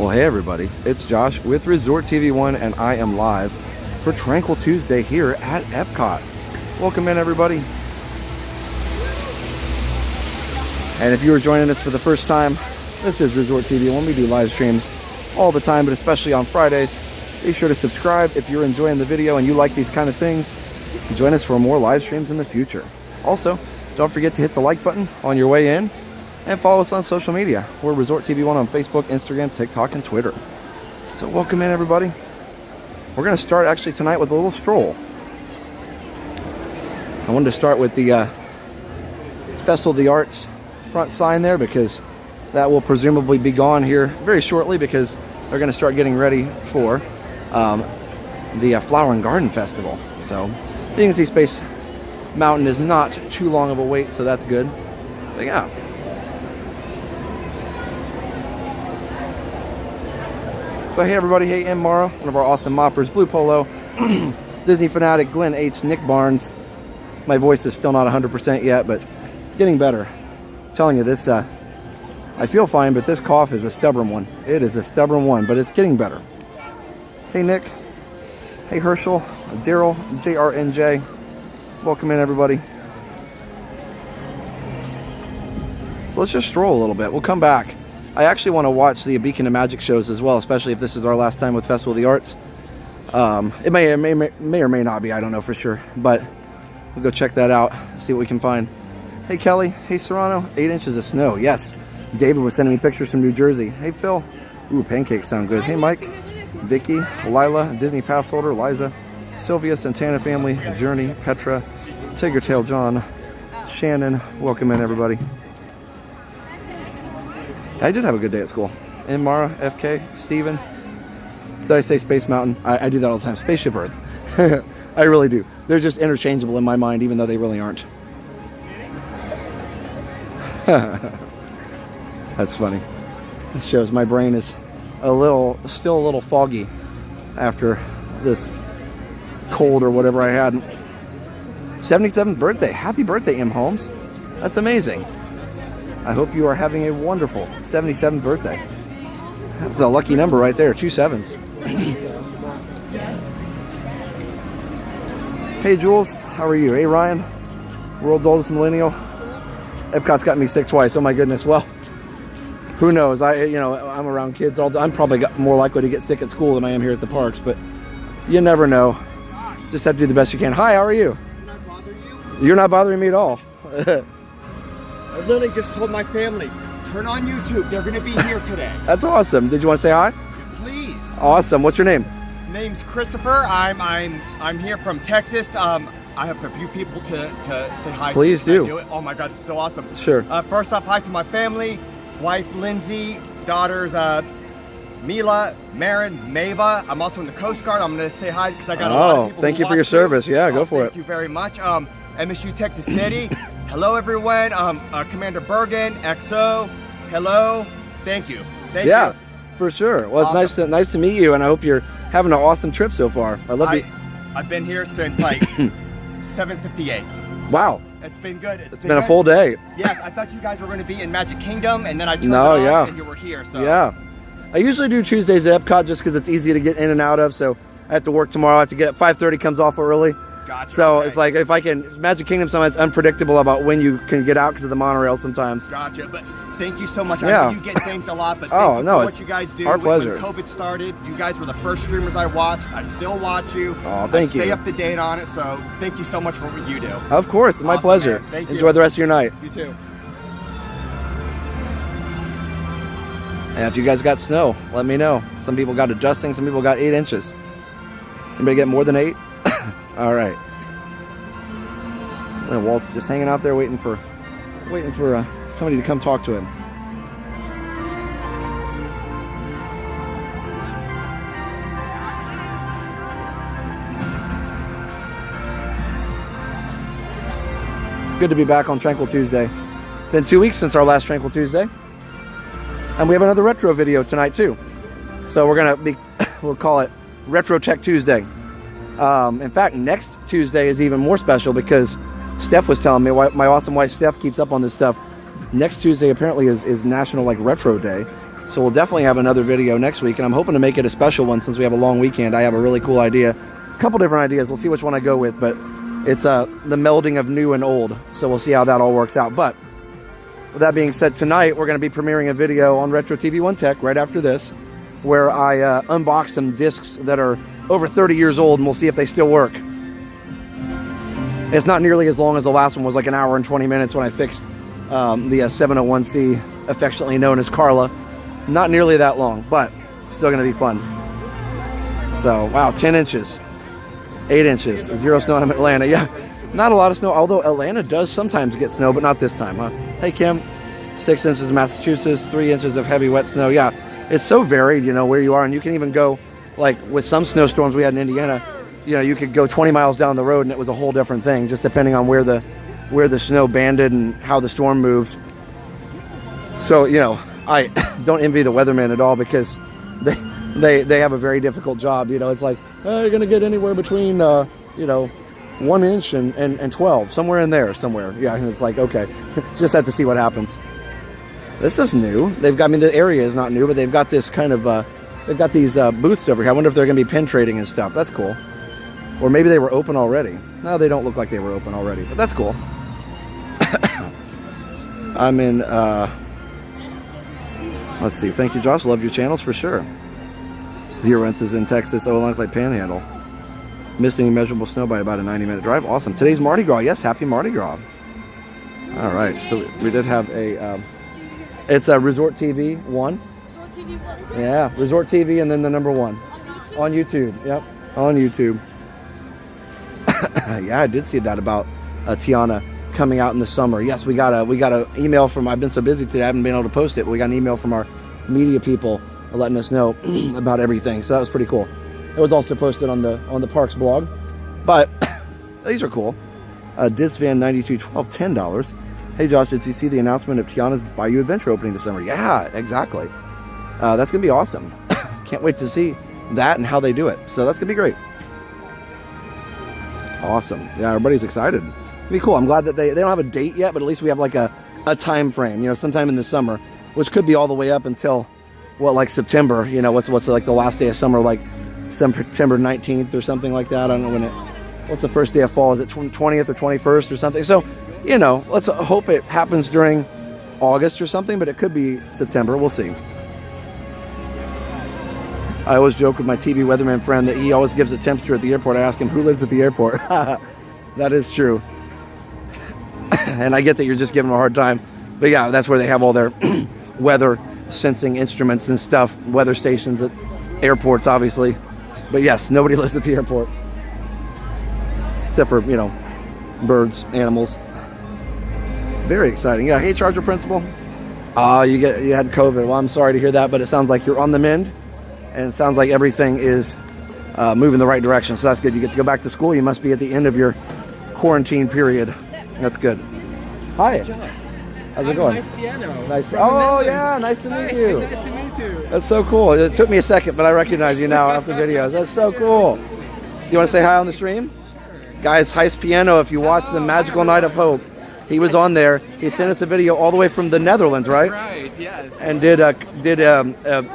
Well, hey everybody, it's Josh with Resort TV1 and I am live for Tranquil Tuesday here at Epcot. Welcome in everybody. And if you are joining us for the first time, this is Resort TV1. We do live streams all the time, but especially on Fridays. Be sure to subscribe if you're enjoying the video and you like these kind of things. Join us for more live streams in the future. Also, don't forget to hit the like button on your way in. And follow us on social media. We're Resort TV1 on Facebook, Instagram, TikTok, and Twitter. So welcome in everybody. We're going to start actually tonight with a little stroll. I wanted to start with the Festival of the Arts front sign there because that will presumably be gone here very shortly because they're going to start getting ready for the Flower and Garden Festival. So you can see Space Mountain is not too long of a wait, so that's good. But yeah. So hey everybody, hey, I'm Mara, one of our awesome moppers, Blue Polo, Disney fanatic, Glenn H, Nick Barnes. My voice is still not 100% yet, but it's getting better. I'm telling you this, I feel fine, but this cough is a stubborn one. It is a stubborn one, but it's getting better. Hey Nick, hey Herschel, Daryl, JRNJ, welcome in everybody. So let's just stroll a little bit, we'll come back. I actually want to watch the Beacon of Magic shows as well, especially if this is our last time with Festival of the Arts. It may or may not be, I don't know for sure. But we'll go check that out, see what we can find. Hey Kelly, hey Serrano, 8 inches of snow, yes. David was sending me pictures from New Jersey. Hey Phil, ooh, pancakes sound good. Hey Mike, Vicky, Lila, Disney Pass holder, Liza, Sylvia, Santana family, Journey, Petra, Tiger Tail John, Shannon, welcome in everybody. I did have a good day at school. And Mara, FK, Steven. Did I say Space Mountain? I do that all the time. Spaceship Earth. I really do. They're just interchangeable in my mind, even though they really aren't. That's funny. This shows my brain is still a little foggy after this cold or whatever I had. 77th birthday. Happy birthday, M. Holmes. That's amazing. I hope you are having a wonderful 77th birthday. That's a lucky number right there, 2 7s. Hey Jules, how are you? Hey Ryan, world's oldest millennial. Epcot's gotten me sick twice, oh my goodness. Well, who knows? I'm around kids all day. I'm probably more likely to get sick at school than I am here at the parks, but you never know. Just have to do the best you can. Hi, how are you? Can I bother you? You're not bothering me at all. I literally just told my family, turn on YouTube. They're going to be here today. That's awesome. Did you want to say hi? Please. Awesome. What's your name? Name's Christopher. I'm here from Texas. I have a few people to say hi. Please to. do. Oh my God, this is so awesome. Sure. First off, hi to my family, wife Lindsay, daughters Mila, Marin, Mava. I'm also in the Coast Guard. I'm going to say hi because I got a lot of people. Thank you for your service. Yeah, go for it. Thank you very much. MSU Texas City. Hello everyone, Commander Bergen, XO, hello, thank you. Thank you. For sure. Well, it's nice to meet you, and I hope you're having an awesome trip so far. I've been here since like 7:58. Wow. It's been good. It's been a full day. Yes, I thought you guys were going to be in Magic Kingdom, and then I turned it on, and you were here. So. Yeah. I usually do Tuesdays at Epcot just because it's easy to get in and out of, so I have to work tomorrow. I have to get 5:30 comes off early. Gotcha, so okay. It's like if I can, Magic Kingdom sometimes unpredictable about when you can get out because of the monorail sometimes. Gotcha, but thank you so much. Yeah. I know you get thanked a lot, but thank you for what you guys do. Our pleasure. When COVID started, you guys were the first streamers I watched. I still watch you. Oh, thank you. Stay up to date on it, so thank you so much for what you do. Of course, it's my pleasure. Man. Thank you. Enjoy the rest of your night. You too. And if you guys got snow, let me know. Some people got adjusting, some people got 8 inches. Anybody get more than 8? All right. And Walt's just hanging out there waiting for somebody to come talk to him. It's good to be back on Tranquil Tuesday. Been 2 weeks since our last Tranquil Tuesday. And we have another retro video tonight too. So we'll call it Retro Tech Tuesday. In fact, next Tuesday is even more special because Steph was telling me, my awesome wife Steph keeps up on this stuff. Next Tuesday apparently is National Retro Day. So we'll definitely have another video next week, and I'm hoping to make it a special one since we have a long weekend. I have a really cool idea. A couple different ideas. We'll see which one I go with, but it's the melding of new and old. So we'll see how that all works out. But with that being said, tonight we're going to be premiering a video on Retro TV One Tech right after this, where I unbox some discs that are over 30 years old, and we'll see if they still work. It's not nearly as long as the last one was, like an hour and 20 minutes when I fixed the 701C, affectionately known as Carla. Not nearly that long, but still going to be fun. So, wow, 10 inches, 8 inches, 0 snow in Atlanta. Yeah, not a lot of snow, although Atlanta does sometimes get snow, but not this time, huh? Hey, Kim, 6 inches in Massachusetts, 3 inches of heavy wet snow. Yeah, it's so varied, you know, where you are, and you can even go, like with some snowstorms we had in Indiana, you know, you could go 20 miles down the road and it was a whole different thing, just depending on where the snow banded and how the storm moves. So, you know, I don't envy the weathermen at all, because they have a very difficult job. You know, it's like, oh, you're going to get anywhere between, you know, 1 inch and 12, somewhere in there, somewhere. Yeah, and it's like, okay, just have to see what happens. This is new. They've got, I mean, the area is not new, but they've got this kind of, they've got these booths over here. I wonder if they're going to be pin trading and stuff. That's cool. Or maybe they were open already. No, they don't look like they were open already, but that's cool. I'm in, let's see. Thank you, Josh. Love your channels for sure. 0 inches in Texas, Oakland Panhandle. Missing measurable snow by about a 90-minute drive. Awesome. Today's Mardi Gras. Yes, happy Mardi Gras. All right. So we did have a, it's a Resort TV 1. Resort TV 1? Yeah, Resort TV and then the number 1. On YouTube. Yep, on YouTube. Yeah, I did see that about Tiana coming out in the summer. Yes, we got a email from, I've been so busy today I haven't been able to post it, but we got an email from our media people letting us know about everything. So that was pretty cool. It was also posted on the parks blog. But these are cool. Disvan 9212, $10. Hey Josh, did you see the announcement of Tiana's Bayou Adventure opening this summer? Yeah, exactly. That's gonna be awesome. Can't wait to see that and how they do it. So that's gonna be great. Awesome. Yeah, everybody's excited. It'll be cool. I'm glad that they don't have a date yet, but at least we have like a time frame, you know, sometime in the summer, which could be all the way up until, what, like September, you know, what's like the last day of summer, like September 19th or something like that. I don't know when what's the first day of fall? Is it 20th or 21st or something? So, you know, let's hope it happens during August or something, but it could be September. We'll see. I always joke with my TV weatherman friend that he always gives the temperature at the airport. I ask him, who lives at the airport? That is true. And I get that you're just giving him a hard time. But yeah, that's where they have all their weather sensing instruments and stuff. Weather stations at airports, obviously. But yes, nobody lives at the airport. Except for, you know, birds, animals. Very exciting. Yeah, hey, Charger Principal. You had COVID. Well, I'm sorry to hear that, but it sounds like you're on the mend. And it sounds like everything is moving the right direction. So that's good. You get to go back to school. You must be at the end of your quarantine period. That's good. Hi. Josh. How's it going? Nice piano. Nice. Oh, yeah. Nice to meet you. Nice to meet you. That's so cool. It took me a second, but I recognize you now after videos. That's so cool. You want to say hi on the stream? Sure. Guys, Heist Piano, if you watch The Magical Night of Hope, he was on there. He sent us a video all the way from the Netherlands, right? Right, yes. And did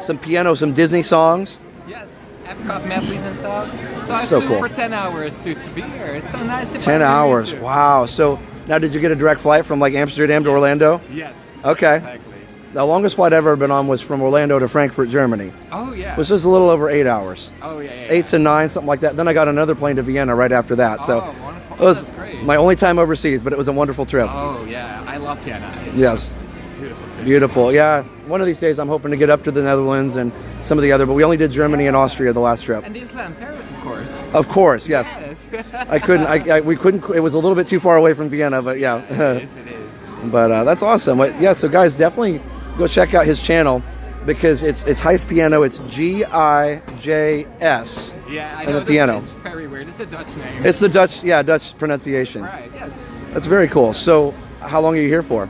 some piano, some Disney songs. Yes, Epcot medleys and stuff. So I So flew cool. for 10 hours to be here. It's so nice. 10 hours. Wow. So now did you get a direct flight from like Amsterdam to Orlando? Yes. Okay. Exactly. The longest flight I've ever been on was from Orlando to Frankfurt, Germany, Oh, yeah. which was a little over 8 hours. Oh, yeah, yeah. 8 to 9, something like that. Then I got another plane to Vienna right after that. So Oh, wonderful. it was That's great. my only time overseas, but it was a wonderful trip. Oh, yeah. I love Vienna. It's Yes. beautiful city. Beautiful. Yeah. One of these days I'm hoping to get up to the Netherlands and some of the other, but we only did Germany and Austria the last trip. And Disneyland Paris, of course. Of course, yes. Yes. We couldn't, it was a little bit too far away from Vienna, but yeah. It is. But that's awesome. But, yeah, so guys, definitely go check out his channel because it's Heist Piano. It's Gijs. Yeah, I And know. the piano. It's very weird. It's a Dutch name. It's the Dutch pronunciation. Right, yes. That's very cool. So how long are you here for?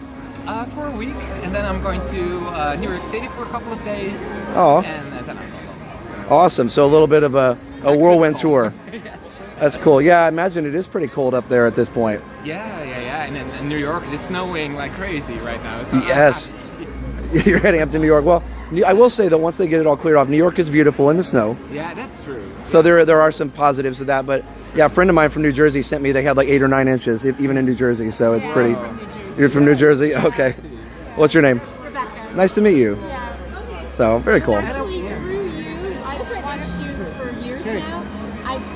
For a week, and then I'm going to New York City for a couple of days. Oh. And then I'm going home. So. Awesome. So a little bit of a whirlwind tour. Yes. That's cool. Yeah, I imagine it is pretty cold up there at this point. Yeah. And in New York, it is snowing like crazy right now. So Yes. You're heading up to New York. Well, I will say that once they get it all cleared off, New York is beautiful in the snow. Yeah, that's true. So there are some positives to that. But yeah, a friend of mine from New Jersey sent me, they had like 8 or 9 inches, even in New Jersey. So it's pretty. You're from New Jersey? Okay. What's your name? Rebecca. Nice to meet you. Yeah. So, very cool. Actually, through you, I've watched you for years now.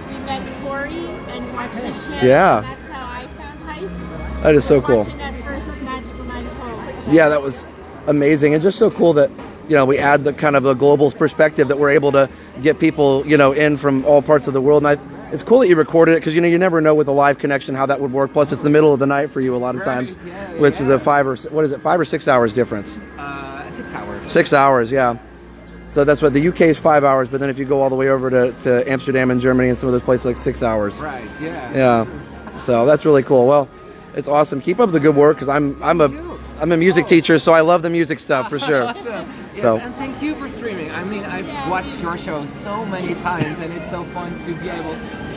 We met Corey and watched his show. Yeah. And that's how I found Heist. That is so cool. Watching that first Magical Night of Hope. Yeah, that was amazing. And just so cool that, we add the kind of a global perspective that we're able to get people, in from all parts of the world. And it's cool that you recorded it because, you never know with a live connection how that would work. Plus, it's the middle of the night for you a lot of times, which is a 5 or 6 hours difference. 6 hours. 6 hours, yeah. So that's what the UK is 5 hours, but then if you go all the way over to Amsterdam and Germany and some of those places, like 6 hours. Right, yeah. Yeah. So that's really cool. Well, it's awesome. Keep up the good work because I'm a music teacher, so I love the music stuff for sure. Awesome. Yes, So. and thank you for streaming. I mean, I've watched your show so many times, and it's so fun to be able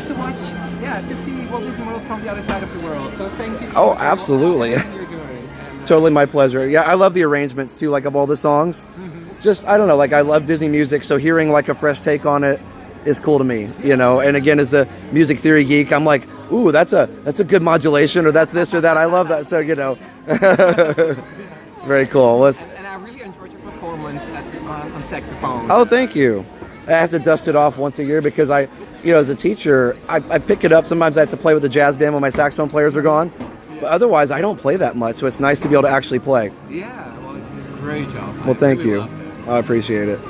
to watch, to see Walt Disney World from the other side of the world. So thank you so much. Oh, absolutely. For all you're doing. And, Totally my pleasure. Yeah, I love the arrangements too, like of all the songs. Just, I don't know, like I love Disney music, so hearing like a fresh take on it is cool to me, And again, as a music theory geek, I'm like, ooh, that's a good modulation, or that's this or that. I love that. So, very cool. and I really enjoyed your performance on saxophone. Oh, thank you. I have to dust it off once a year because as a teacher, I pick it up. Sometimes I have to play with the jazz band when my saxophone players are gone. But otherwise, I don't play that much, so it's nice to be able to actually play. Yeah, well, you did a great job. Well, thank really you. loved it. I appreciate it.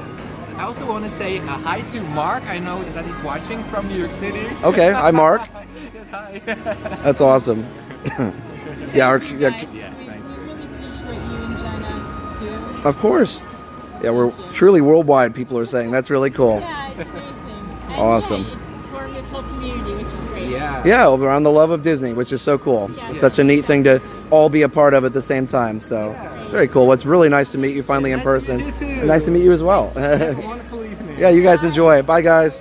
I also want to say hi to Mark. I know that he's watching from New York City. Okay, hi, Mark. Yes, hi. That's awesome. Yeah, Yes, thank We really appreciate what you and Jenna do. of course. Yeah, we're truly worldwide, people are saying. That's really cool. Yeah, it's amazing. And Awesome. It's formed this whole community, which is great. Yeah. Yeah, around the love of Disney, which is so cool. Yeah. It's such a neat thing to all be a part of at the same time. So, very cool. Well, it's really nice to meet you finally in Nice person. to meet you too. And nice to meet you as well. Have a wonderful evening. Yeah, you guys enjoy. Bye, guys.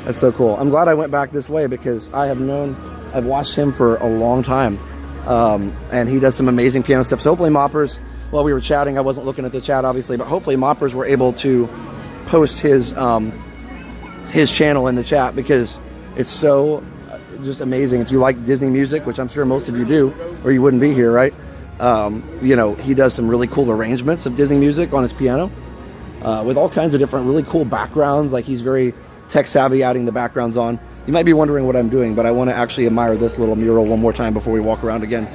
That's so cool. I'm glad I went back this way because I've watched him for a long time. And he does some amazing piano stuff. So hopefully Moppers, while we were chatting, I wasn't looking at the chat obviously, but hopefully Moppers were able to post his channel in the chat because it's so just amazing. If you like Disney music, which I'm sure most of you do, or you wouldn't be here, right? He does some really cool arrangements of Disney music on his piano with all kinds of different really cool backgrounds. Like he's very tech savvy, adding the backgrounds on. You might be wondering what I'm doing, but I want to actually admire this little mural one more time before we walk around again.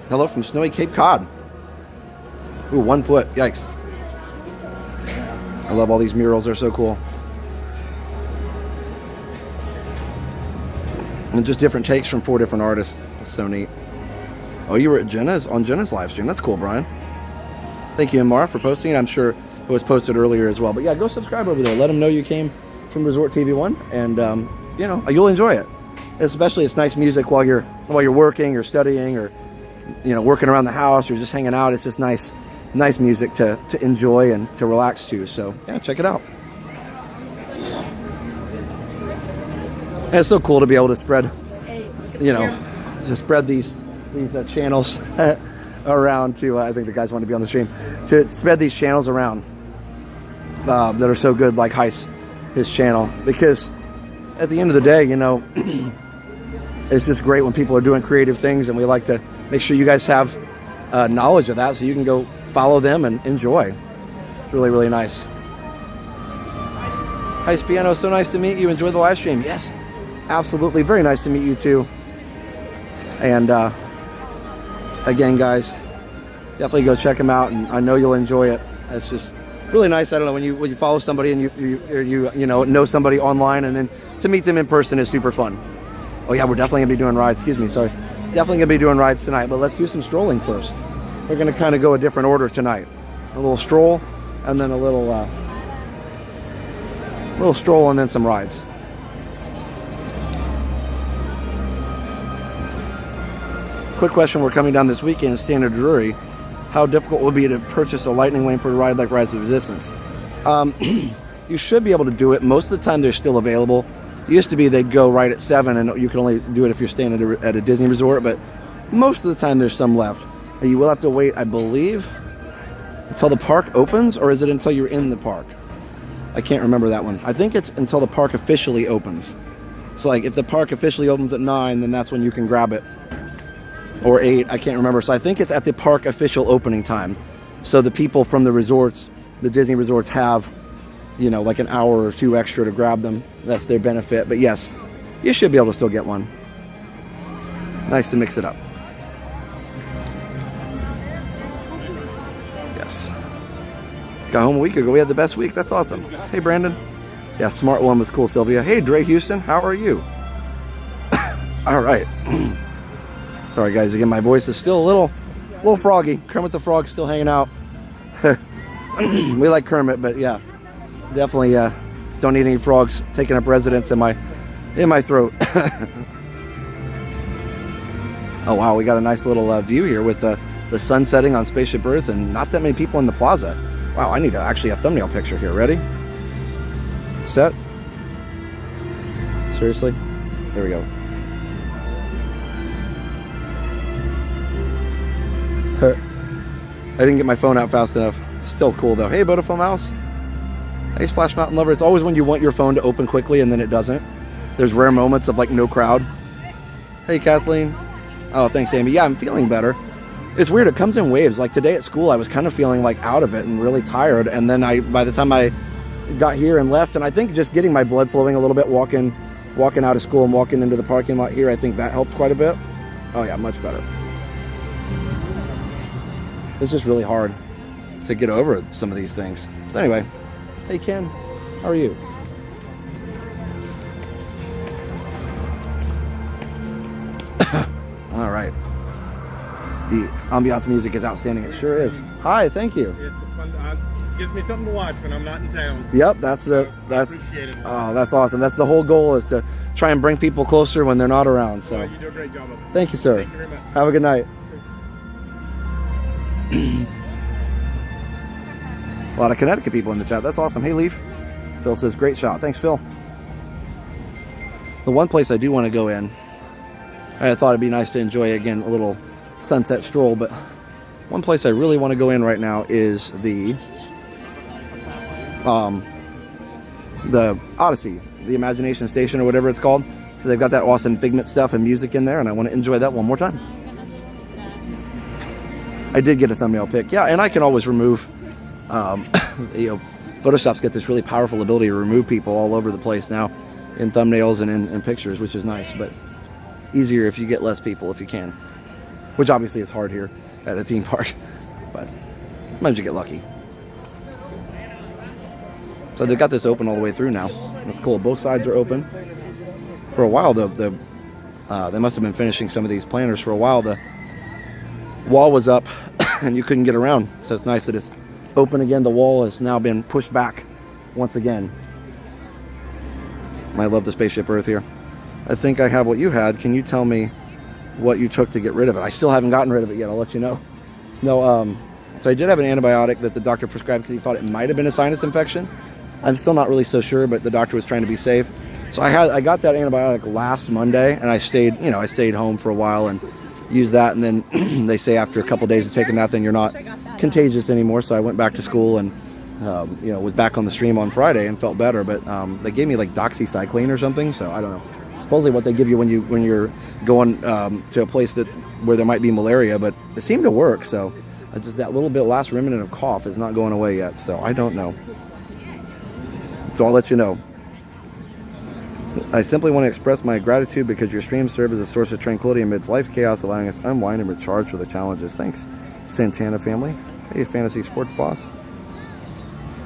Hello from snowy Cape Cod. Ooh, 1 foot. Yikes. I love all these murals. They're so cool. And just different takes from 4 different artists. It's so neat. Oh, you were at Jenna's live stream. That's cool, Brian. Thank you, Amara, for posting it. I'm sure it was posted earlier as well. But yeah, go subscribe over there. Let them know you came from Resort TV 1, and you'll enjoy it. Especially, it's nice music while you're working or studying or working around the house or just hanging out. It's just nice music to enjoy and to relax to. So yeah, check it out. And it's so cool to be able to spread, these channels around to. I think the guys want to be on the stream to spread these channels around that are so good, like his channel, because at the end of the day, it's just great when people are doing creative things, and we like to make sure you guys have knowledge of that so you can go follow them and enjoy. It's really, really nice. Hi, Spiano. So nice to meet you. Enjoy the live stream. Yes, absolutely. Very nice to meet you too. And again, guys, definitely go check them out, and I know you'll enjoy it. It's just really nice. I don't know, when you follow somebody and you know somebody online, and then to meet them in person is super fun. Oh yeah, we're definitely gonna be doing rides. Excuse me, sorry. Definitely gonna be doing rides tonight, but let's do some strolling first. We're gonna kind of go a different order tonight. A little stroll, and then a little stroll, and then some rides. Quick question: we're coming down this weekend, Standard Drury. How difficult would it be to purchase a lightning lane for a ride like Rise of Resistance? You should be able to do it. Most of the time, they're still available. It used to be they'd go right at 7, and you can only do it if you're staying at a Disney resort. But most of the time, there's some left. You will have to wait, I believe, until the park opens, or is it until you're in the park? I can't remember that one. I think it's until the park officially opens. So like if the park officially opens at 9, then that's when you can grab it. Or 8, I can't remember. So I think it's at the park official opening time. So the people from the resorts, the Disney resorts have, you know, like an hour or 2 extra to grab them. That's their benefit. But yes, you should be able to still get one. Nice to mix it up. Yes. Got home a week ago. We had the best week. That's awesome. Hey, Brandon. Yeah, Smart One was cool, Sylvia. Hey, Dre Houston. How are you? All right. Sorry, guys. Again, my voice is still a little froggy. Kermit the Frog's still hanging out. We like Kermit, but yeah, definitely don't need any frogs taking up residence in my throat. Oh wow, we got a nice little view here with the sun setting on Spaceship Earth and not that many people in the plaza. Wow, I need actually a thumbnail picture here. Ready? Set. Seriously? There we go. I didn't get my phone out fast enough. Still cool though. Hey, Beautiful Mouse. Hey, Splash Mountain Lover. It's always when you want your phone to open quickly and then it doesn't. There's rare moments of like no crowd. Hey, Kathleen. Oh, thanks, Amy. Yeah, I'm feeling better. It's weird. It comes in waves. Like today at school, I was kind of feeling like out of it and really tired. And then by the time I got here and left, and I think just getting my blood flowing a little bit, walking out of school and walking into the parking lot here, I think that helped quite a bit. Oh yeah, much better. It's just really hard to get over some of these things. So anyway, hey Ken, how are you? All right. The ambiance music is outstanding. It sure is. Hi, thank you. It's fun. Gives me something to watch when I'm not in town. Yep, that's appreciate it. Oh, that's awesome. That's the whole goal, is to try and bring people closer when they're not around. So you do a great job of it. Thank you, sir. Thank you very much. Have a good night. A lot of Connecticut people in the chat. That's awesome. Hey, Leaf. Phil says, great shot. Thanks, Phil. The one place I do want to go in, I thought it'd be nice to enjoy, again, a little sunset stroll, but one place I really want to go in right now is the Odyssey, the Imagination Station or whatever it's called. They've got that awesome Figment stuff and music in there, and I want to enjoy that one more time. I did get a thumbnail pic. Yeah, and I can always remove, you know, Photoshop's got this really powerful ability to remove people all over the place now in thumbnails and in pictures, which is nice, but easier if you get less people if you can, which obviously is hard here at a theme park, but sometimes you get lucky. So they've got this open all the way through now. That's cool. Both sides are open. For a while, they must have been finishing some of these planners. For a while, the wall was up and you couldn't get around. So it's nice that it's open again. The wall has now been pushed back once again. I love the Spaceship Earth here. I think I have what you had. Can you tell me what you took to get rid of it? I still haven't gotten rid of it yet. I'll let you know. No, so I did have an antibiotic that the doctor prescribed because he thought it might have been a sinus infection. I'm still not really so sure, but the doctor was trying to be safe. So I got that antibiotic last Monday, and I stayed home for a while and used that. And then they say after a couple days of taking that, then you're not contagious anymore. So I went back to school and was back on the stream on Friday and felt better. But they gave me like doxycycline or something. So I don't know. Supposedly what they give you when you're going to a place where there might be malaria, but it seemed to work. So it's just that little bit last remnant of cough is not going away yet. So I don't know. So I'll let you know. I simply want to express my gratitude because your streams serve as a source of tranquility amidst life chaos, allowing us to unwind and recharge for the challenges. Thanks, Santana family. Hey, Fantasy Sports Boss.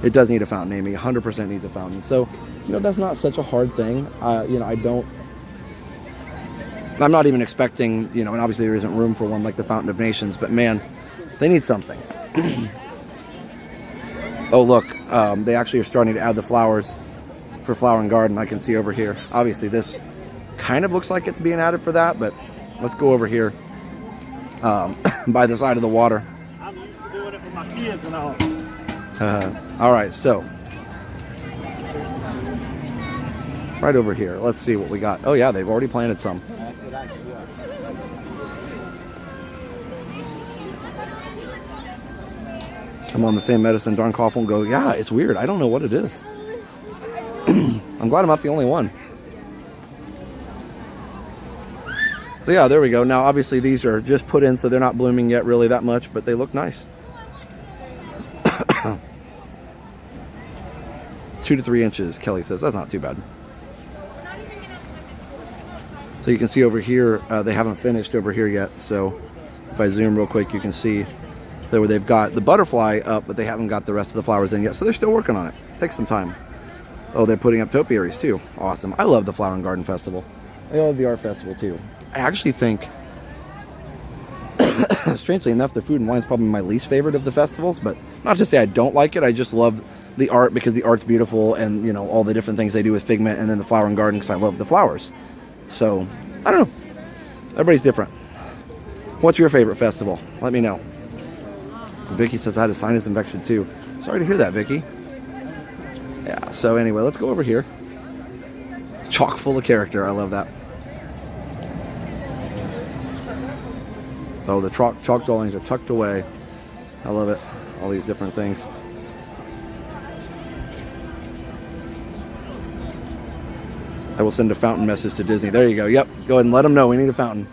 It does need a fountain, Amy. 100% needs a fountain. So, that's not such a hard thing. I'm not even expecting, and obviously there isn't room for one like the Fountain of Nations, but man, they need something. Oh, look, they actually are starting to add the flowers for Flower and Garden. I can see over here. Obviously, this kind of looks like it's being added for that, but let's go over here by the side of the water. I'm used to doing it with my kids and all. All right, so right over here. Let's see what we got. Oh, yeah, they've already planted some. I'm on the same medicine. Darn cough won't go. Yeah, it's weird. I don't know what it is. I'm glad I'm not the only one. So yeah, there we go. Now, obviously, these are just put in, so they're not blooming yet really that much, but they look nice. 2 to 3 inches, Kelly says. That's not too bad. So you can see over here, they haven't finished over here yet. So if I zoom real quick, you can see that they've got the butterfly up, but they haven't got the rest of the flowers in yet. So they're still working on it. Takes some time. Oh, they're putting up topiaries too. Awesome. I love the Flower and Garden Festival. I love the art festival too. I actually think, strangely enough, the food and wine is probably my least favorite of the festivals, but not to say I don't like it. I just love the art because the art's beautiful, and you know, all the different things they do with Figment, and then the Flower and Garden because I love the flowers. So I don't know, everybody's different. What's your favorite festival? Let me know. Vicky says I had a sinus infection too. Sorry to hear that, Vicky. Yeah, so anyway, let's go over here. Chock full of character. I love that. Oh, the chalk drawings are tucked away. I love it. All these different things. I will send a fountain message to Disney. There you go. Yep. Go ahead and let them know we need a fountain.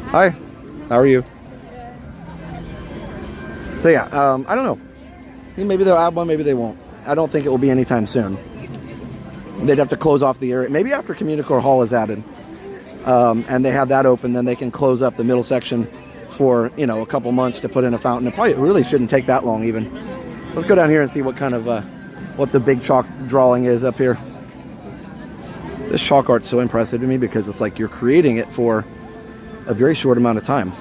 Hi. How are you? So yeah, I don't know. Maybe they'll add one, maybe they won't. I don't think it will be anytime soon. They'd have to close off the area. Maybe after Communicore Hall is added, and they have that open, then they can close up the middle section for, you know, a couple months to put in a fountain. It really shouldn't take that long even. Let's go down here and see what kind of, what the big chalk drawing is up here. This chalk art's so impressive to me because it's like you're creating it for a very short amount of time.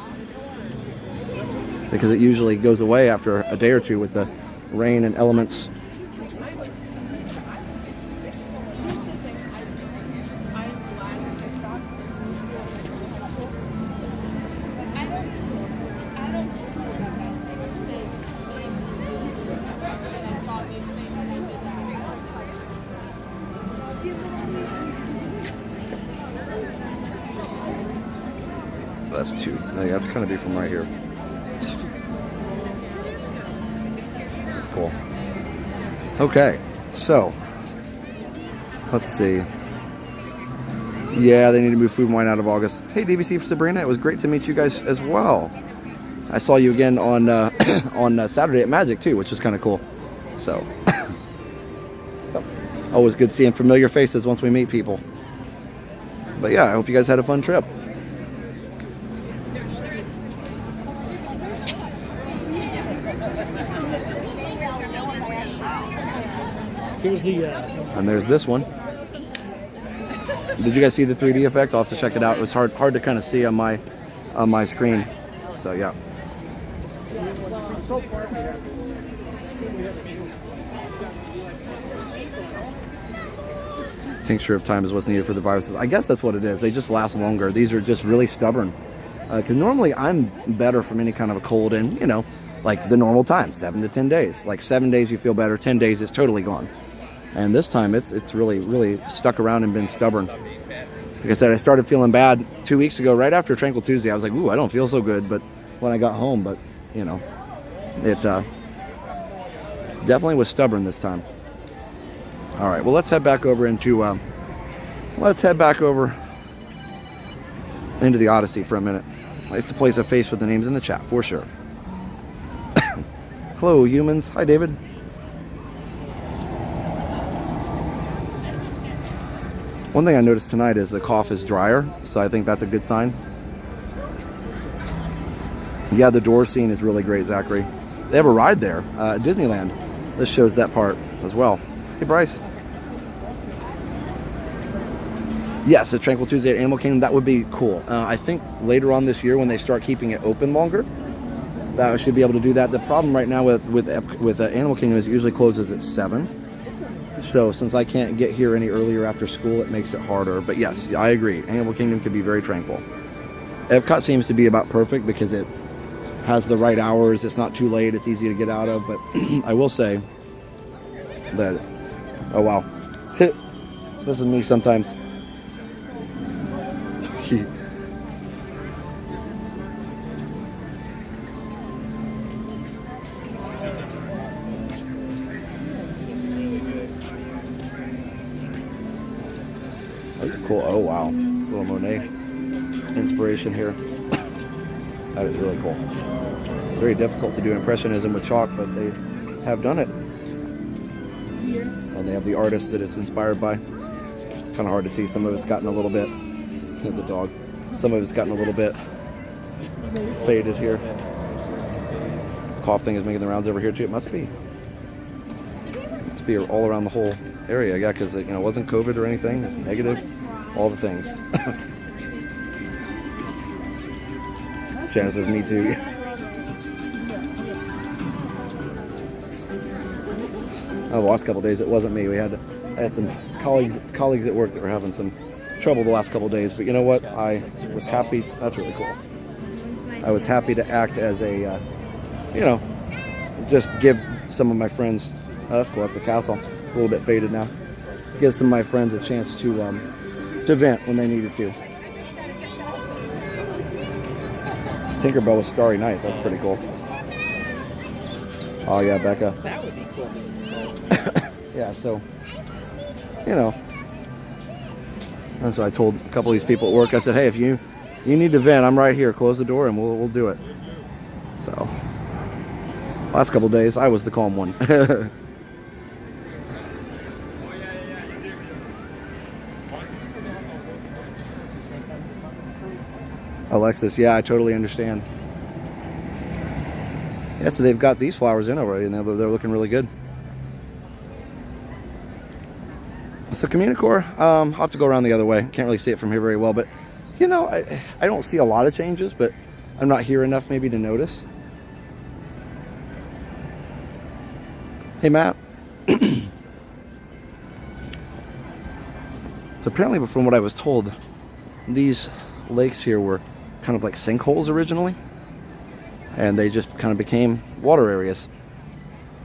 Because it usually goes away after a day or two with the rain and elements. That's two. Now you have to kind of be from right here. That's cool. Okay, so let's see. Yeah, they need to move food and wine out of August. Hey, DVC for Sabrina, it was great to meet you guys as well. I saw you again on on Saturday at Magic too, which was kind of cool. So always good seeing familiar faces once we meet people. But yeah, I hope you guys had a fun trip. And there's this one. Did you guys see the 3D effect? I'll have to check it out. It was hard to kind of see on my screen. So yeah. Tincture of time is what's needed for the viruses. I guess that's what it is. They just last longer. These are just really stubborn. Because normally I'm better from any kind of a cold in, you know, like the normal time, 7 to 10 days. Like 7 days you feel better, 10 days it's totally gone. And this time it's really stuck around and been stubborn. Like I said, I started feeling bad 2 weeks ago, right after Tranquil Tuesday. I was like, ooh, I don't feel so good. But when I got home, but you know, it definitely was stubborn this time. All right, well, let's head back over into the Odyssey for a minute. Nice to place a face with the names in the chat for sure. Hello, humans. Hi, David. One thing I noticed tonight is the cough is drier, so I think that's a good sign. Yeah, the door scene is really great, Zachary. They have a ride there at Disneyland. This shows that part as well. Hey, Bryce. Yes, a Tranquil Tuesday at Animal Kingdom, that would be cool. I think later on this year when they start keeping it open longer, that should be able to do that. The problem right now with Animal Kingdom is it usually closes at 7. So since I can't get here any earlier after school, it makes it harder. But yes, I agree. Animal Kingdom could be very tranquil. Epcot seems to be about perfect because it has the right hours. It's not too late. It's easy to get out of. But I will say that, oh wow, this is me sometimes. That's cool. Oh wow, it's a little Monet inspiration here. That is really cool. Very difficult to do impressionism with chalk, but they have done it. And they have the artist that it's inspired by. Kind of hard to see. Some of it's gotten a little bit. The dog. Some of it's gotten a little bit faded here. Cough thing is making the rounds over here too. It must be. Must be all around the whole area. Yeah, because it wasn't COVID or anything. Negative. All the things. Shannon says me too. The last couple of days it wasn't me. I had some colleagues at work that were having some trouble the last couple of days. But you know what? I was happy. That's really cool. I was happy to act as a, just give some of my friends. Oh, that's cool. That's a castle. It's a little bit faded now. Give some of my friends a chance to vent when they needed to. Tinkerbell with Starry Night. That's pretty cool. Oh yeah, Becca. That would be cool. Yeah, so, and so I told a couple of these people at work, I said, hey, if you need to vent, I'm right here. Close the door and we'll do it. So, last couple of days, I was the calm one. Alexis, yeah, I totally understand. Yeah, so they've got these flowers in already, and they're looking really good. So Communicore, I'll have to go around the other way. Can't really see it from here very well, but I don't see a lot of changes, but I'm not here enough maybe to notice. Hey, Matt. So apparently, from what I was told, these lakes here were kind of like sinkholes originally, and they just kind of became water areas.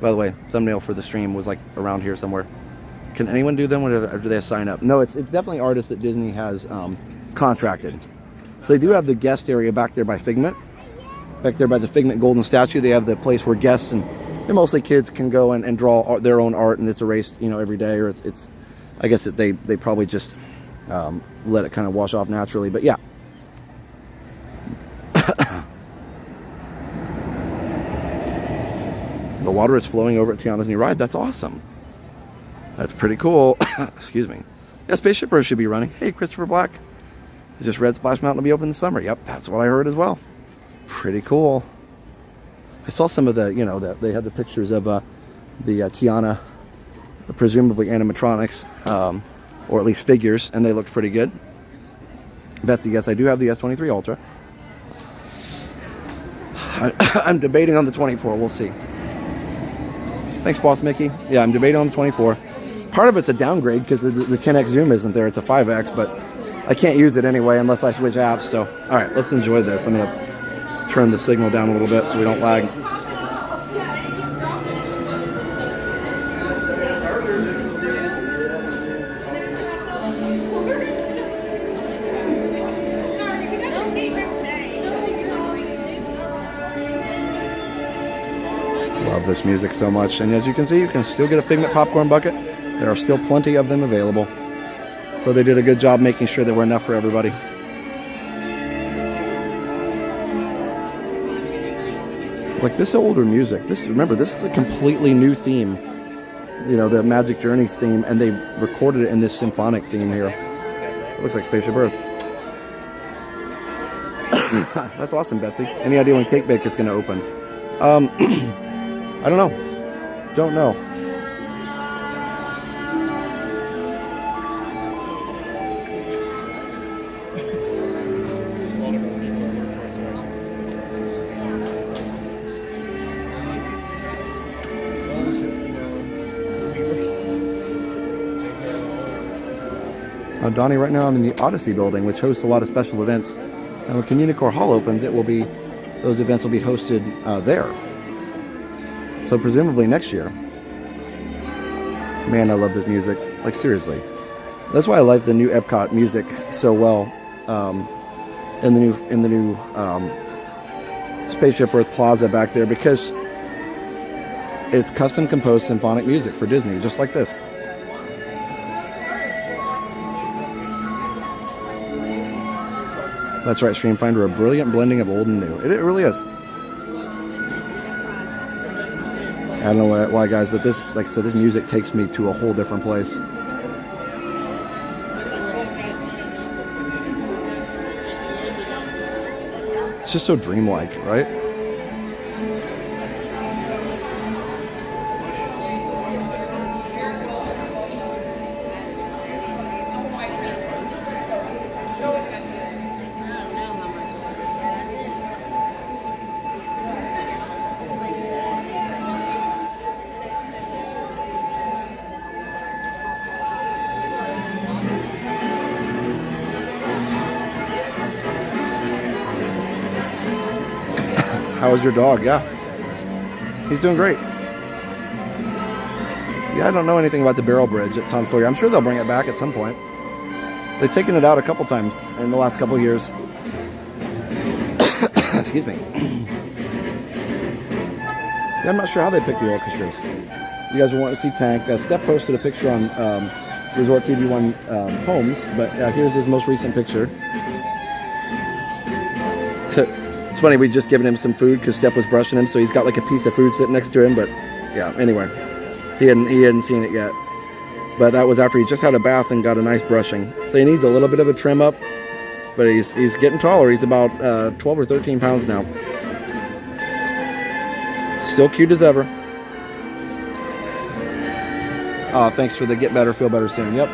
By the way, thumbnail for the stream was like around here somewhere. Can anyone do them, or do they sign up? No, it's definitely artists that Disney has contracted. So they do have the guest area back there by Figment. Back there by the Figment golden statue, they have the place where guests and mostly kids can go and draw their own art, and it's erased, every day, or it's I guess they probably just let it kind of wash off naturally. But yeah. The water is flowing over at Tiana's New Ride. That's awesome. That's pretty cool. Excuse me. Yeah, Spaceship Earth should be running. Hey, Christopher Black. It's just read Splash Mountain will be open in the summer. Yep, that's what I heard as well. Pretty cool. I saw some of the, they had the pictures of the Tiana, presumably animatronics, or at least figures, and they looked pretty good. Betsy, yes, I do have the S23 Ultra. I'm debating on the 24. We'll see. Thanks, Boss Mickey. Yeah, I'm debating on the 24. Part of it's a downgrade because the 10x zoom isn't there. It's a 5x, but I can't use it anyway unless I switch apps. So, all right, let's enjoy this. I'm going to turn the signal down a little bit so we don't lag. Love this music so much. And as you can see, you can still get a Figment popcorn bucket. There are still plenty of them available. So they did a good job making sure there were enough for everybody. Like this older music, remember, this is a completely new theme. The Magic Journeys theme, and they recorded it in this symphonic theme here. It looks like Spaceship Earth. That's awesome, Betsy. Any idea when Cake Bake is going to open? I don't know. Don't know. Donnie, right now I'm in the Odyssey building, which hosts a lot of special events. And when Communicore Hall opens, those events will be hosted there. So presumably next year. Man, I love this music. Like seriously. That's why I like the new Epcot music so well. In the new Spaceship Earth Plaza back there, because it's custom composed symphonic music for Disney, just like this. That's right, Stream Finder, a brilliant blending of old and new. It really is. I don't know why, guys, but this, like I said, this music takes me to a whole different place. It's just so dreamlike, right? How is your dog? Yeah. He's doing great. Yeah, I don't know anything about the barrel bridge at Tom Sawyer. I'm sure they'll bring it back at some point. They've taken it out a couple times in the last couple of years. Excuse me. Yeah, I'm not sure how they pick the orchestras. You guys will want to see Tank. Steph posted a picture on Resort TV1 Homes, but here's his most recent picture. It's funny, we just given him some food because Steph was brushing him, so he's got like a piece of food sitting next to him. But yeah, anyway, he hadn't seen it yet. But that was after he just had a bath and got a nice brushing. So he needs a little bit of a trim up, but he's getting taller. He's about 12 or 13 pounds now. Still cute as ever. Oh, thanks for the get better, feel better soon. Yep.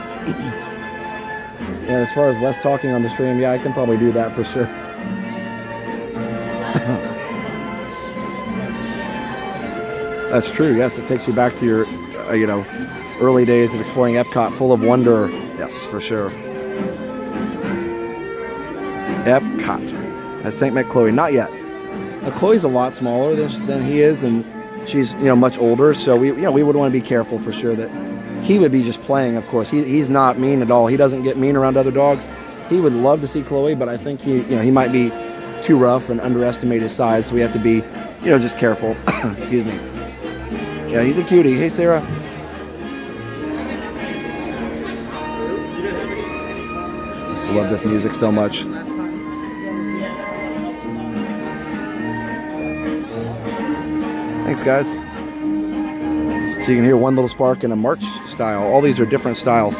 And as far as less talking on the stream, yeah, I can probably do that for sure. That's true. Yes, it takes you back to your, early days of exploring Epcot, full of wonder. Yes, for sure. Epcot. Has Tank met Chloe? Not yet. Chloe's a lot smaller than he is, and she's much older. So we would want to be careful for sure that he would be just playing. Of course, he's not mean at all. He doesn't get mean around other dogs. He would love to see Chloe, but I think he might be too rough and underestimate his size. So we have to be just careful. Excuse me. Yeah, he's a cutie. Hey, Sarah. Just love this music so much. Thanks, guys. So you can hear one little spark in a march style. All these are different styles.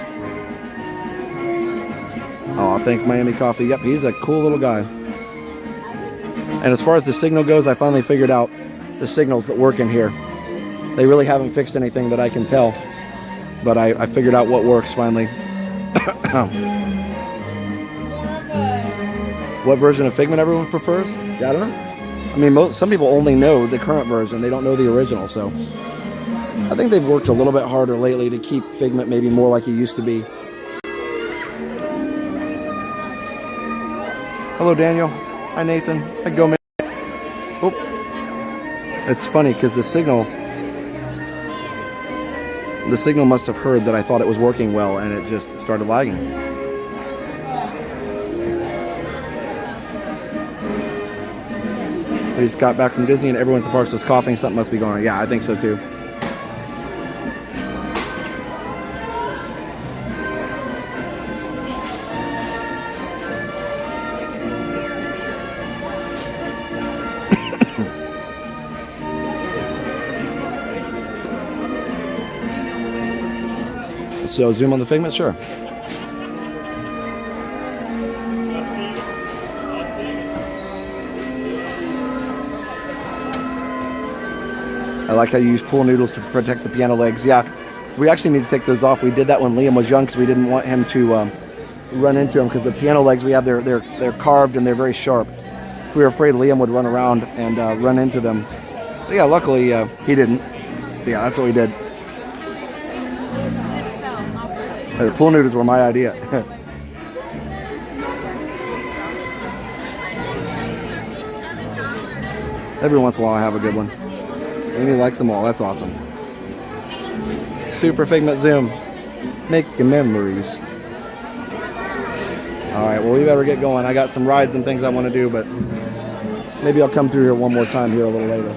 Oh, thanks, Miami Coffee. Yep, he's a cool little guy. And as far as the signal goes, I finally figured out the signals that work in here. They really haven't fixed anything that I can tell, but I figured out what works finally. What version of Figment everyone prefers? Yeah, I don't know. I mean, some people only know the current version. They don't know the original, so I think they've worked a little bit harder lately to keep Figment maybe more like it used to be. Hello, Daniel. Hi, Nathan. Hi, Gomez. Oh, it's funny because the signal must have heard that I thought it was working well, and it just started lagging. We just got back from Disney, and everyone at the parks was coughing. Something must be going on. Yeah, I think so too. So zoom on the Figment, sure. I like how you use pool noodles to protect the piano legs. Yeah, we actually need to take those off. We did that when Liam was young because we didn't want him to run into them, because the piano legs we have, they're carved and they're very sharp. We were afraid Liam would run around and run into them. But yeah, luckily he didn't. So yeah, that's what we did. The pool noodles were my idea. Every once in a while I have a good one. Amy likes them all. That's awesome. Super Figment Zoom. Making memories. Alright, well, we better get going. I got some rides and things I want to do, but maybe I'll come through here one more time here a little later.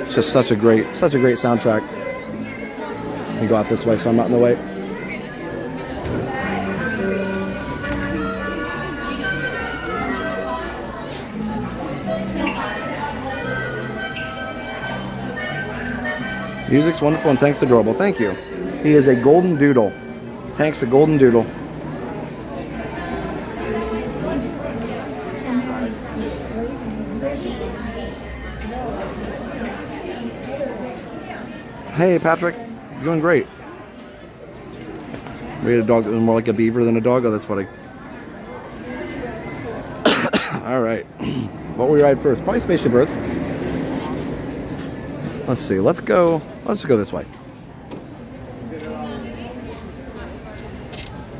It's just such a great soundtrack. Let me go out this way so I'm not in the way. Music's wonderful and Tank's adorable. Thank you. He is a golden doodle. Tank's a golden doodle. Hey, Patrick. You're doing great. We had a dog that was more like a beaver than a dog. Oh, that's funny. All right. What will we ride first? Probably Spaceship Earth. Let's see. Let's go this way.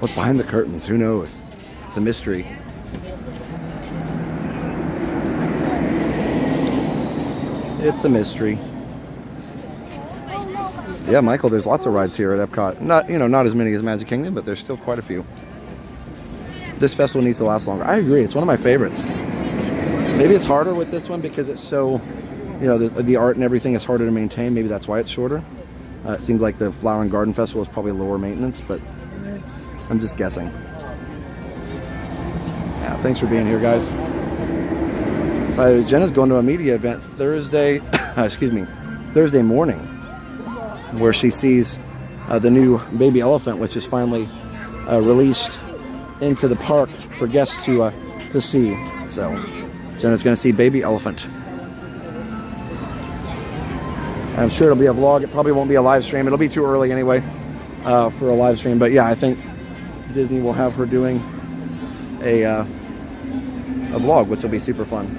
What's behind the curtains? Who knows? It's a mystery. It's a mystery. Yeah, Michael, there's lots of rides here at Epcot. Not as many as Magic Kingdom, but there's still quite a few. This festival needs to last longer. I agree. It's one of my favorites. Maybe it's harder with this one because it's so, the art and everything is harder to maintain. Maybe that's why it's shorter. It seems like the Flower and Garden Festival is probably lower maintenance, but I'm just guessing. Yeah, thanks for being here, guys. Jenna's going to a media event Thursday morning, where she sees the new baby elephant, which is finally released into the park for guests to see. So Jenna's going to see baby elephant. I'm sure it'll be a vlog. It probably won't be a live stream. It'll be too early anyway for a live stream. But yeah, I think Disney will have her doing a vlog, which will be super fun.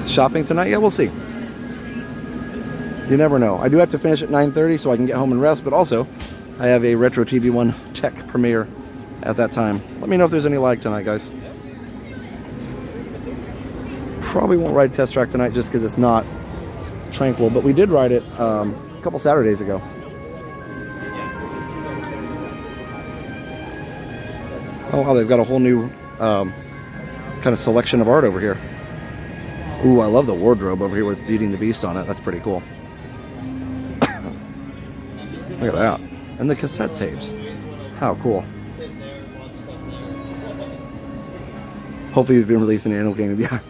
Shopping tonight? Yeah, we'll see. You never know. I do have to finish at 9:30 so I can get home and rest, but also I have a Retro TV 1 tech premiere at that time. Let me know if there's any lag tonight, guys. Probably won't ride Test Track tonight just because it's not Tranquil, but we did ride it a couple Saturdays ago. Oh wow, they've got a whole new kind of selection of art over here. Ooh, I love the wardrobe over here with Beauty and the Beast on it. That's pretty cool. Look at that. And the cassette tapes. How cool. Hopefully he's being released in the Animal Kingdom. Yeah.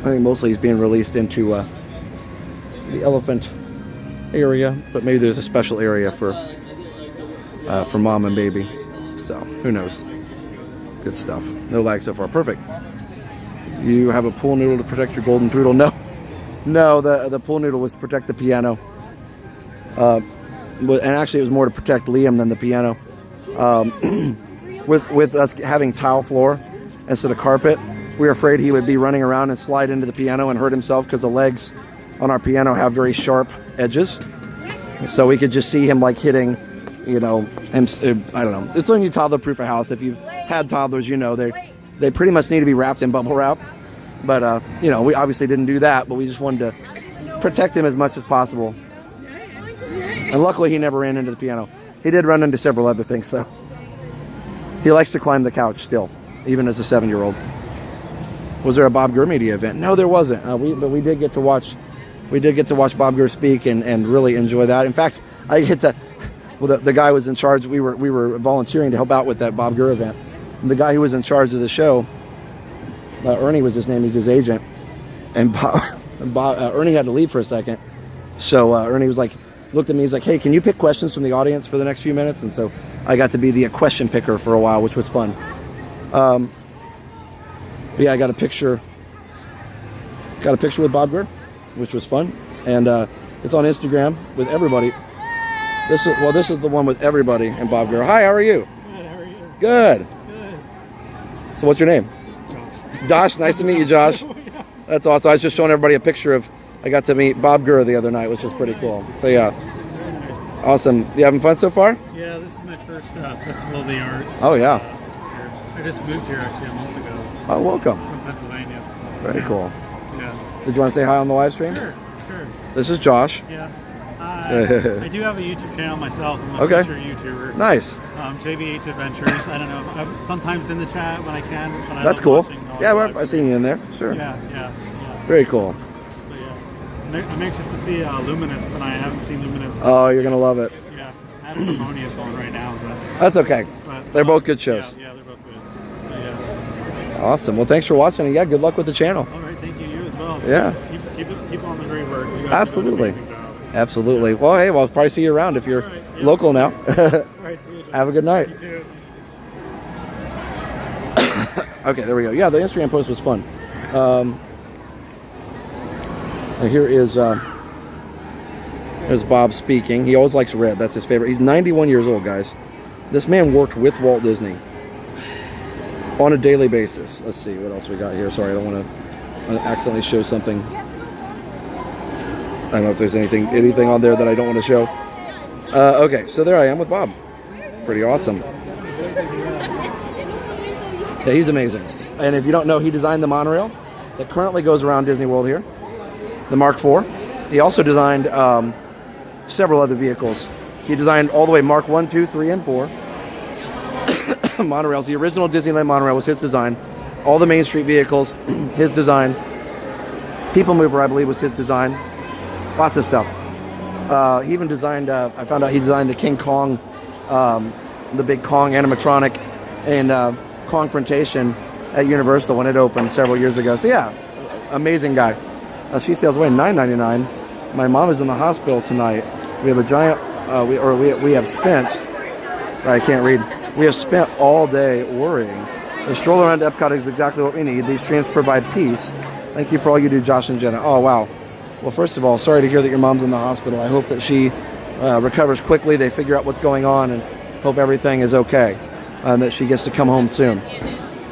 I think mostly he's being released into the elephant area, but maybe there's a special area for mom and baby. So, who knows? Good stuff. No lag so far. Perfect. You have a pool noodle to protect your golden poodle? No, the pool noodle was to protect the piano. And actually it was more to protect Liam than the piano. With us having tile floor instead of carpet, we were afraid he would be running around and slide into the piano and hurt himself because the legs on our piano have very sharp edges. So we could just see him like hitting, him, I don't know. It's when you toddler-proof a house. If you've had toddlers, they pretty much need to be wrapped in bubble wrap. But, we obviously didn't do that, but we just wanted to protect him as much as possible. And luckily he never ran into the piano. He did run into several other things, though. He likes to climb the couch still, even as a 7-year-old. Was there a Bob Gurr media event? No, there wasn't. But we did get to watch Bob Gurr speak and really enjoy that. In fact, the guy was in charge. We were volunteering to help out with that Bob Gurr event. And the guy who was in charge of the show, Ernie was his name. He's his agent. And Ernie had to leave for a second. So Ernie was like, looked at me. He's like, "Hey, can you pick questions from the audience for the next few minutes?" And so I got to be the question picker for a while, which was fun. Yeah, I got a picture with Bob Gurr, which was fun, and it's on Instagram with everybody. This is the one with everybody and Bob Gurr. Hi, how are you? Good, how are you? Good. So what's your name? Josh. Nice to meet you, Josh. That's awesome. I was just showing everybody a picture of. I got to meet Bob Gurr the other night, which was pretty cool. So yeah, awesome. You having fun so far? Yeah, this is my first Festival of the Arts. Oh yeah. I just moved here actually a month ago. Oh, welcome. From Pennsylvania. So, Very cool. Yeah. Did you want to say hi on the live stream? Sure. This is Josh. Yeah. I do have a YouTube channel myself. I'm a Okay. feature YouTuber. Nice. JBH Adventures. I don't know. I'm sometimes in the chat when I can. When I That's like cool. watching all Yeah, the live I've seen you in there. Sure. Yeah. Very cool. So, yeah. I'm anxious to see Luminous tonight. I haven't seen Luminous. Oh, you're gonna love it. Yeah. I acrimonious on right now. That's okay. But, They're both good shows. Yeah, they're both good. But, yeah. Awesome. Well, thanks for watching, and yeah, good luck with the channel. All right, thank you. You as well. Yeah. Keep on the great work. You guys Absolutely. do an amazing job. Absolutely. Well, hey, well, I'll probably see you around if you're All right, yeah. local now. All right, see you. Have a good night. You too. Okay, there we go. Yeah, the Instagram post was fun. And here is there's Bob speaking. He always likes red. That's his favorite. He's 91 years old, guys. This man worked with Walt Disney on a daily basis. Let's see what else we got here. Sorry, I don't want to accidentally show something. I don't know if there's anything on there that I don't want to show. Okay, so there I am with Bob. Pretty awesome. Yeah, he's amazing. And if you don't know, he designed the monorail that currently goes around Disney World here, the Mark IV. He also designed several other vehicles. He designed all the way Mark 1, 2, 3, and 4 monorails. The original Disneyland monorail was his design. All the Main Street vehicles, his design. People Mover, I believe, was his design. Lots of stuff. He even designed, I found out he designed the King Kong, the big Kong animatronic, and Kongfrontation at Universal when it opened several years ago. So yeah, amazing guy. She sails away $9.99. My mom is in the hospital tonight. We have a giant, we have spent, I can't read. We have spent all day worrying. The stroll around Epcot is exactly what we need. These streams provide peace. Thank you for all you do, Josh and Jenna. Oh, wow. Well, first of all, sorry to hear that your mom's in the hospital. I hope that she recovers quickly. They figure out what's going on and hope everything is okay and that she gets to come home soon.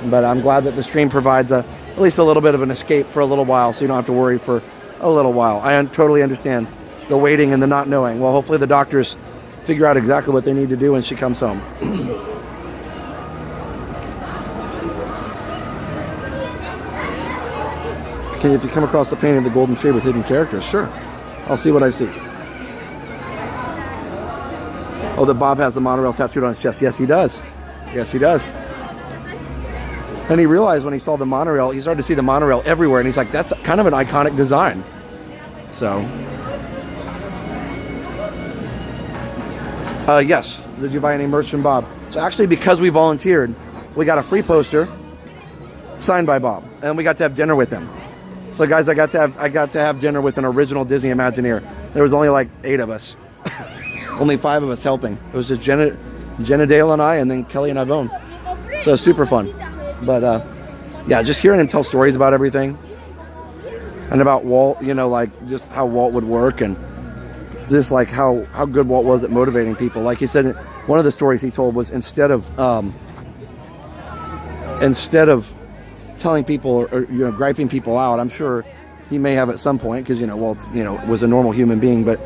But I'm glad that the stream provides at least a little bit of an escape for a little while so you don't have to worry for a little while. I totally understand the waiting and the not knowing. Well, hopefully the doctors figure out exactly what they need to do when she comes home. Okay, if you come across the painting of the golden tree with hidden characters, sure. I'll see what I see. Oh, that Bob has the monorail tattooed on his chest. Yes, he does. Yes, he does. And he realized when he saw the monorail, he started to see the monorail everywhere, and he's like, that's kind of an iconic design. So, yes. Did you buy any merch from Bob? So actually, because we volunteered, we got a free poster signed by Bob, and we got to have dinner with him. So guys, I got to have dinner with an original Disney Imagineer. There was only like 8 of us. Only 5 of us helping. It was just Jenna Dale and I, and then Kelly and Yvonne. So super fun. But yeah, just hearing him tell stories about everything and about Walt, you know, like just how Walt would work and just like how good Walt was at motivating people. Like he said, one of the stories he told was instead of telling people or you know, griping people out, I'm sure he may have at some point because, you know, Walt, you know, was a normal human being. But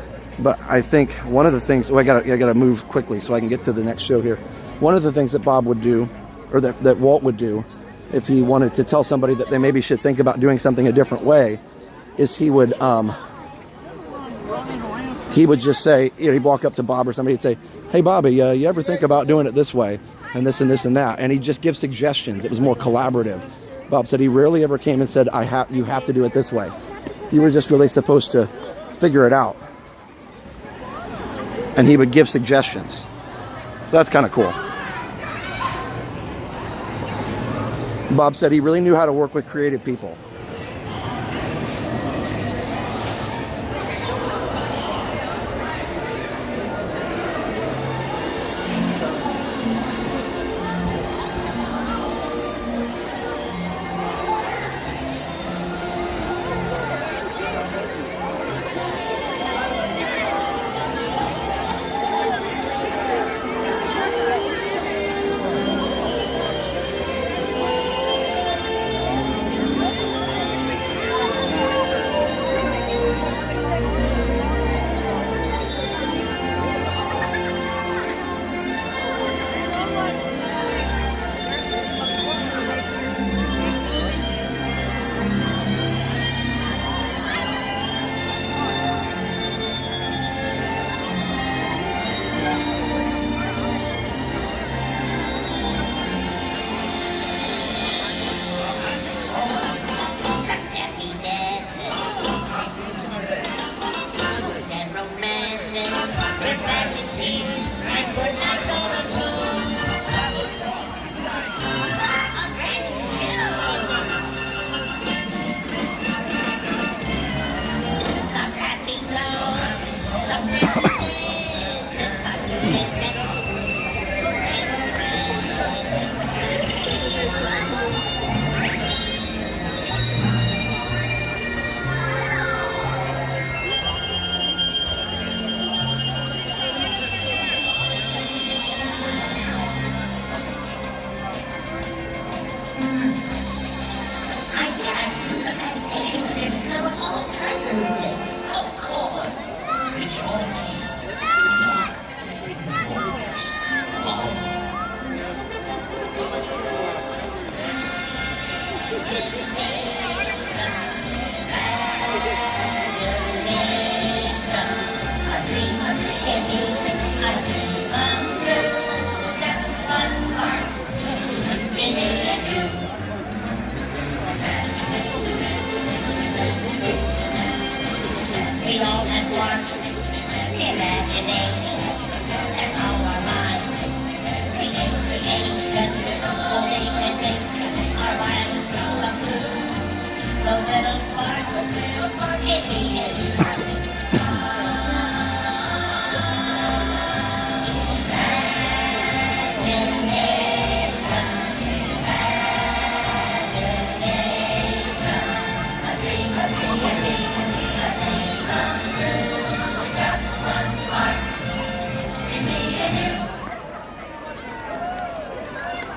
I think one of the things, I gotta move quickly so I can get to the next show here. One of the things that Bob would do, or that Walt would do, if he wanted to tell somebody that they maybe should think about doing something a different way, is he would just say, you know, he'd walk up to Bob or somebody and say, "Hey, Bobby, you ever think about doing it this way and this and this and that?" And he'd just give suggestions. It was more collaborative. Bob said he rarely ever came and said, you have to do it this way. You were just really supposed to figure it out. And he would give suggestions. So that's kind of cool. Bob said he really knew how to work with creative people.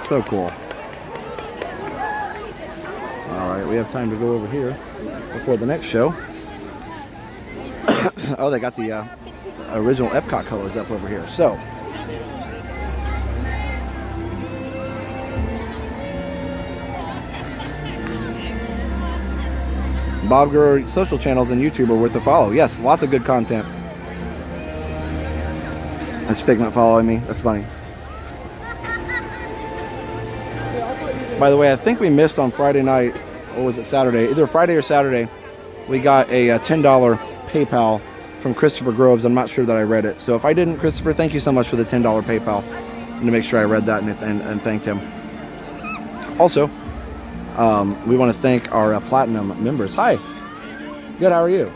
So cool. All right, we have time to go over here before the next show. Oh, they got the original Epcot colors up over here. So, Bob Gurr social channels and YouTube are worth a follow. Yes, lots of good content. That's Figment following me. That's funny. By the way, I think we missed on Friday night, or was it Saturday? Either Friday or Saturday, we got a $10 PayPal from Christopher Groves. I'm not sure that I read it. So if I didn't, Christopher, thank you so much for the $10 PayPal. And to make sure I read that and thanked him. Also, we want to thank our Platinum members. Hi. Good, how are you?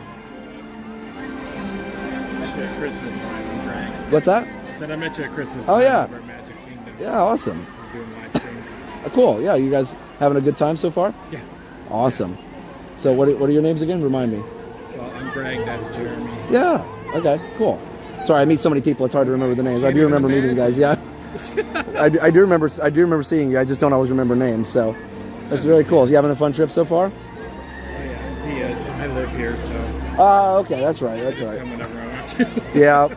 I met you at Christmas time in Greg. What's that? I said I met you at Christmas Oh, time yeah. over at Magic Kingdom. Yeah, awesome. We're doing live stream. Cool. Yeah, you guys having a good time so far? Yeah. Awesome. So what are your names again? Remind me. Well, I'm Greg, that's Jeremy. Yeah. Okay, cool. Sorry, I meet so many people, it's hard to remember the names. I do remember meeting you guys, yeah. I do remember seeing you. I just don't always remember names, so that's very cool. Is you having a fun trip so far? Yeah, he is. I live here, so Okay, that's right. I That's just right. come whenever I want to. Yeah.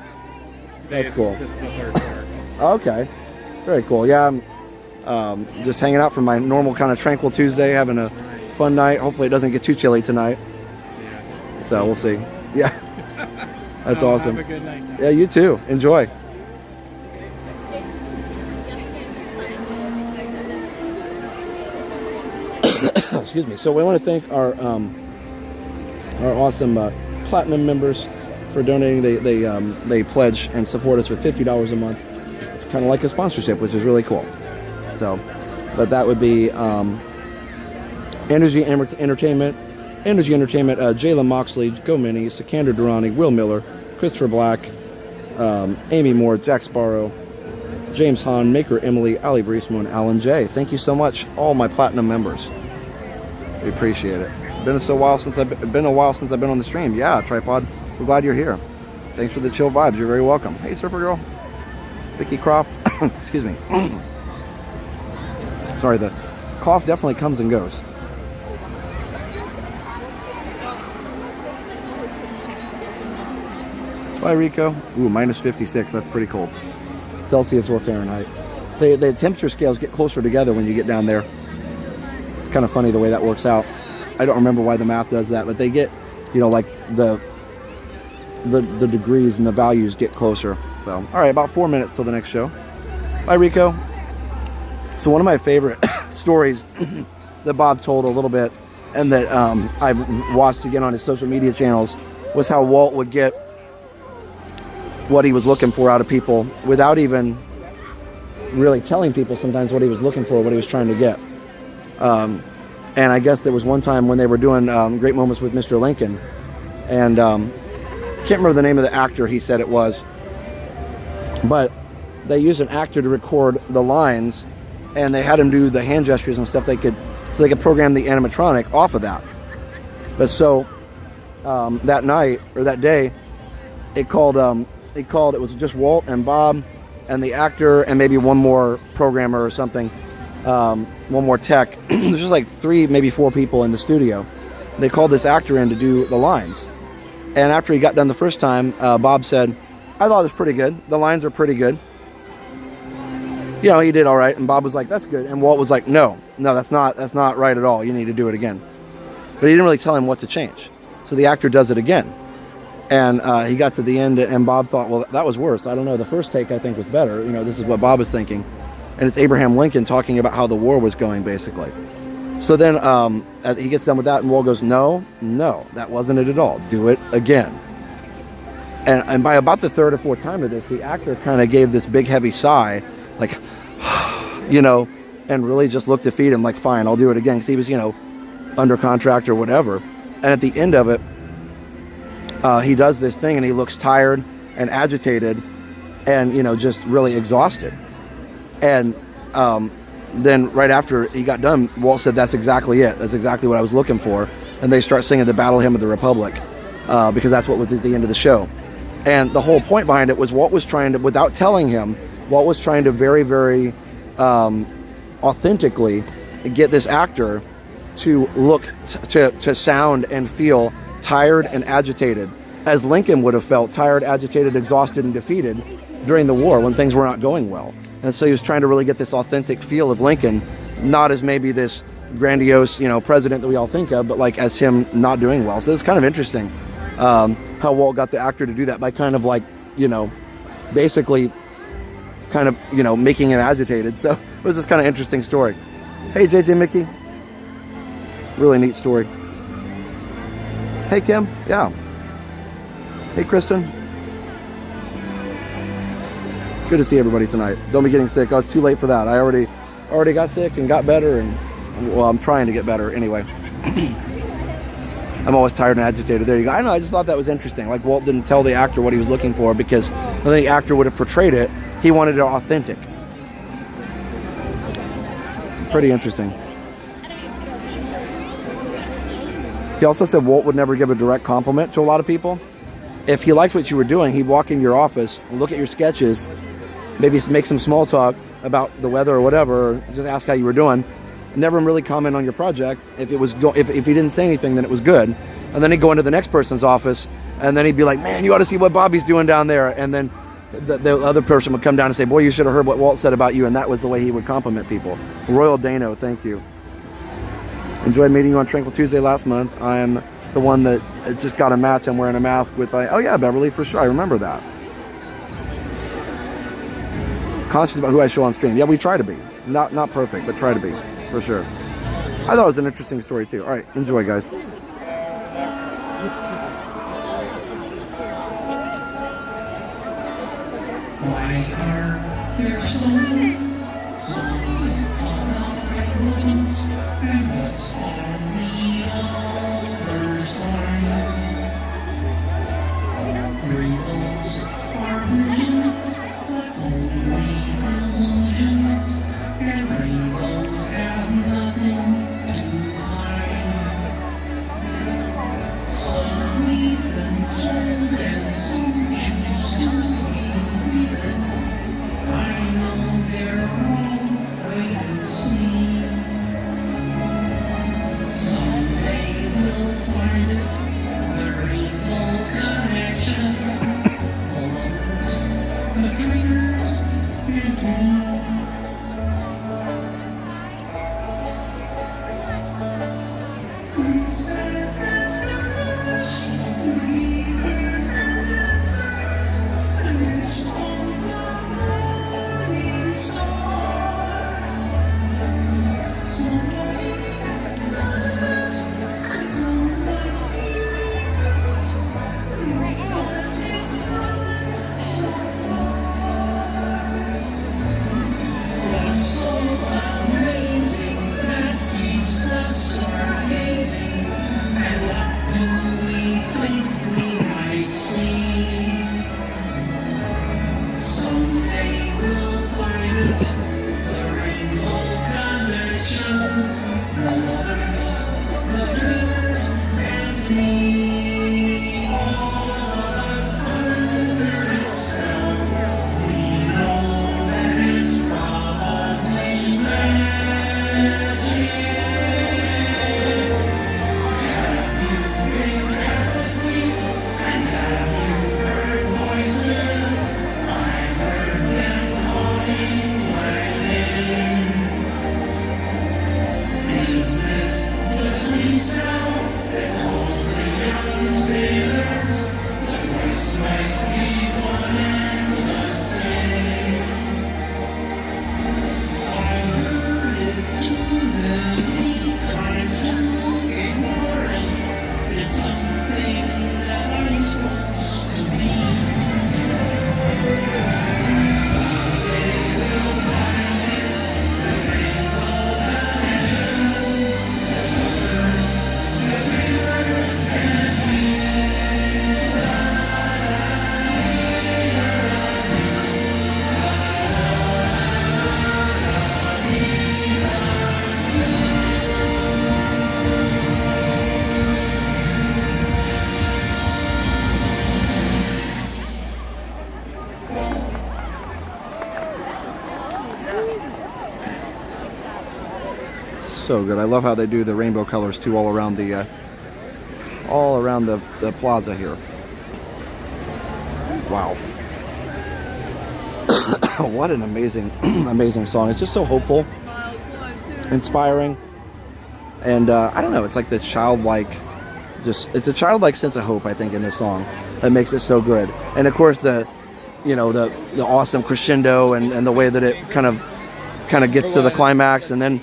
Today That's cool. This is the third park. Okay. Very cool. Yeah, I'm just hanging out for my normal kind of Tranquil Tuesday, having a fun night. Hopefully it doesn't get too chilly tonight. Yeah. So we'll see. Yeah. That's awesome. Have a good night, John. Yeah, you too. Enjoy. Excuse me. So we want to thank our awesome Platinum members for donating. They pledge and support us with $50 a month. It's kind of like a sponsorship, which is really cool. So, but that would be Energy Entertainment, Jayla Moxley, Go Mini, Sikander Durrani, Will Miller, Christopher Black, Amy Moore, Jack Sparrow, James Hahn, Maker Emily, Ali Vriesmo, and Alan J. Thank you so much, all my Platinum members. We appreciate it. Been a while since I've been on the stream. Yeah, Tripod. We're glad you're here. Thanks for the chill vibes. You're very welcome. Hey, Surfer Girl, Vicky Croft. Excuse me. Sorry, the cough definitely comes and goes. Bye, Rico. Ooh, minus 56. That's pretty cold. Celsius or Fahrenheit. The temperature scales get closer together when you get down there. It's kind of funny the way that works out. I don't remember why the math does that, but they get, like the degrees and the values get closer. So, all right, about 4 minutes till the next show. Bye, Rico. So one of my favorite stories that Bob told a little bit, and that I've watched again on his social media channels, was how Walt would get what he was looking for out of people without even really telling people sometimes what he was looking for, what he was trying to get. And I guess there was one time when they were doing Great Moments with Mr. Lincoln, and can't remember the name of the actor he said it was, but they used an actor to record the lines, and they had him do the hand gestures and stuff. They could program the animatronic off of that. But so that night or that day, it was just Walt and Bob and the actor and maybe one more programmer or something, one more tech. There's just like 3, maybe 4 people in the studio. They called this actor in to do the lines. And after he got done the first time, Bob said, I thought it was pretty good. The lines are pretty good. He did all right. And Bob was like, that's good. And Walt was like, no, that's not right at all. You need to do it again. But he didn't really tell him what to change. So the actor does it again. And he got to the end, and Bob thought, well, that was worse. I don't know. The first take, I think, was better. This is what Bob was thinking. And it's Abraham Lincoln talking about how the war was going, basically. So then he gets done with that, and Walt goes, no, that wasn't it at all. Do it again. And by about the 3rd or 4th time of this, the actor kind of gave this big, heavy sigh, like, and really just looked defeated him, like, fine, I'll do it again. Because he was, under contract or whatever. And at the end of it, he does this thing, and he looks tired and agitated and, just really exhausted. And then right after he got done, Walt said, that's exactly it. That's exactly what I was looking for. And they start singing the Battle Hymn of the Republic because that's what was at the end of the show. And the whole point behind it was Walt was trying to, without telling him, Walt was trying to very, very authentically get this actor to look, to sound and feel tired and agitated, as Lincoln would have felt tired, agitated, exhausted, and defeated during the war when things were not going well. And so he was trying to really get this authentic feel of Lincoln, not as maybe this grandiose, president that we all think of, but like as him not doing well. So it's kind of interesting how Walt got the actor to do that by kind of like, basically kind of, making him agitated. So it was this kind of interesting story. Hey, JJ Mickey. Really neat story. Hey, Kim. Yeah. Hey, Kristen. Good to see everybody tonight. Don't be getting sick. I was too late for that. I already got sick and got better, and well, I'm trying to get better anyway. I'm always tired and agitated. There you go. I know. I just thought that was interesting. Like Walt didn't tell the actor what he was looking for because I think the actor would have portrayed it. He wanted it authentic. Pretty interesting. He also said Walt would never give a direct compliment to a lot of people. If he liked what you were doing, he'd walk into your office, look at your sketches, maybe make some small talk about the weather or whatever, or just ask how you were doing. Never really comment on your project. If he didn't say anything, then it was good. And then he'd go into the next person's office, and then he'd be like, "Man, you ought to see what Bobby's doing down there." And then the other person would come down and say, "Boy, you should have heard what Walt said about you." And that was the way he would compliment people. Royal Dano, thank you. Enjoyed meeting you on Tranquil Tuesday last month. I am the one that just got a match. I'm wearing a mask with, oh yeah, Beverly, for sure. I remember that. Conscious about who I show on stream. Yeah, we try to be. Not perfect, but try to be, for sure. I thought it was an interesting story too. All right, enjoy, guys. Why are there so many zombies on mountains and us on the other side? Rainbows are visions, but only illusions, and rainbows have nothing to hide. So we've been told, and some choose to believe it. I know So good. I love how they do the rainbow colors too, all around the plaza here. Wow. What an amazing, amazing song. It's just so hopeful, inspiring, and I don't know. It's like the childlike, it's a childlike sense of hope, I think, in this song that makes it so good. And of course, the awesome crescendo and the way that it kind of gets to the climax, and then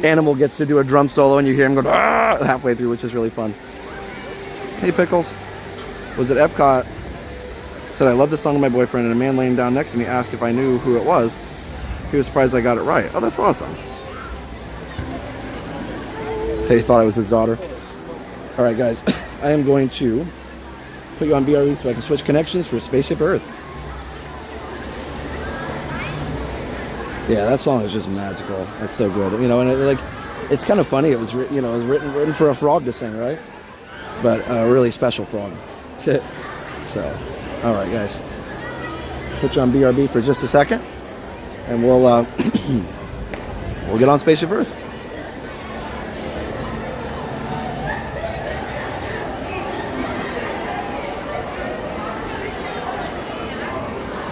Animal gets to do a drum solo, and you hear him go halfway through, which is really fun. Hey, Pickles. Was at Epcot. Said I love this song to my boyfriend, and a man laying down next to me asked if I knew who it was. He was surprised I got it right. Oh, that's awesome. He thought I was his daughter. All right, guys. I am going to put you on BRE so I can switch connections for Spaceship Earth. Yeah, that song is just magical. That's so good. You know, and it's kind of funny. It was written for a frog to sing, right? But a really special frog. So, all right, guys. Put you on BRB for just a second, and we'll we'll get on Spaceship Earth.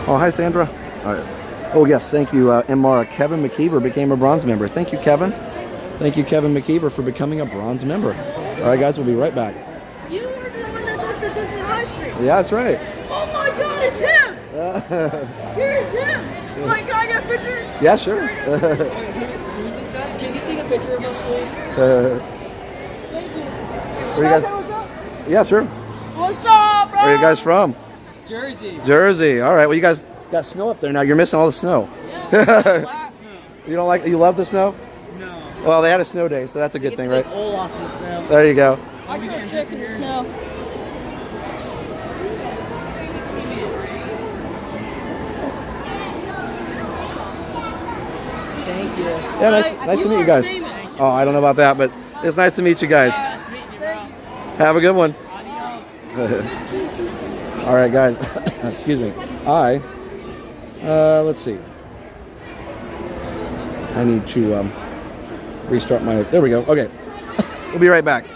Oh, hi, Sandra. All right. Oh, yes, thank you, Mara. Kevin McKeever became a bronze member. Thank you, Kevin. Thank you, Kevin McKeever, for becoming a bronze member. All right, guys, we'll be right back. You were the one that listed this in High Street. Yeah, that's right. Oh my God, it's him! It's him! Like, can I get a picture? Yeah, sure. Who's this guy? Can you take a picture of us, please? Where you guys? What's up? Yeah, sure. What's up, bro? Where are you guys from? Jersey. Jersey. All right. Well, you guys got snow up there now. You're missing all the snow. You don't like? You love the snow? No. Well, they had a snow day, so that's a good thing, right? All off the snow. There you go. I can't trick in the snow. Thank you. Yeah, nice to meet you guys. Oh, I don't know about that, but it's nice to meet you guys. Have a good one. All right, guys. Excuse me. Let's see. I need to restart my. There we go. Okay. We'll be right back.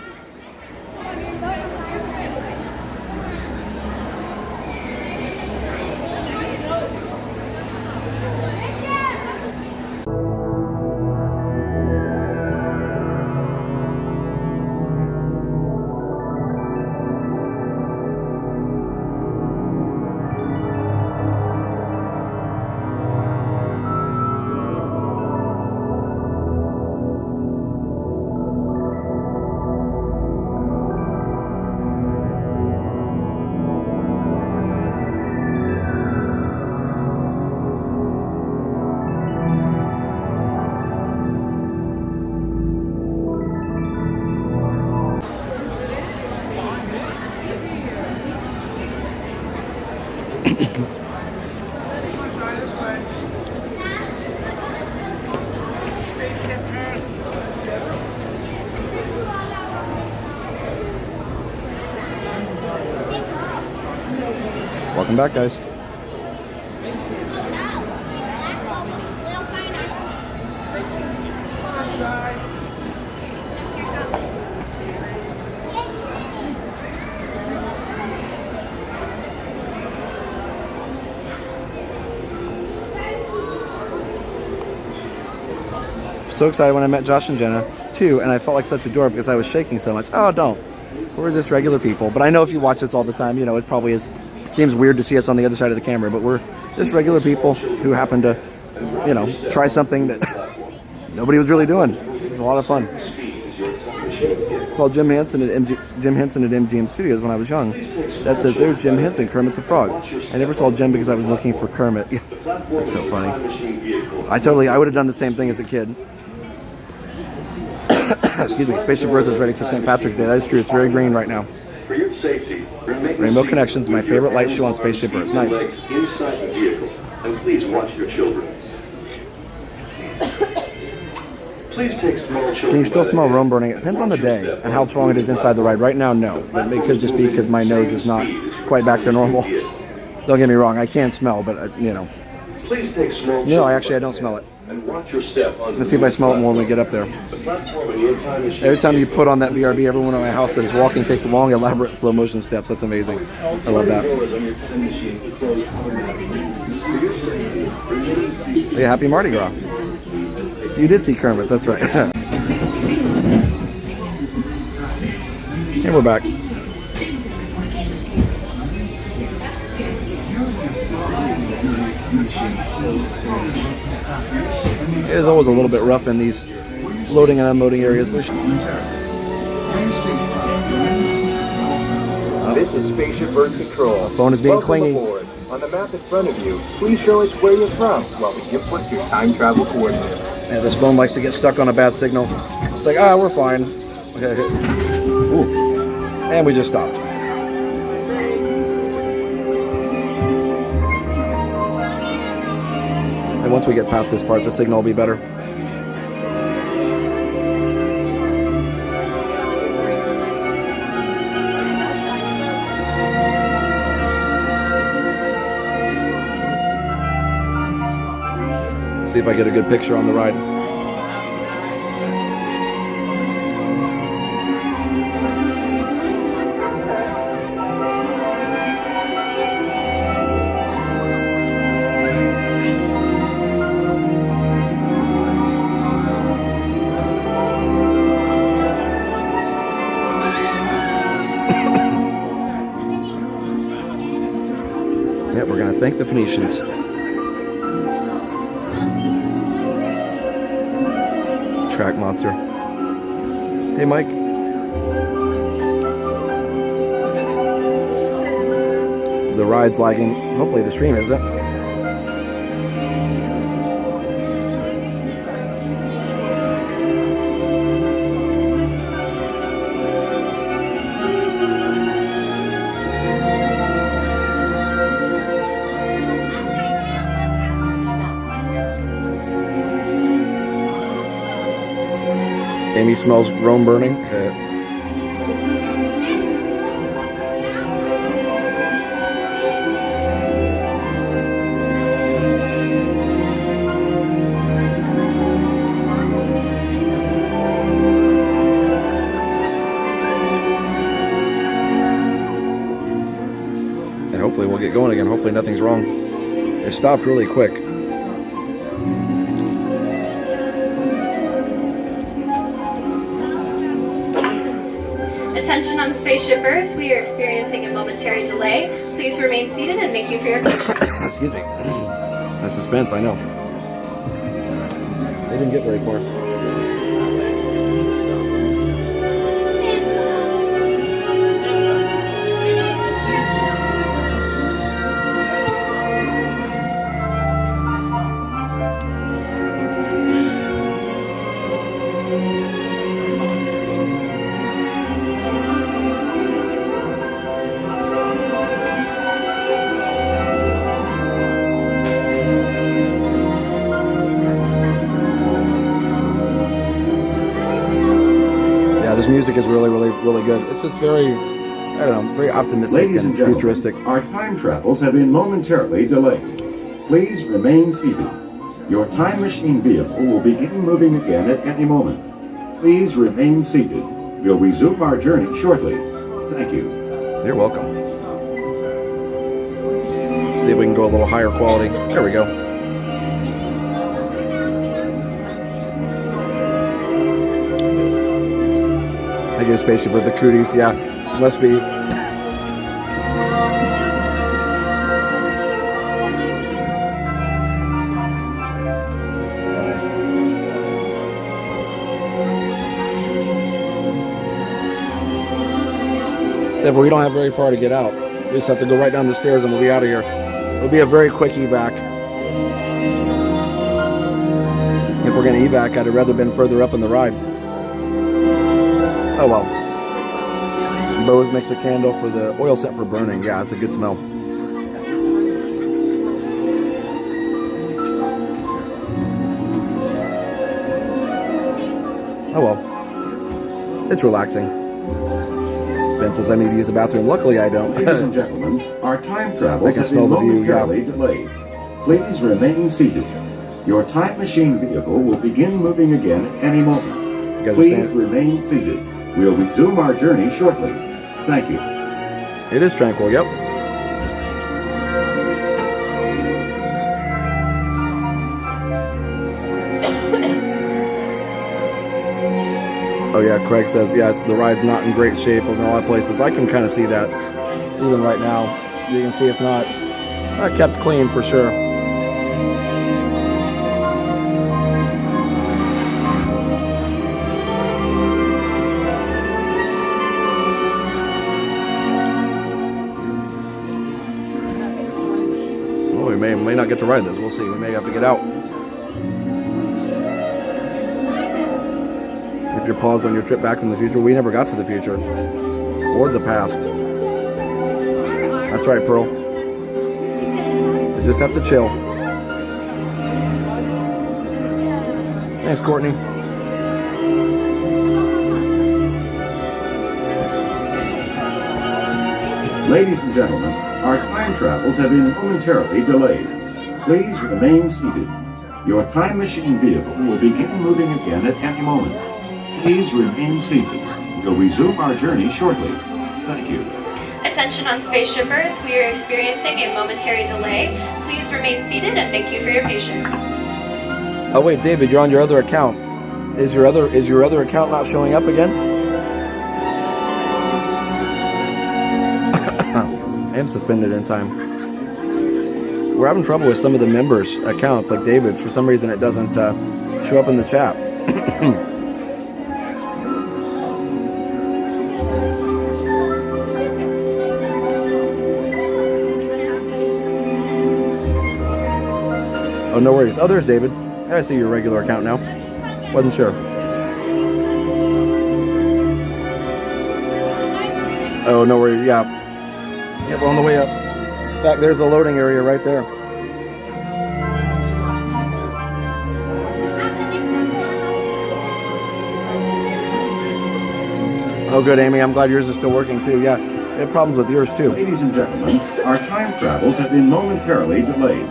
Welcome back, guys. So excited when I met Josh and Jenna too, and I felt like such a dork because I was shaking so much. Oh, don't. We're just regular people. But I know if you watch this all the time, you know, it probably seems weird to see us on the other side of the camera, but we're just regular people who happen to, you know, try something that nobody was really doing. It's a lot of fun. I saw Jim Henson at MGM Studios when I was young. That says, there's Jim Henson, Kermit the Frog. I never saw Jim because I was looking for Kermit. Yeah, that's so funny. I would have done the same thing as a kid. Excuse me, Spaceship Earth is ready for St. Patrick's Day. That is true. It's very green right now. For your safety, Rainbow Connections, my favorite light show on Spaceship Earth. Nice. Inside the vehicle, and please watch your children. Please take small children. Can you still smell Rome burning? It depends on the day and how strong it is inside the ride. Right now, no. But it could just be because my nose is not quite back to normal. Don't get me wrong, I can smell, but you know. Please take small children. No, I don't smell it. and watch your step on Let's see if I smell it more when we get up there. the platform in your time machine. Every time you put on that BRB, everyone in my house that is walking takes long, elaborate, slow motion steps. That's amazing. I love that. Doors on your time machine will close automatically. For your safety, remain seated. Hey, happy Mardi Gras. You did see Kermit, that's right. And we're back. It is always a little bit rough in these loading and unloading areas. This is Spaceship Earth Control. The phone is being Welcome clingy. aboard. On the map in front of you, please show us where you're from while we input your time travel coordinates. And this phone likes to get stuck on a bad signal. It's like, we're fine. Ooh. And we just stopped. And once we get past this part, the signal will be better. See if I get a good picture on the ride. Yep, we're gonna thank the Phoenicians. Track monster. Hey, Mike. The ride's lagging. Hopefully the stream isn't. Amy smells Rome burning. And hopefully we'll get going again. Hopefully nothing's wrong. It stopped really quick. Attention on Spaceship Earth, we are experiencing a momentary delay. Please remain seated and thank you for your patience. Excuse me. That's suspense, I know. They didn't get very far. This music is really good. It's just very, I don't know, very optimistic Ladies and gentlemen, futuristic. Our time travels have been momentarily delayed. Please remain seated. Your time machine vehicle will begin moving again at any moment. Please remain seated. We'll resume our journey shortly. Thank you. You're welcome. See if we can go a little higher quality. There we go. I get a spaceship with the cooties, yeah. Must be. Except we don't have very far to get out. We just have to go right down the stairs and we'll be out of here. It'll be a very quick evac. If we're going to evac, I'd have rather been further up in the ride. Oh well. Bose makes a candle for the oil scent for burning. Yeah, it's a good smell. Oh well. It's relaxing. Ben says I need to use the bathroom. Luckily I don't. Ladies and gentlemen, our time I travels can have smell been the view, yeah. momentarily delayed. Please remain seated. Your time machine vehicle will begin moving again at any moment. Please remain seated. We'll resume our journey shortly. Thank you. It is tranquil, yep. Oh yeah, Craig says, yeah, the ride's not in great shape in a lot of places. I can kind of see that. Even right now, you can see it's not kept clean for sure. Well, we may not get to ride this. We'll see. We may have to get out. If you're paused on your trip back from the future, we never got to the future or the past. That's right, Pearl. You just have to chill. Thanks, Courtney. Ladies and gentlemen, our time travels have been momentarily delayed. Please remain seated. Your time machine vehicle will begin moving again at any moment. Please remain seated. We'll resume our journey shortly. Thank you. Attention on Spaceship Earth, we are experiencing a momentary delay. Please remain seated and thank you for your patience. Oh wait, David, you're on your other account. Is your other account not showing up again? I am suspended in time. We're having trouble with some of the members' accounts, like David's. For some reason, it doesn't show up in the chat. Oh, no worries. Oh, there's David. I see your regular account now. Wasn't sure. Oh, no worries. Yeah. Yep, we're on the way up. In fact, there's the loading area right there. Oh, good, Amy. I'm glad yours is still working, too. Yeah, we had problems with yours, too. Ladies and gentlemen, our time travels have been momentarily delayed.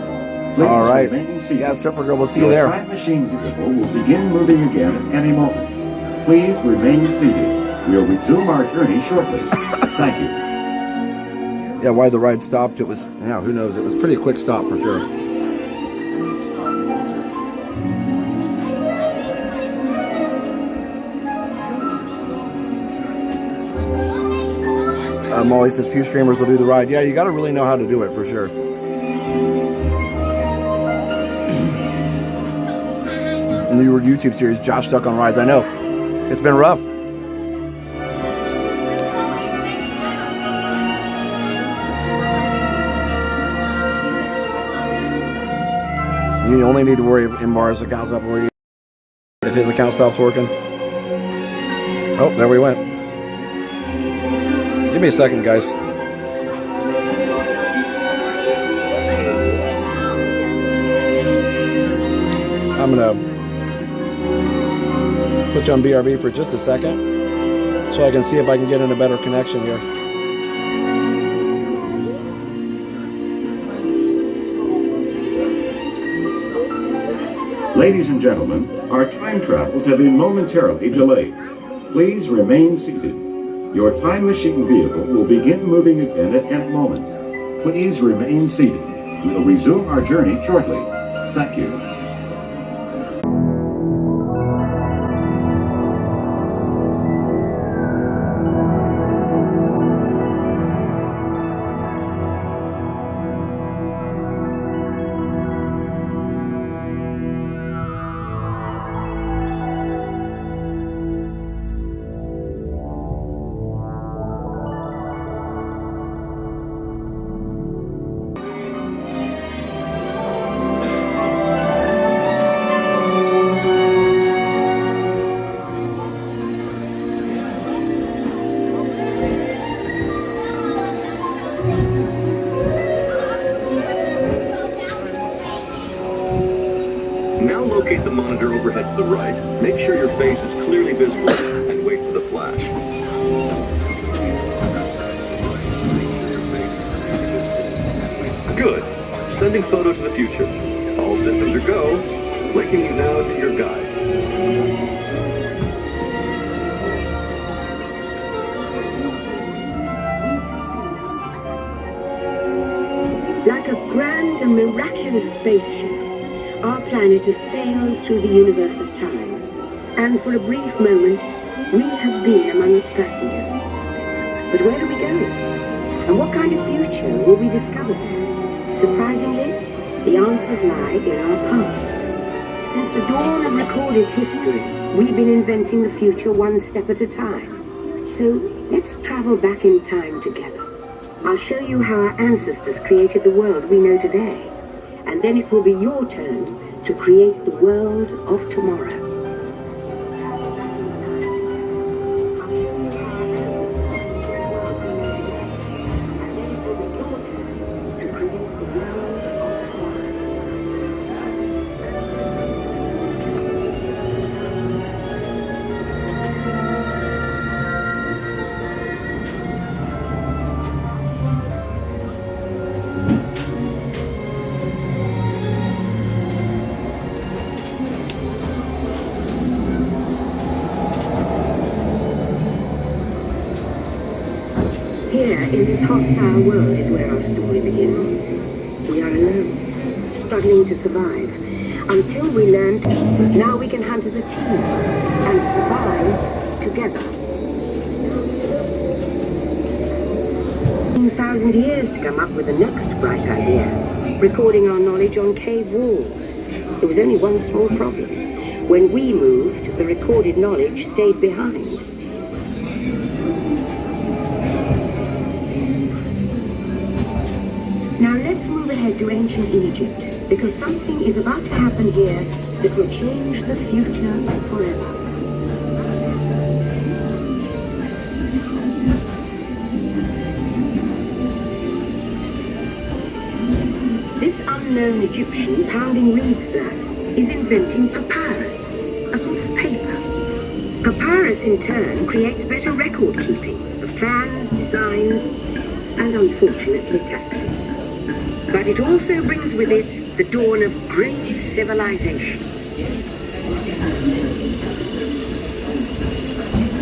Please all right. Remain seated. Yeah, Surfer Girl, we'll see you there. Your time machine vehicle will begin moving again at any moment. Please remain seated. We'll resume our journey shortly. Thank you. Yeah, why the ride stopped, it was, yeah, who knows. It was a pretty quick stop for sure. Molly says few streamers will do the ride. Yeah, you got to really know how to do it for sure. New YouTube series, Josh Stuck on Rides. I know. It's been rough. You only need to worry if Imbar's account's up, or if his account stops working. Oh, there we went. Give me a second, guys. I'm gonna put you on BRB for just a second so I can see if I can get in a better connection here. Ladies and gentlemen, our time travels have been momentarily delayed. Please remain seated. Your time machine vehicle will begin moving again at any moment. Please remain seated. We'll resume our journey shortly. Thank you. Now locate the monitor overhead to the right. Make sure your face is clearly visible and wait for the flash. Good. Sending photo to the future. All systems are go. linking you now to your guide. Like a grand and miraculous spaceship, our planet has sailed through the universe of time, and for a brief moment, we have been among its passengers. But where are we going? And what kind of future will we discover there? Surprisingly, the answers lie in our past. Since the dawn of recorded history, we've been inventing the future one step at a time. So let's travel back in time together. I'll show you how our ancestors created the world we know today, and then it will be your turn to create the world of tomorrow. Here, in this hostile world, is where our story begins. We are alone, struggling to survive, until we learn now we can hunt as a team, and survive together. 1,000 years to come up with the next bright idea, recording our knowledge on cave walls. There was only one small problem. When we moved, the recorded knowledge stayed behind. Now let's move ahead to ancient Egypt, because something is about to happen here that will change the future forever. This unknown Egyptian pounding reeds for us is inventing papyrus, a sort of paper. Papyrus in turn creates better record keeping of plans, designs, and unfortunately taxes. But it also brings with it the dawn of great civilizations.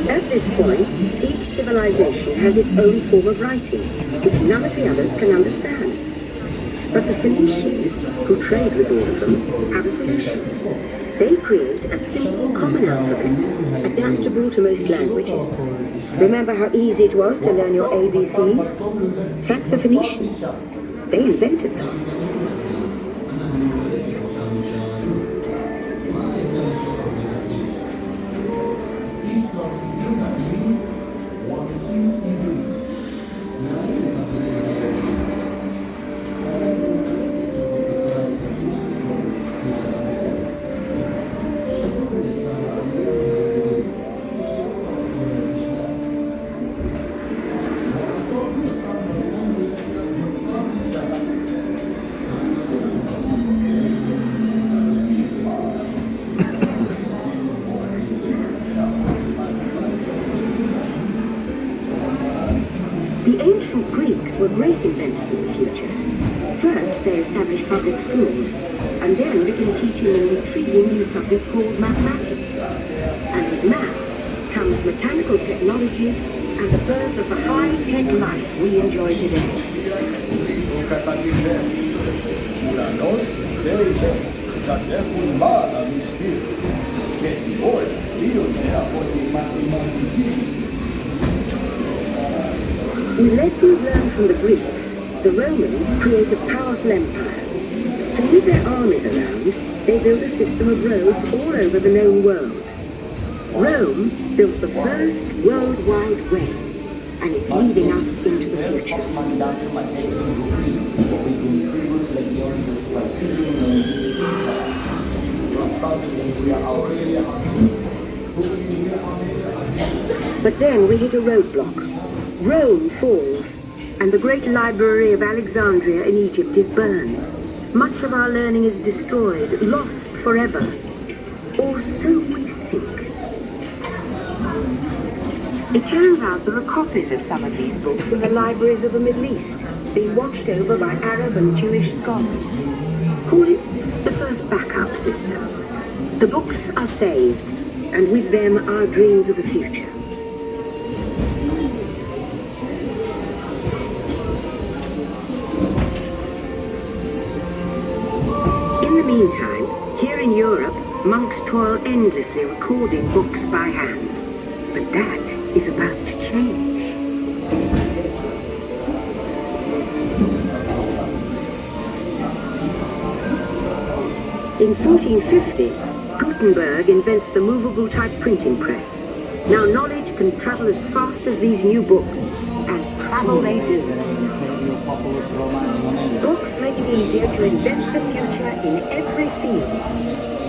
At this point, each civilization has its own form of writing, which none of the others can understand. But the Phoenicians, who trade with all of them, have a solution. They create a simple common alphabet, adaptable to most languages. Remember how easy it was to learn your ABCs? Thank the Phoenicians. They invented them. Were great inventors of the future. First, they established public schools, and then began teaching an intriguing new subject called mathematics. And with math comes mechanical technology and the birth of the high-tech life we enjoy today. With lessons learned from the Greeks, the Romans create a powerful empire. To move their armies around, they build a system of roads all over the known world. Rome built the first World Wide Web, and it's leading us into the future. But then we hit a roadblock. Rome falls, and the great library of Alexandria in Egypt is burned. Much of our learning is destroyed, lost forever. Or so we think. It turns out there are copies of some of these books in the libraries of the Middle East, being watched over by Arab and Jewish scholars. Call it the first backup. backup system. The books are saved, and with them our dreams of the future. In the meantime, here in Europe, monks toil endlessly recording books by hand. But that is about to change. In 1450, Gutenberg invents the movable type printing press. Now knowledge can travel as fast as these new books, and travel they do. Books make it easier to invent the future in every field,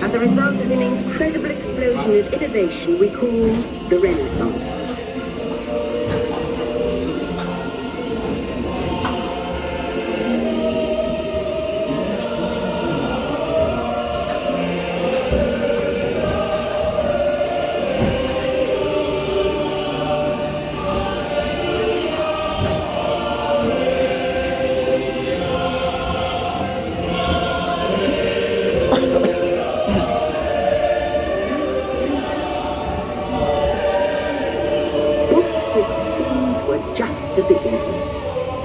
and the result is an incredible explosion of innovation we call the Renaissance.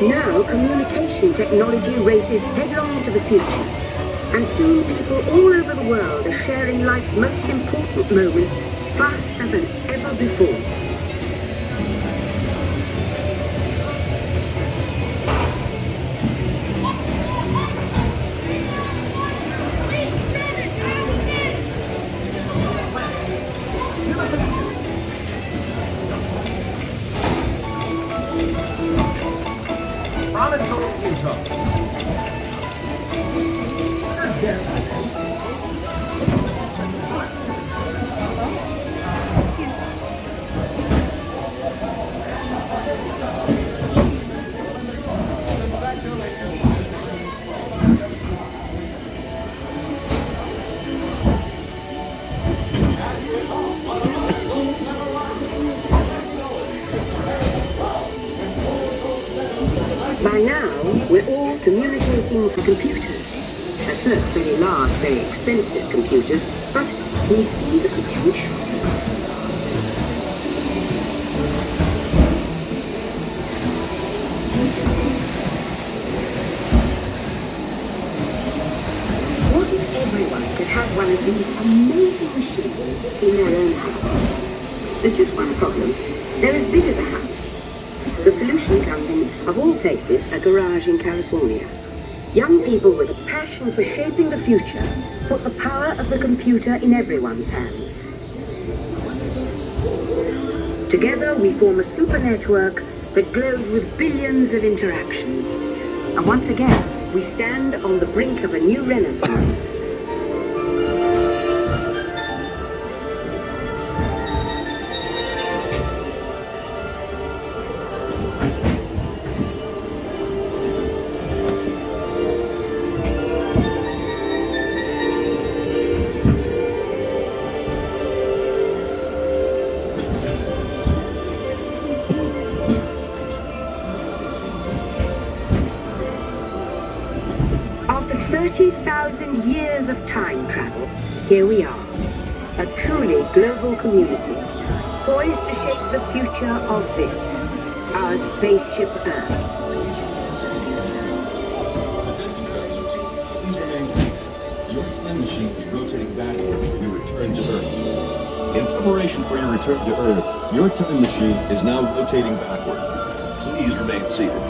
Now communication technology races headlong into the future, and soon people all over the world are sharing life's most important moments faster than ever before. By now, we're all communicating through computers. At first, very large, very expensive computers, but we see the potential. What if everyone could have one of these amazing machines in their own house? There's just one problem. They're as big as a house. The solution comes in, of all places, a garage in California. Young people with a passion for shaping the future put the power of the computer in everyone's hands. Together we form a super network that glows with billions of interactions. And once again, we stand on the brink of a new renaissance. After 30,000 years of time travel, here we are, a truly global community, poised to shape the future of this, our Spaceship Earth. Your time machine is rotating backward when you return to Earth. In preparation for your return to Earth, your time machine is now rotating backward. Please remain seated.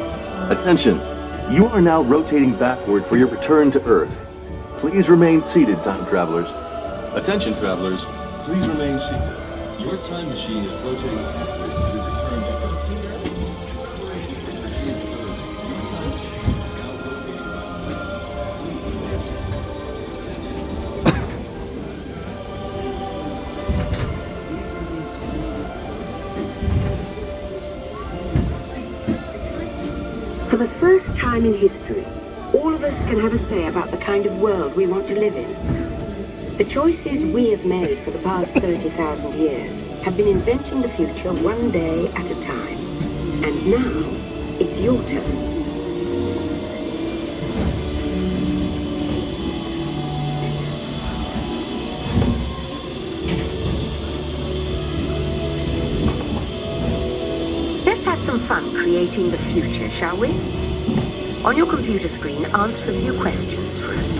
Attention! You are now rotating backward for your return to Earth. Please remain seated, time travelers. Attention, travelers. Please remain seated. Your time machine is rotating backward for your return to Earth. For the first time in history, all of us can have a say about the kind of world we want to live in. The choices we have made for the past 30,000 years have been inventing the future one day at a time. And now, it's your turn. have some fun creating the future, shall we? On your computer screen, answer a few questions for us.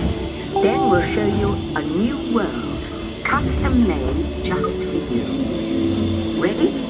Then we'll show you a new world, custom made just for you. Ready?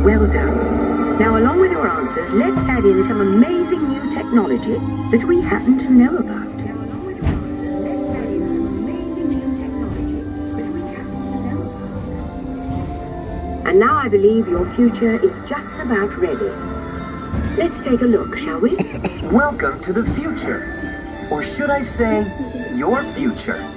Well done. Now, along with your answers, let's add in some amazing new technology that we happen to know about. And now I believe your future is just about ready. Let's take a look, shall we? Welcome to the future. Or should I say, your future.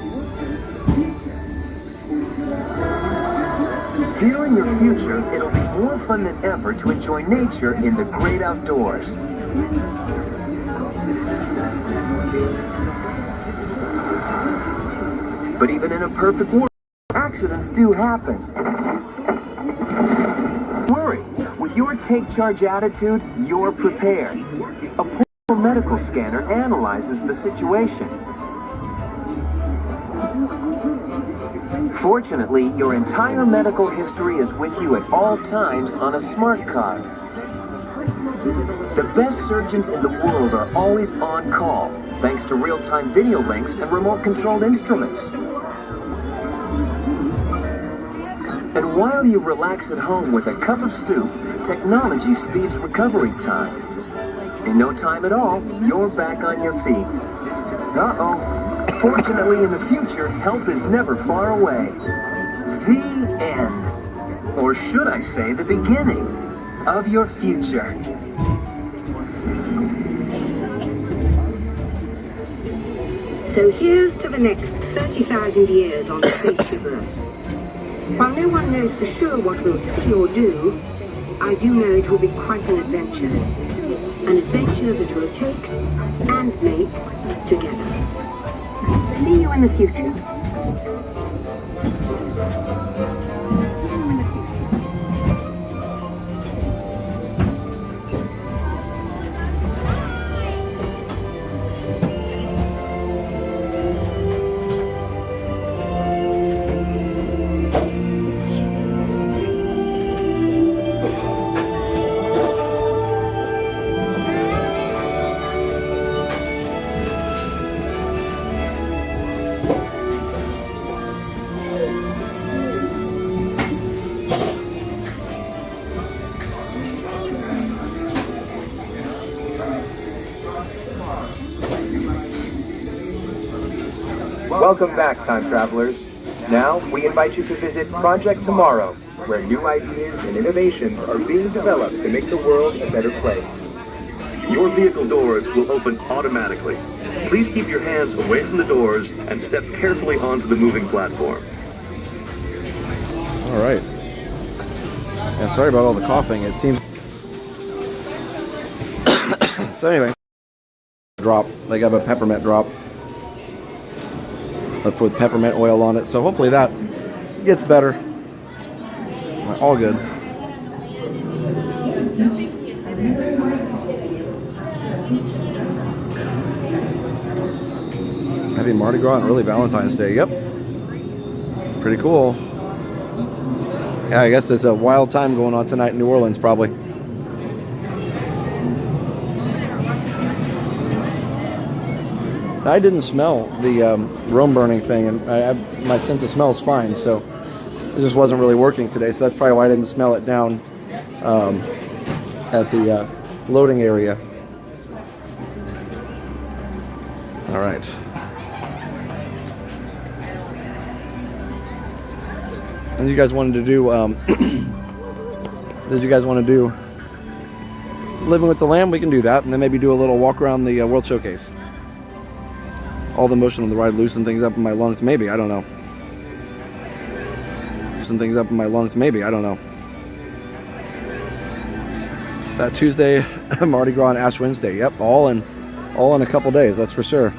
Here in your future, it'll be more fun than ever to enjoy nature in the great outdoors. But even in a perfect world, accidents do happen. Worry, with your take charge attitude, you're prepared. A portable medical scanner analyzes the situation. Fortunately, your entire medical history is with you at all times on a smart card. The best surgeons in the world are always on call, thanks to real-time video links and remote-controlled instruments. And while you relax at home with a cup of soup, technology speeds recovery time. In no time at all, you're back on your feet. Uh-oh. Fortunately, in the future, help is never far away. The end. Or should I say, the beginning of your future. So here's to the next 30,000 years on Spaceship Earth. While no one knows for sure what we'll see or do, I do know it will be quite an adventure. An adventure that we'll take and make together. See you in the future. Welcome back, time travelers. Now, we invite you to visit Project Tomorrow, where new ideas and innovations are being developed to make the world a better place. Your vehicle doors will open automatically. Please keep your hands away from the doors and step carefully onto the moving platform. All right. Yeah, sorry about all the coughing. It seems. So anyway, drop. They got a peppermint drop with peppermint oil on it. So hopefully that gets better. All good. Happy Mardi Gras and early Valentine's Day. Yep. Pretty cool. Yeah, I guess there's a wild time going on tonight in New Orleans, probably. I didn't smell the room burning thing, and my sense of smell is fine, so it just wasn't really working today. So that's probably why I didn't smell it down at the loading area. All right. And you guys wanted to do, did you guys want to do Living with the Lamb, we can do that, and then maybe do a little walk around the World Showcase. All the motion on the ride loosen things up in my lungs, maybe, I don't know. Loosen things up in my lungs, maybe, I don't know. Fat Tuesday, Mardi Gras, and Ash Wednesday. Yep, all in a couple days, that's for sure.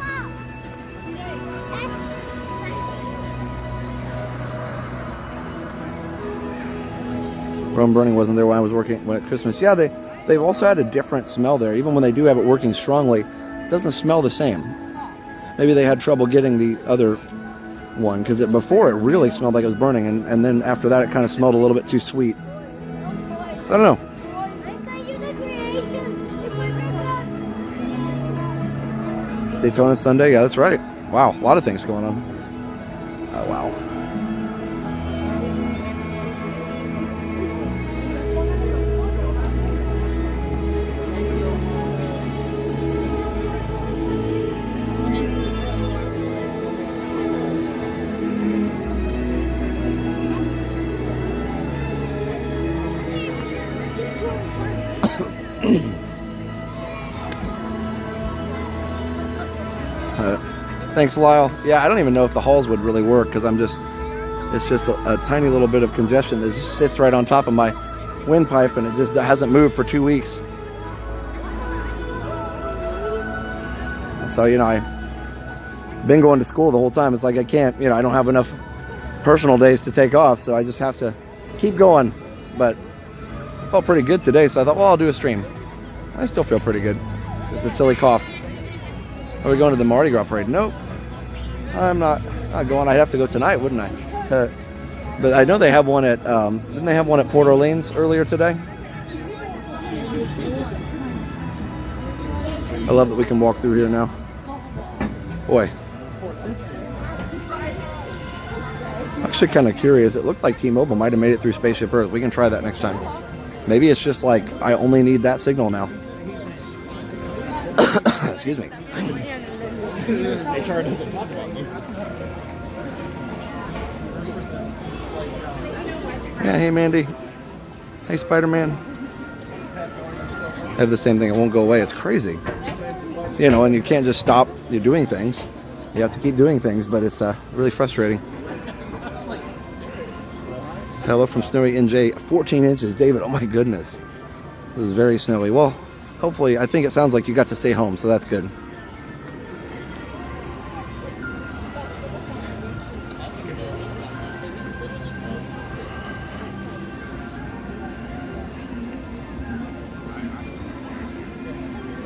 Rome burning wasn't there when I was working at Christmas. Yeah, they've also had a different smell there. Even when they do have it working strongly, it doesn't smell the same. Maybe they had trouble getting the other one, because before it really smelled like it was burning, and then after that it kind of smelled a little bit too sweet. So I don't know. Daytona Sunday, yeah, that's right. Wow, a lot of things going on. Oh, wow. Thanks, Lyle. Yeah, I don't even know if the halls would really work, because it's just a tiny little bit of congestion that just sits right on top of my windpipe, and it just hasn't moved for 2 weeks. So, I've been going to school the whole time. It's like I can't, I don't have enough personal days to take off, so I just have to keep going. But I felt pretty good today, so I thought, well, I'll do a stream. I still feel pretty good. Just a silly cough. Are we going to the Mardi Gras parade? Nope. I'm not going. I'd have to go tonight, wouldn't I? But I know they have one at, didn't they have one at Port Orleans earlier today? I love that we can walk through here now. Boy. I'm actually kind of curious. It looked like T-Mobile might have made it through Spaceship Earth. We can try that next time. Maybe it's just like, I only need that signal now. Excuse me. Yeah, hey Mandy. Hey Spider-Man. I have the same thing. It won't go away. It's crazy. And you can't just stop you're doing things. You have to keep doing things, but it's really frustrating. Hello from Snowy NJ. 14 inches. David, oh my goodness. This is very snowy. Well, hopefully, I think it sounds like you got to stay home, so that's good.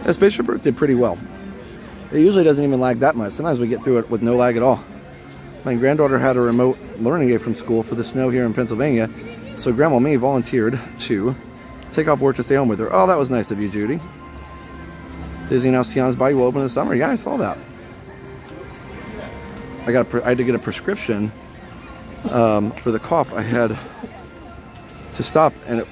Yeah, Spaceship Earth did pretty well. It usually doesn't even lag that much. Sometimes we get through it with no lag at all. My granddaughter had a remote learning aid from school for the snow here in Pennsylvania, so Grandma May volunteered to take off work to stay home with her. Oh, that was nice of you, Judy. Disney announced Tiana's Bayou will open in the summer. Yeah, I saw that. I had to get a prescription for the cough. I had to stop, and it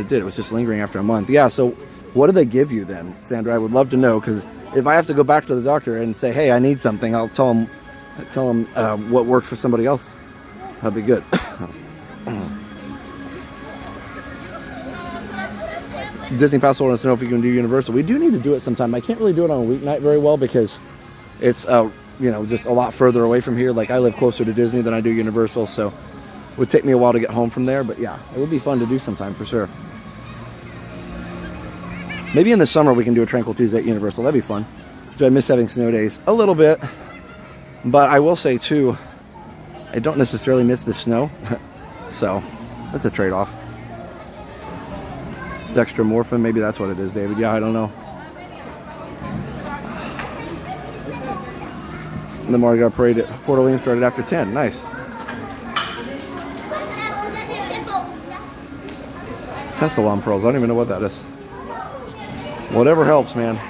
did. It was just lingering after a month. Yeah, so what do they give you then, Sandra? I would love to know, because if I have to go back to the doctor and say, hey, I need something, I'll tell them what worked for somebody else. That'd be good. Disney Pass holder wants to know if we can do Universal. We do need to do it sometime. I can't really do it on a weeknight very well, because it's just a lot further away from here. Like, I live closer to Disney than I do Universal, so it would take me a while to get home from there. But yeah, it would be fun to do sometime for sure. Maybe in the summer we can do a Tranquil Tuesday at Universal. That'd be fun. Do I miss having snow days? A little bit. But I will say too, I don't necessarily miss the snow. So that's a trade-off. Dextromorphin, maybe that's what it is, David. Yeah, I don't know. And the Mardi Gras parade at Port Orleans started after 10. Nice. Tessalon pearls. I don't even know what that is. Whatever helps, man.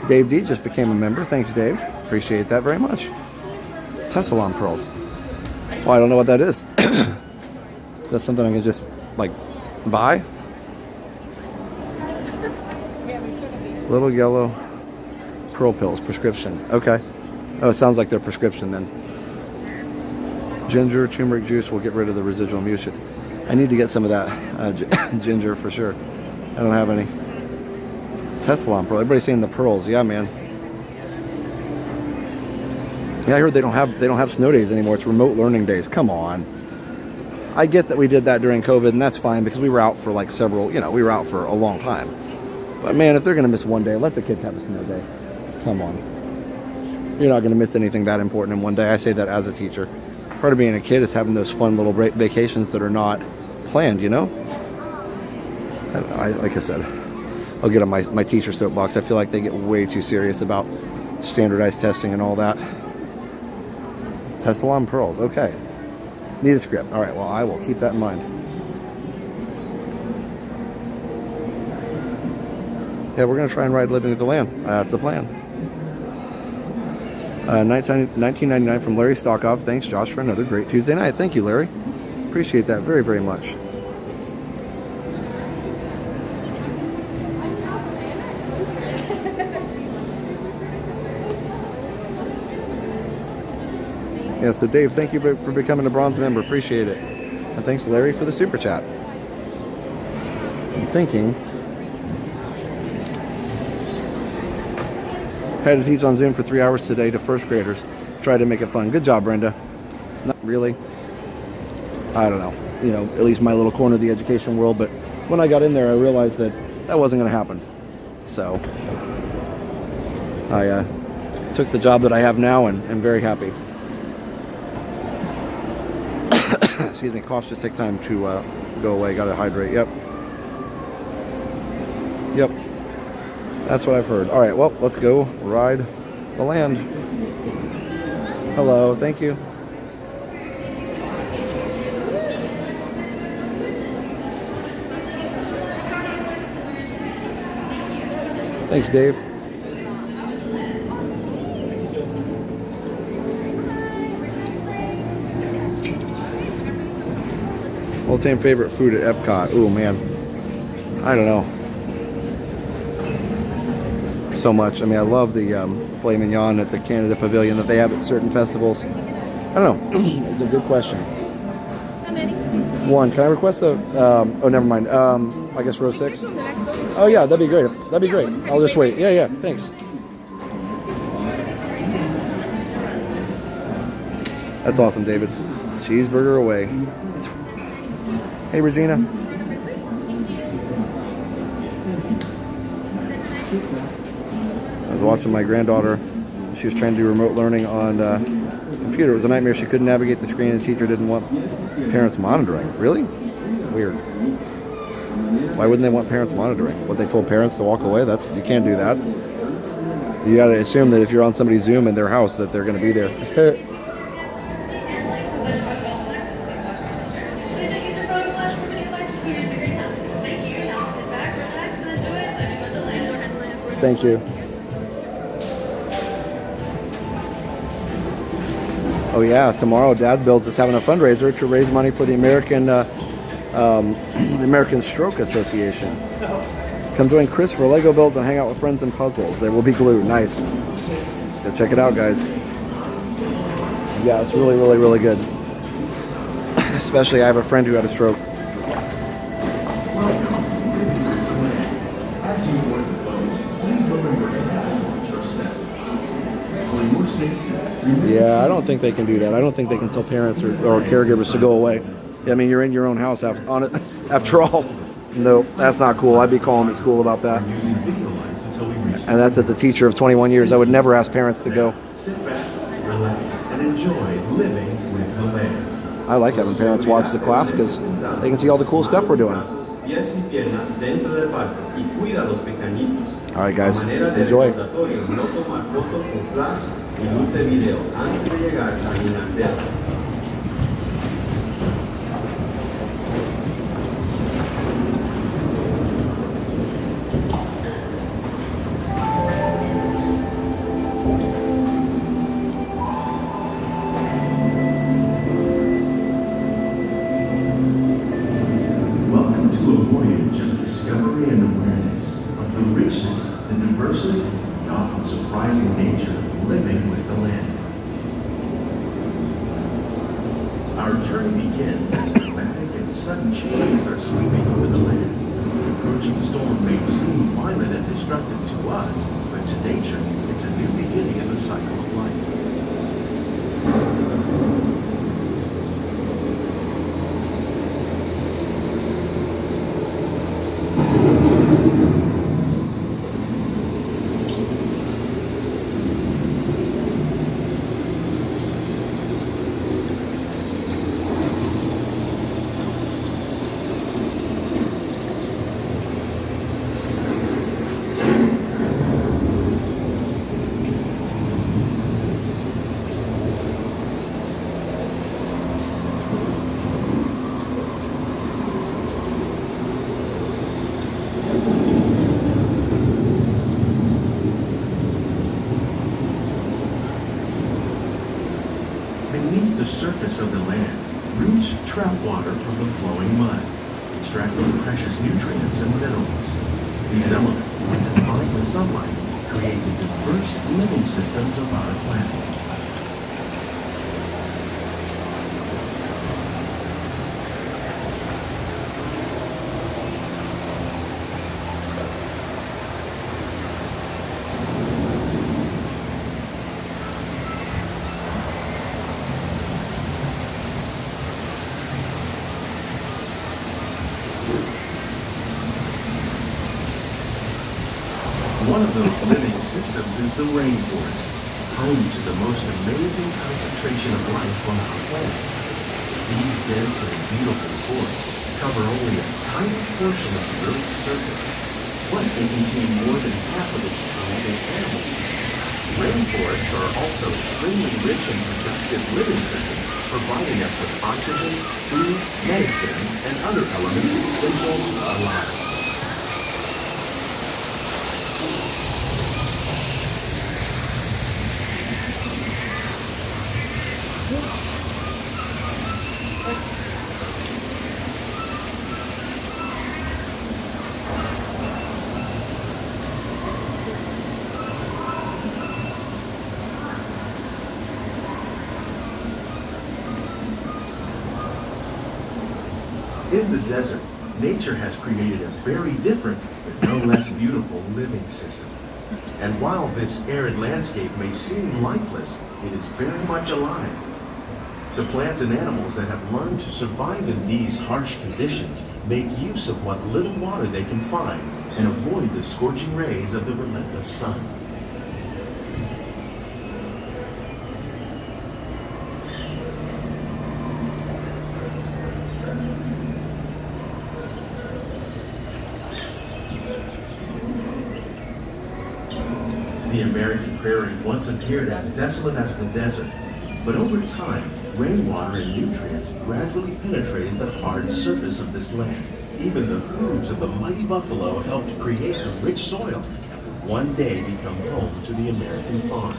Dave D just became a member. Thanks, Dave. Appreciate that very much. Tessalon pearls. Well, I don't know what that is. That's something I can just, buy? Little yellow pearl pills, prescription. Okay. Oh, it sounds like they're prescription then. Ginger, turmeric juice will get rid of the residual mucus. I need to get some of that ginger for sure. I don't have any. Tesla Pearl. Everybody's saying the pearls. Yeah, man. Yeah, I heard they don't have snow days anymore. It's remote learning days. Come on. I get that we did that during COVID, and that's fine because we were out for like several, you know, we were out for a long time. But man, if they're going to miss one day, let the kids have a snow day. Come on. You're not going to miss anything that important in one day. I say that as a teacher. Part of being a kid is having those fun little vacations that are not planned, you know? Like I said, I'll get on my teacher soapbox. I feel like they get way too serious about standardized testing and all that. Tesla pearls. Okay. Need a script. All right, well, I will keep that in mind. Yeah, we're going to try and ride Living with the Land. That's the plan. 1999 from Larry Stockoff. Thanks, Josh, for another great Tuesday night. Thank you, Larry. Appreciate that very, very much. Yeah, so Dave, thank you for becoming a bronze member. Appreciate it. And thanks, Larry, for the super chat. I'm thinking. Had to teach on Zoom for 3 hours today to first graders. Try to make it fun. Good job, Brenda. Not really. I don't know. You know, at least my little corner of the education world. But when I got in there, I realized that wasn't going to happen. So I took the job that I have now and am very happy. Excuse me, coughs just take time to go away. Gotta hydrate. Yep. That's what I've heard. All right, well, let's go ride the land. Hello, thank you. Thanks, Dave. All-time favorite food at Epcot. Ooh, man. I don't know. So much. I mean, I love the filet mignon at the Canada Pavilion that they have at certain festivals. I don't know. It's a good question. How many? One. Can I request the... oh, never mind. I guess row 6. Oh, yeah. That'd be great. That'd be great. I'll just wait. Yeah. Thanks. That's awesome, David. Cheeseburger away. Hey, Regina. I was watching my granddaughter. She was trying to do remote learning on computer. It was a nightmare. She couldn't navigate the screen, and the teacher didn't want parents monitoring. Really? Weird. Why wouldn't they want parents monitoring? What, they told parents to walk away? You can't do that. You got to assume that if you're on somebody's Zoom in their house that they're going to be there. Thank you. Oh yeah, tomorrow Dad Builds is having a fundraiser to raise money for the American Stroke Association. Come join Chris for Lego builds and hang out with friends and puzzles. There will be glue. Nice. Go check it out, guys. Yeah, it's really, really, really good. Especially, I have a friend who had a stroke. Yeah, I don't think they can do that. I don't think they can tell parents or caregivers to go away. I mean, you're in your own house after all. No, that's not cool. I'd be calling the school about that. And that's as a teacher of 21 years. I would never ask parents to go. Sit back, relax, and enjoy living with the land. I like having parents watch the class because they can see all the cool stuff we're doing. All right, guys, enjoy. Welcome to a voyage of discovery and awareness of the richness, the diversity, and often surprising nature of living with the land. Our journey begins as dramatic and sudden changes are sweeping over the land. approach of the storm may seem violent and destructive to us, but to nature, it's a new beginning in the cycle of life. Beneath the surface of the land, roots trap water from the flowing mud, extracting precious nutrients and minerals. These elements, when combined with sunlight, create the diverse living systems of our planet. One of those living systems is the rainforest, home to the most amazing concentration of life on our planet. These dense and beautiful forests cover only a tiny portion of the Earth's surface, but they contain more than half of its tropical animal species. Rainforests are also extremely rich in productive living systems, providing us with oxygen, food, medicines, and other elements essential to our lives. In the desert, nature has created a very different, but no less beautiful living system. And while this arid landscape may seem lifeless, it is very much alive. The plants and animals that have learned to survive in these harsh conditions make use of what little water they can find and avoid the scorching rays of the relentless sun. The American prairie once appeared as desolate as the desert, but over time, rainwater and nutrients gradually penetrated the hard surface of this land. Even the hooves of the mighty buffalo helped create the rich soil that would one day become home to the American farm.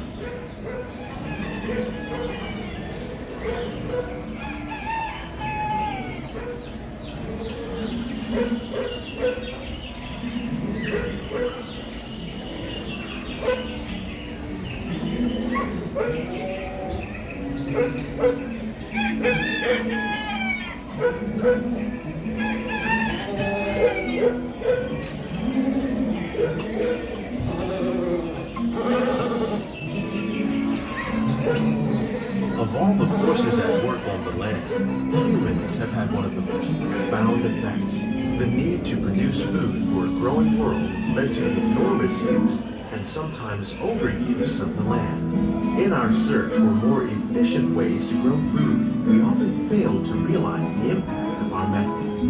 Of all the forces at work on the land, humans have had one of the most profound effects. The need to produce food for a growing world led to the enormous use and sometimes overuse of the land. In our search for more efficient ways to grow food, we often fail to realize the impact of our methods.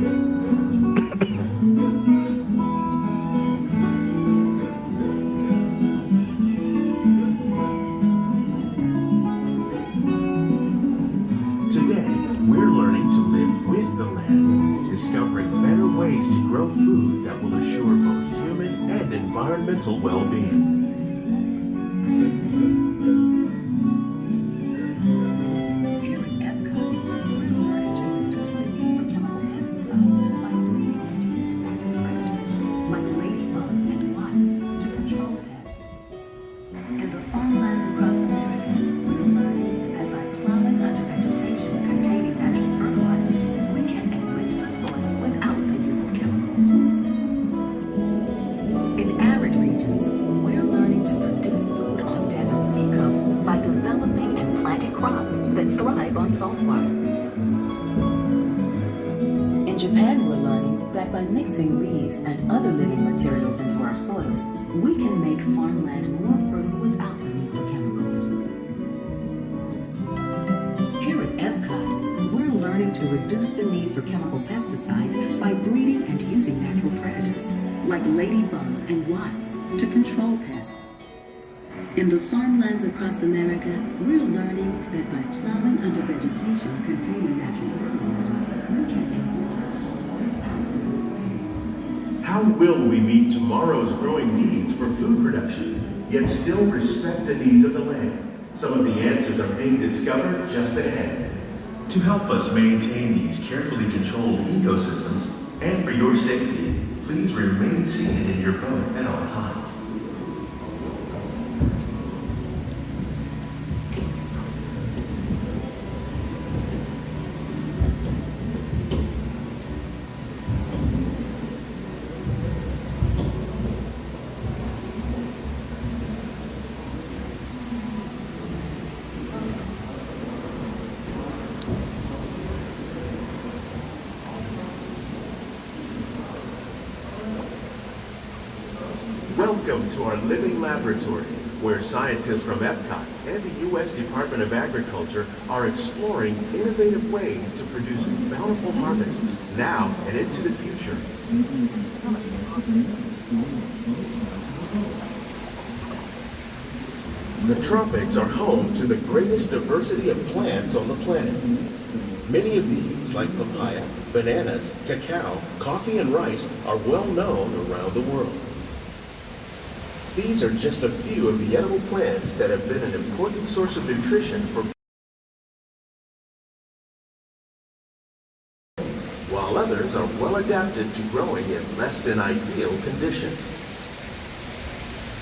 Environmental well-being. Here at Epcot, we're learning to reduce the need for chemical pesticides by bringing anti-insect predators like ladybugs and wasps to control pests. In the farmlands across America, we're learning that by plowing under vegetation containing natural fertilizers, we can enrich the soil without the use of chemicals. mixing leaves and other living materials into our soil, we can make farmland more fertile without the need for chemicals. Here at Epcot, we're learning to reduce the need for chemical pesticides by breeding and using natural predators, like ladybugs and wasps, to control pests. In the farmlands across America, we're learning that by plowing under vegetation containing natural fertilizers, we can enrich the soil without the mistakes. How will we meet tomorrow's growing needs for food production, yet still respect the needs of the land? Some of the answers are being discovered just ahead. To help us maintain these carefully controlled ecosystems, and for your safety, please remain seated in your boat at all times. Welcome to our living laboratory, where scientists from Epcot and the U.S. Department of Agriculture are exploring innovative ways to produce bountiful harvests now and into the future. The tropics are home to the greatest diversity of plants on the planet. Many of these, like papaya, bananas, cacao, coffee, and rice, are well known around the world. These are just a few of the edible plants that have been an important source of nutrition for while others are well adapted to growing in less than ideal conditions.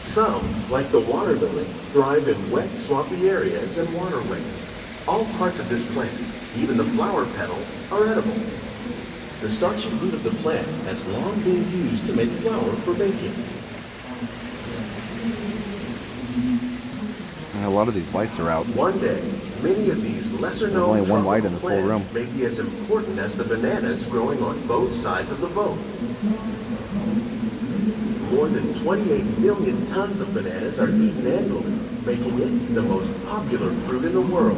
Some, like the water lily, thrive in wet, swampy areas and waterways. All parts of this plant, even the flower petals, are edible. The starchy root of the plant has long been used to make flour for baking. And a lot of these lights are out. One day, many of these lesser-known There's only one light in this whole room. may be as important as the bananas growing on both sides of the boat. More than 28 million tons of bananas are eaten annually, making it the most popular fruit in the world.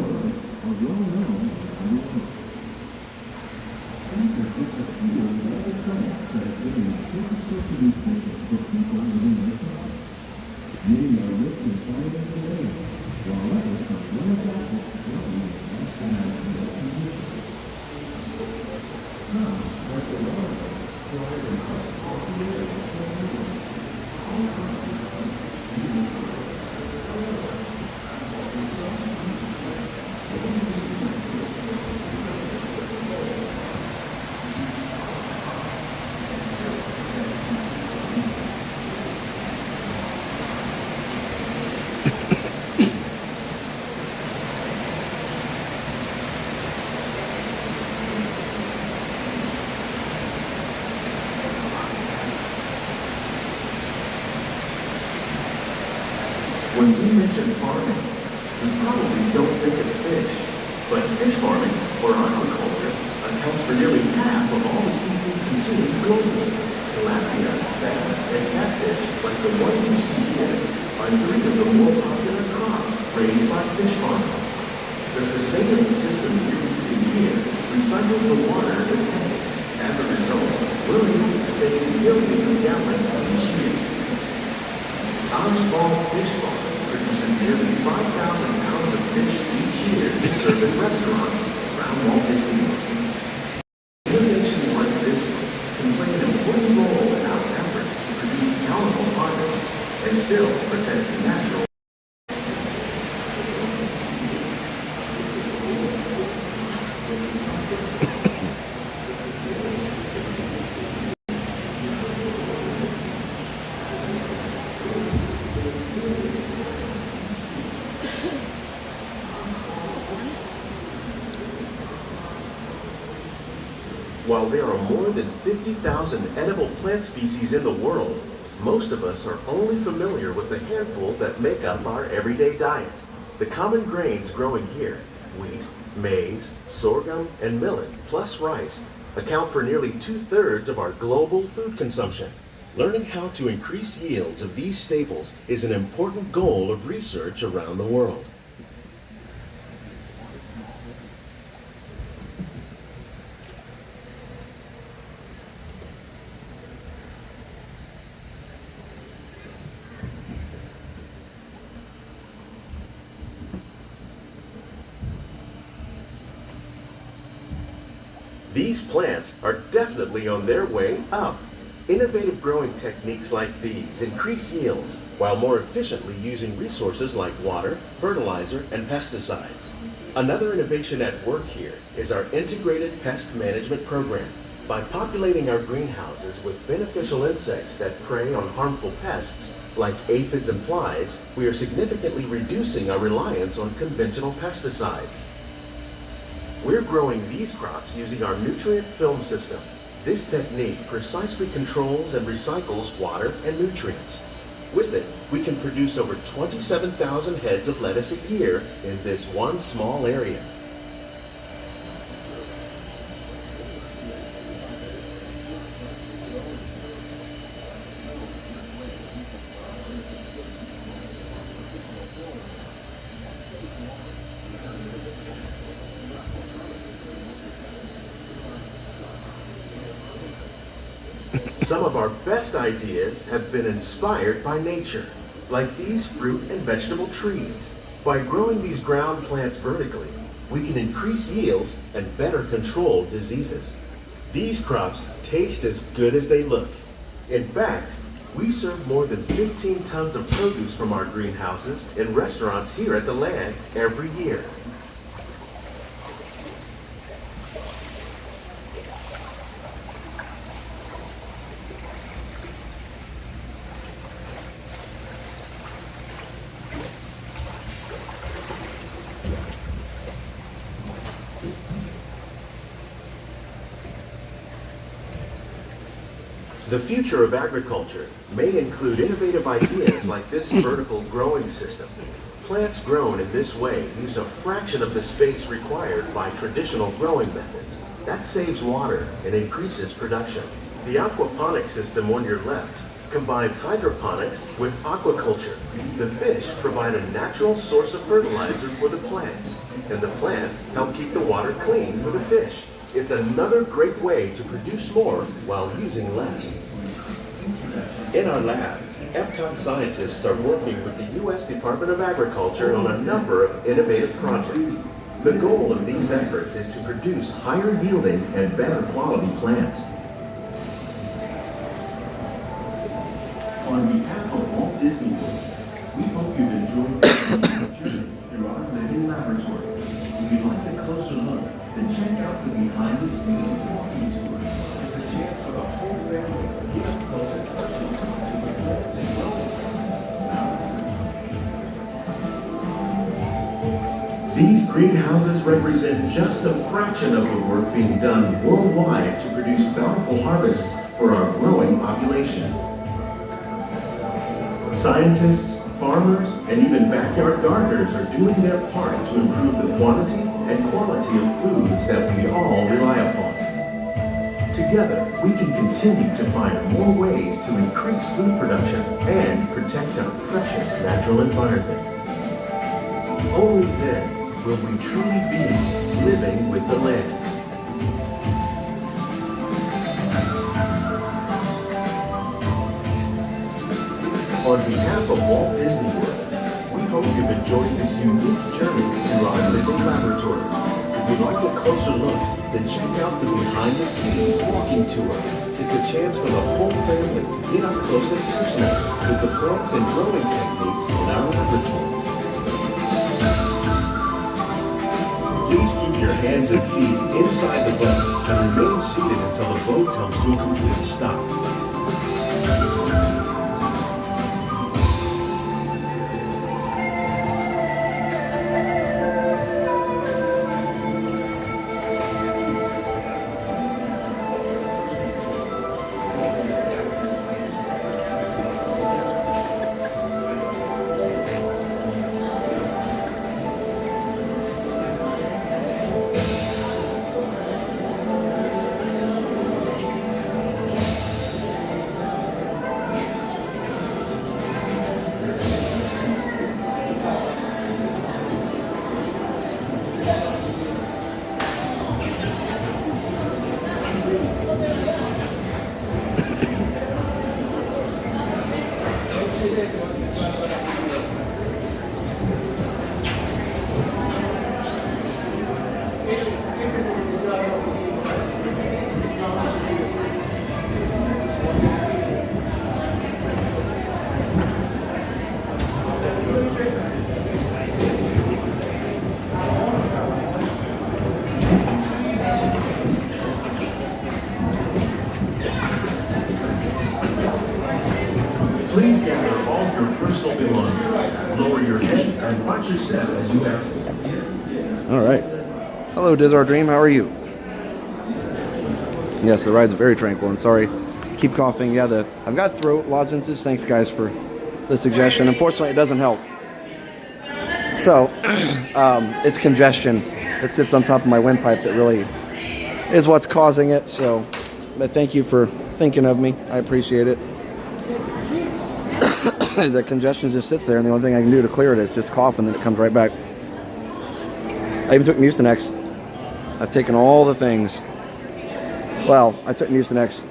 When we mention farming, we probably don't think of fish, but fish farming, or aquaculture, accounts for nearly half of all the seafood consumed globally. Tilapia, bass, and catfish, like the ones you see here, are three of the more popular crops raised by fish farmers. The sustainable system we're using here recycles the water in the tanks. As a result, we're able to save millions of gallons each year. Our small fish farm produces nearly 5,000 pounds of fish each year to serve in restaurants around Walt Disney World. Innovations like this one can play an important role in our efforts to produce bountiful harvests and still protect the natural. While there are more than 50,000 edible plant species in the world, most of us are only familiar with the handful that make up our everyday diet. The common grains growing here, wheat, maize, sorghum, and millet, plus rice, account for nearly 2/3 of our global food consumption. Learning how to increase yields of these staples is an important goal of research around the world. These plants are definitely on their way up. Innovative growing techniques like these increase yields while more efficiently using resources like water, fertilizer, and pesticides. Another innovation at work here is our integrated pest management program. By populating our greenhouses with beneficial insects that prey on harmful pests like aphids and flies, we are significantly reducing our reliance on conventional pesticides. We're growing these crops using our nutrient film system. This technique precisely controls and recycles water and nutrients. With it, we can produce over 27,000 heads of lettuce a year in this one small area. Some of our best ideas have been inspired by nature, like these fruit and vegetable trees. By growing these ground plants vertically, we can increase yields and better control diseases. These crops taste as good as they look. In fact, we serve more than 15 tons of produce from our greenhouses in restaurants here at the land every year. The future of agriculture may include innovative ideas like this vertical growing system. Plants grown in this way use a fraction of the space required by traditional growing methods. That saves water and increases production. The aquaponics system on your left combines hydroponics with aquaculture. The fish provide a natural source of fertilizer for the plants, and the plants help keep the water clean for the fish. It's another great way to produce more while using less. In our lab, Epcot scientists are working with the U.S. Department of Agriculture on a number of innovative projects. The goal of these efforts is to produce higher yielding and better quality plants. On behalf of Walt Disney World, we hope you've enjoyed the journey through our living laboratory. If you'd like a closer look, then check out the behind-the-scenes walking tour. It's a chance for the whole family to get up close and personal to the plants and growing. These greenhouses represent just a fraction of the work being done worldwide to produce bountiful harvests for our growing population. Scientists, farmers, and even backyard gardeners are doing their part to improve the quantity and quality of foods that we all rely upon. Together, we can continue to find more ways to increase food production and protect our precious natural environment. Only then will we truly be living with the land. On behalf of Walt Disney World, we hope you've enjoyed this unique journey through our living laboratory. If you'd like a closer look, then check out the behind-the-scenes walking tour. It's a chance for the whole family to get up close and personal with the plants and growing techniques in our laboratory. Please keep your hands and feet inside the boat and remain seated until the boat comes to a complete stop. Please gather all your personal belongings. Lower your head and watch your step as you exit. All right. Hello, Diz Dream. How are you? Yes, the ride's very tranquil. And sorry, keep coughing. Yeah, I've got throat lozenges. Thanks, guys, for the suggestion. Unfortunately, it doesn't help. So, it's congestion that sits on top of my windpipe that really is what's causing it. So, but thank you for thinking of me. I appreciate it. The congestion just sits there, and the only thing I can do to clear it is just cough, and then it comes right back. I even took Mucinex. I've taken all the things. Well, I took Mucinex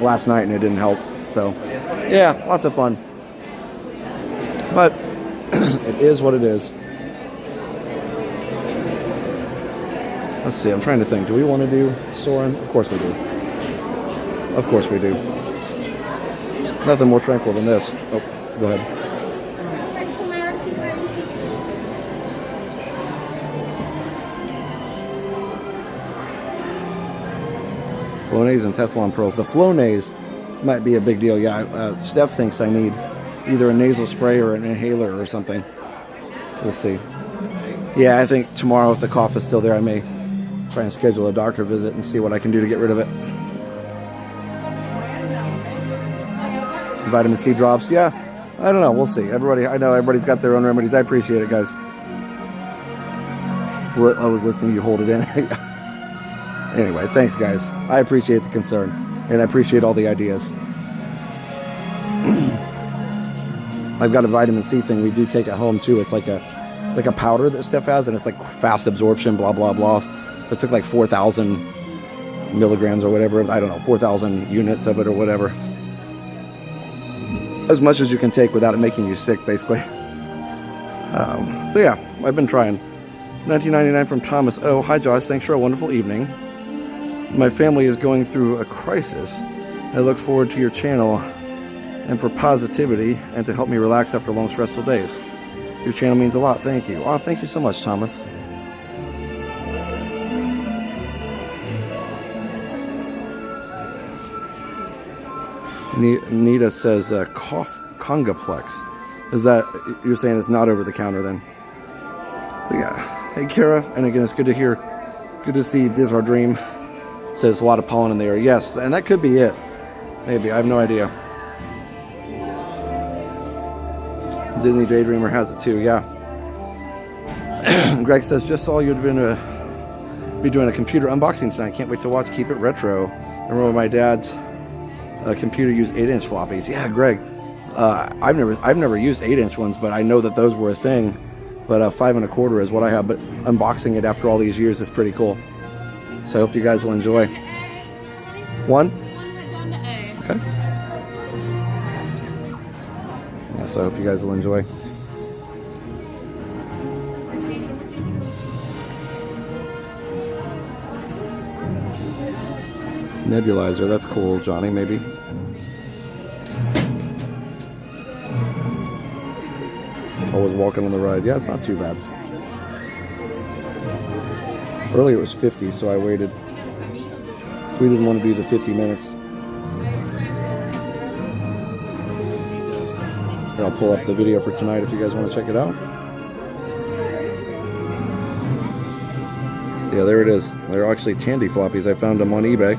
last night, and it didn't help. So, yeah, lots of fun. But it is what it is. Let's see, I'm trying to think. Do we want to do Soarin'? Of course we do. Of course we do. Nothing more tranquil than this. Oh, go ahead. Flonase and Teflon pearls. The Flonase might be a big deal. Yeah, Steph thinks I need either a nasal spray or an inhaler or something. So we'll see. Yeah, I think tomorrow, if the cough is still there, I may try and schedule a doctor visit and see what I can do to get rid of it. Vitamin C drops. Yeah, I don't know. We'll see. I know everybody's got their own remedies. I appreciate it, guys. I was listening to you hold it in. Anyway, thanks, guys. I appreciate the concern, and I appreciate all the ideas. I've got a vitamin C thing we do take at home too. It's like a powder that Steph has, and it's like fast absorption, blah blah blah. So it took like 4,000 milligrams or whatever. I don't know, 4,000 units of it or whatever. As much as you can take without it making you sick, basically. So yeah, I've been trying. 1999 from Thomas. Oh, hi Josh. Thanks for a wonderful evening. My family is going through a crisis. I look forward to your channel and for positivity and to help me relax after long stressful days. Your channel means a lot. Thank you. Oh, thank you so much, Thomas. Nita says cough congoplex. Is that, you're saying it's not over the counter then? So yeah. Hey Kara, and again, it's good to hear, good to see Diz Our Dream says a lot of pollen in the air. Yes, and that could be it. Maybe, I have no idea. Disney Daydreamer has it too, yeah. Greg says, just saw you'd be doing a computer unboxing tonight. Can't wait to watch. Keep it retro. I remember my dad's computer used 8-inch floppies. Yeah, Greg. I've never used 8-inch ones, but I know that those were a thing. But 5 1/4 is what I have. But unboxing it after all these years is pretty cool. So I hope you guys will enjoy. One? Okay. Yeah, so I hope you guys will enjoy. Nebulizer, that's cool, Johnny, maybe. Always walking on the ride. Yeah, it's not too bad. Earlier it was 50, so I waited. We didn't want to do the 50 minutes. Here, I'll pull up the video for tonight if you guys want to check it out. So yeah, there it is. They're actually Tandy floppies. I found them on eBay.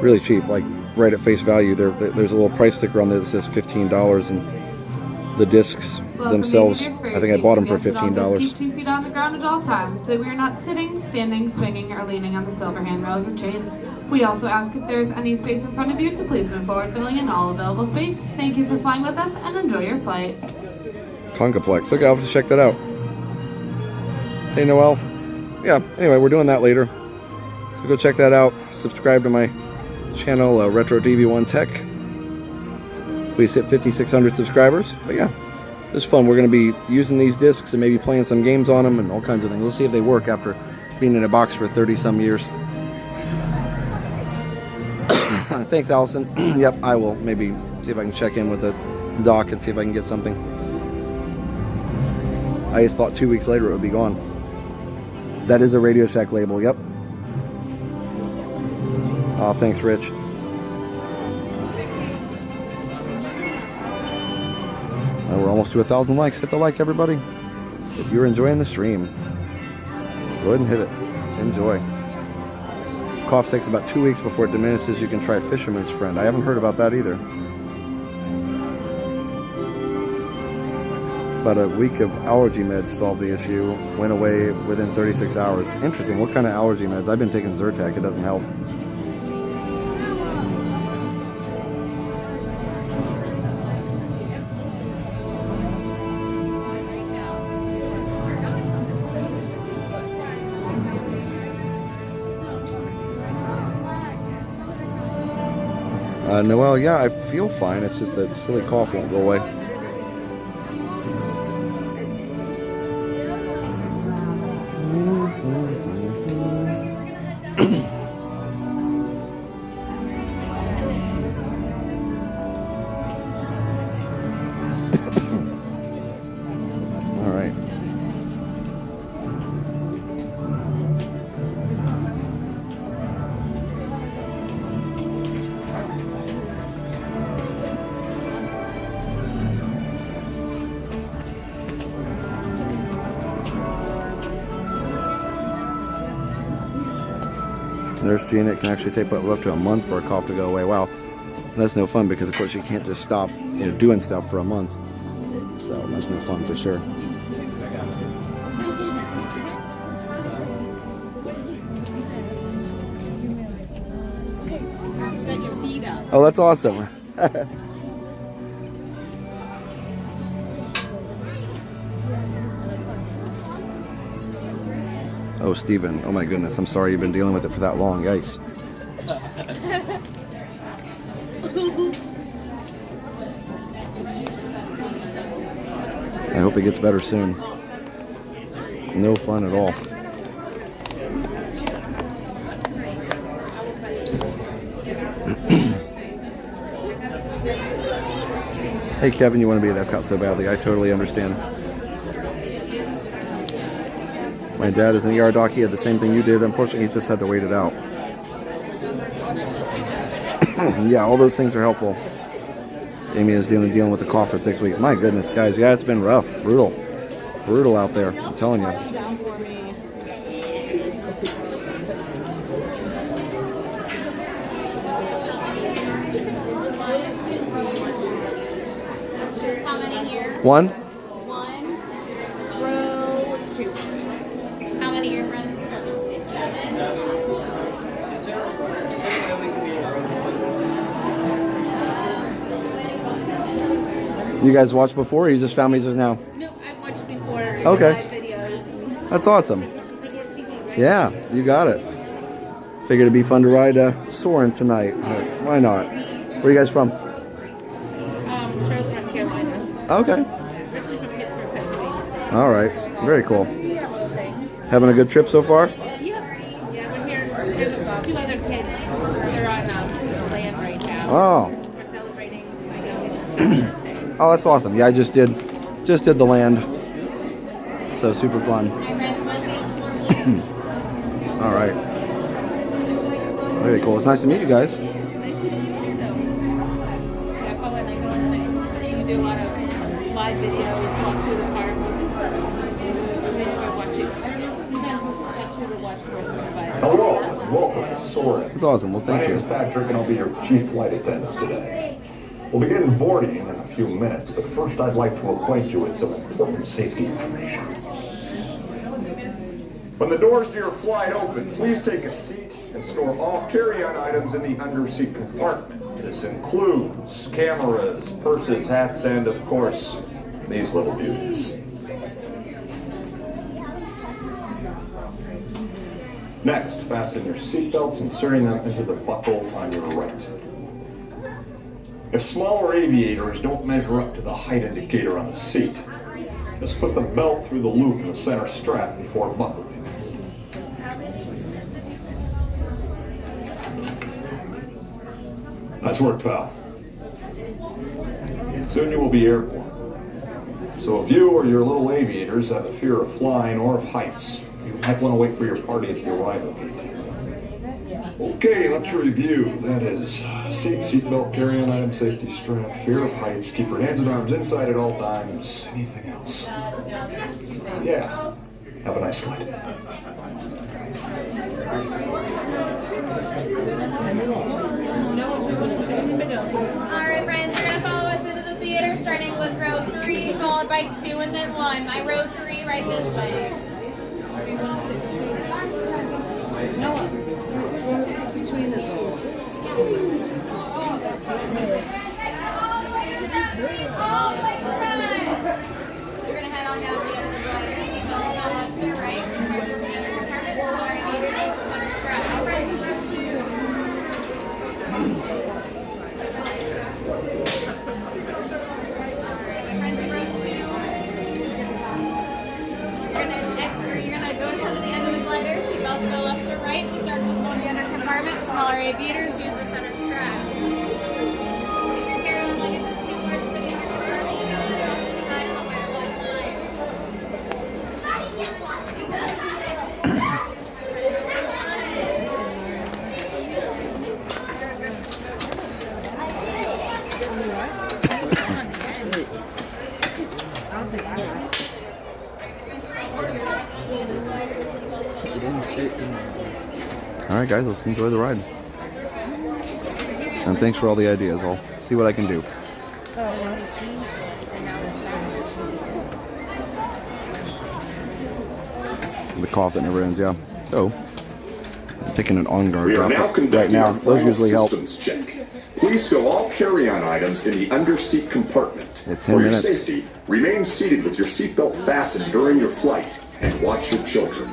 Really cheap, like right at face value. There's a little price sticker on there that says $15, and the discs themselves, I think I bought them for $15. Keep 2 feet on the ground at all times, so we are not sitting, standing, swinging, or leaning on the silver handrails and chains. We also ask if there's any space in front of you to please move forward, filling in all available space. Thank you for flying with us, and enjoy your flight. Congoplex. Okay, I'll have to check that out. Hey, Noel. Yeah, anyway, we're doing that later. So go check that out. Subscribe to my channel, Retro DV1 Tech. We hit 5,600 subscribers. But yeah, it's fun. We're going to be using these discs and maybe playing some games on them and all kinds of things. Let's see if they work after being in a box for 30-some years. Thanks, Allison. Yep, I will maybe see if I can check in with the doc and see if I can get something. I just thought 2 weeks later it would be gone. That is a Radio Shack label, yep. Oh, thanks, Rich. almost to 1,000 likes. Hit the like, everybody. If you're enjoying the stream, go ahead and hit it. Enjoy. Cough takes about 2 weeks before it diminishes. You can try Fisherman's Friend. I haven't heard about that either. About a week of allergy meds solved the issue. Went away within 36 hours. Interesting. What kind of allergy meds? I've been taking Zyrtec. It doesn't help. Noelle, yeah, I feel fine. It's just that silly cough won't go away. All right. Nurse Gina, it can actually take up to a month for a cough to go away. Wow, that's no fun because of course you can't just stop doing stuff for a month. So that's no fun for sure. Oh, that's awesome. Oh, Steven. Oh my goodness. I'm sorry you've been dealing with it for that long. Yikes. I hope it gets better soon. No fun at all. Hey Kevin, you want to be at Epcot so badly. I totally understand. My dad is an ER doc. He had the same thing you did. Unfortunately, he just had to wait it out. Yeah, all those things are helpful. Amy is dealing with the cough for 6 weeks. My goodness, guys. Yeah, it's been rough. Brutal. Brutal out there. I'm telling you. How many here? One? One. Row two. How many of your friends? You guys watched before or you just found me just now? No, I've watched before. Okay. Live videos. That's awesome. Resort TV, right? Yeah, you got it. Figured it'd be fun to ride Soarin tonight. Why not? Where are you guys from? Charlotte, North Carolina. Okay. Originally from Pittsburgh, Pennsylvania. All right. Very cool. Thing. Having a good trip so far? Yeah, we're here. We have 2 other kids. They're on the land right now. Oh. We're celebrating my youngest birthday. Oh, that's awesome. Yeah, I just did the land. So super fun. All right. Very cool. It's nice to meet you guys. You do a lot of live videos, walk through the parks. I enjoy watching. Hello, and welcome to Soarin. That's awesome. Well, thank My name you. is Patrick, and I'll be your chief flight attendant today. We'll begin boarding in a few minutes, but first I'd like to acquaint you with some important safety information. When the doors to your flight open, please take a seat and store all carry-on items in the underseat compartment. This includes cameras, purses, hats, and of course, these little beauties. Next, fasten your seatbelts, inserting them into the buckle on your right. If smaller aviators don't measure up to the height indicator on the seat, just put the belt through the loop in the center strap before buckling. Nice work, pal. Soon you will be airborne. So if you or your little aviators have a fear of flying or of heights, you might want to wait for your party at the arrival gate. Okay, let's review. That is seatbelt, carry-on item, safety strap, fear of heights, keep your hands and arms inside at all times. Anything else? Yeah. Have a nice flight. Alright friends, you're gonna follow us into the theater starting with row 3, followed by 2 and then 1. My row 3 right this way. Noah. Between us all. You're gonna head on down to the end of the glider. Seatbelts go left to right. Instructors in the other compartment. Smaller aviators use the center strap. Alright, row 2. Alright, my friends in row 2. You're gonna go to the end of the glider. Seatbelts go left to right. We start with going to the under compartment. The smaller aviators use the center strap. Carry-on luggage is too large for the under compartment. You can sit it off to the side and the wider leg lines. All right, guys, let's enjoy the ride. And thanks for all the ideas. I'll see what I can do. The cough that never ends, yeah. So, I'm taking an on-guard We are drop now conducting right now. our Those final usually help. systems check. Please stow all carry-on items in the under-seat compartment. Yeah, 10 For minutes. your safety, remain seated with your seatbelt fastened during your flight and watch your children.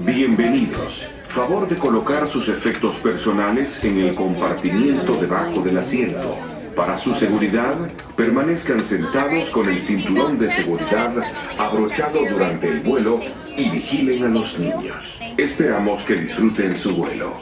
Bienvenidos. Favor de colocar sus efectos personales en el compartimiento debajo del asiento. Para su seguridad, permanezcan sentados con el cinturón de seguridad abrochado durante el vuelo y vigilen a los niños. Esperamos que disfruten su vuelo.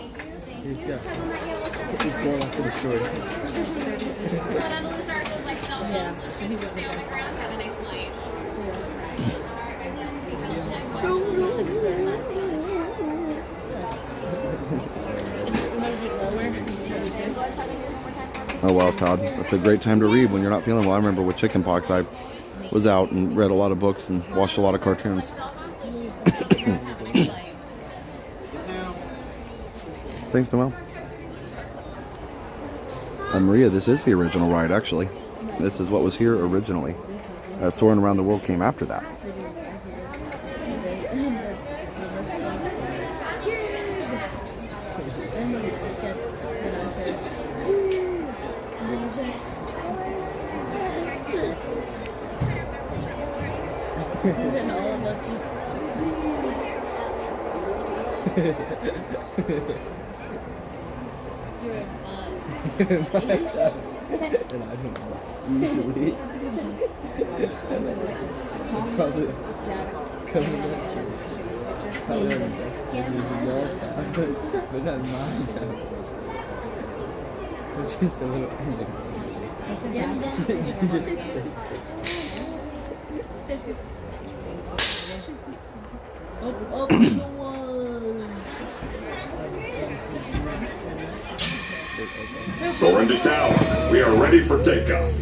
Oh wow, Todd, that's a great time to read when you're not feeling well. I remember with chickenpox, I was out and read a lot of books and watched a lot of cartoons. Thanks, Noel. Maria, this is the original ride, actually. This is what was here originally. Soarin' Around the World came after that. And all of us just. You're in mine. And I don't know. Usually. Probably coming up. Probably on the best decisions y'all style, but not mine. It's just a little just stay still. Oh, Soarin' to tower. We are ready for takeoff.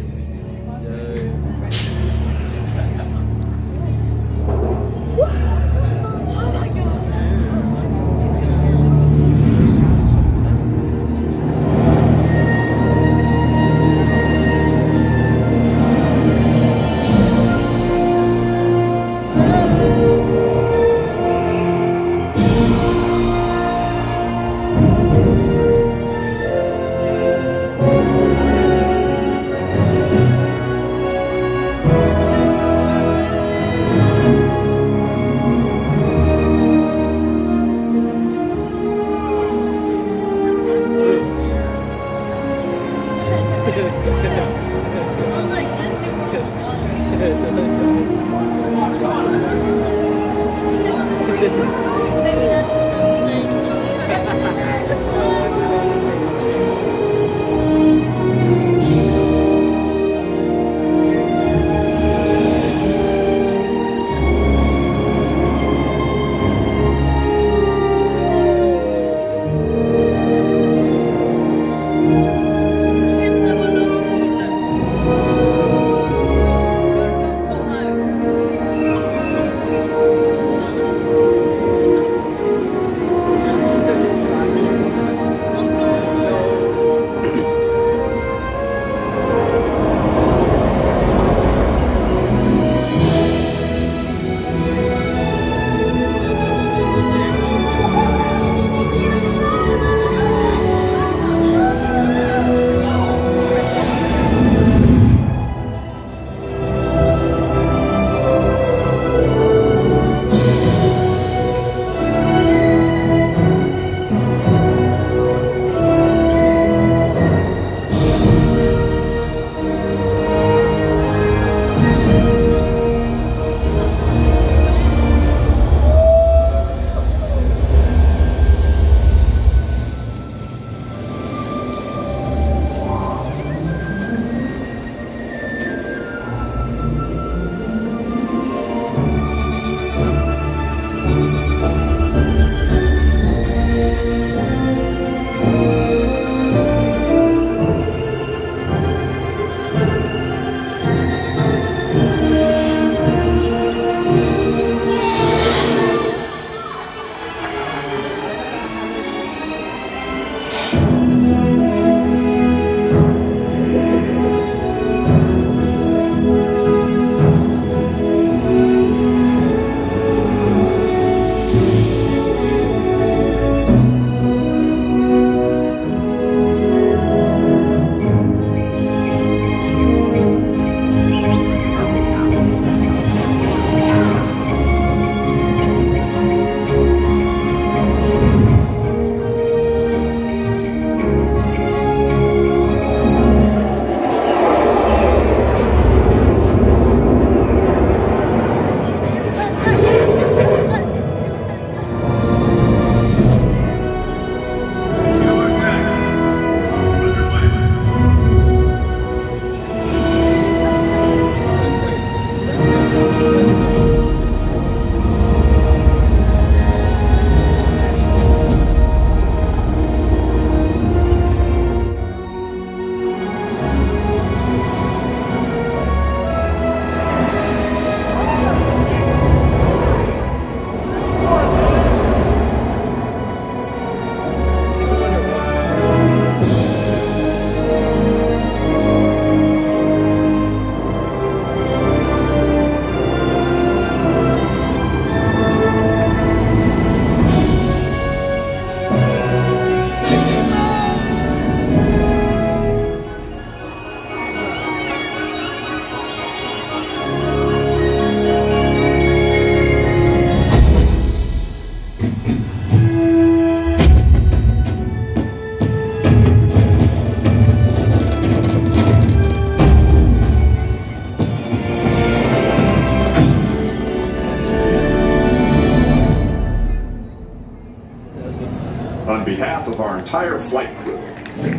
entire flight crew.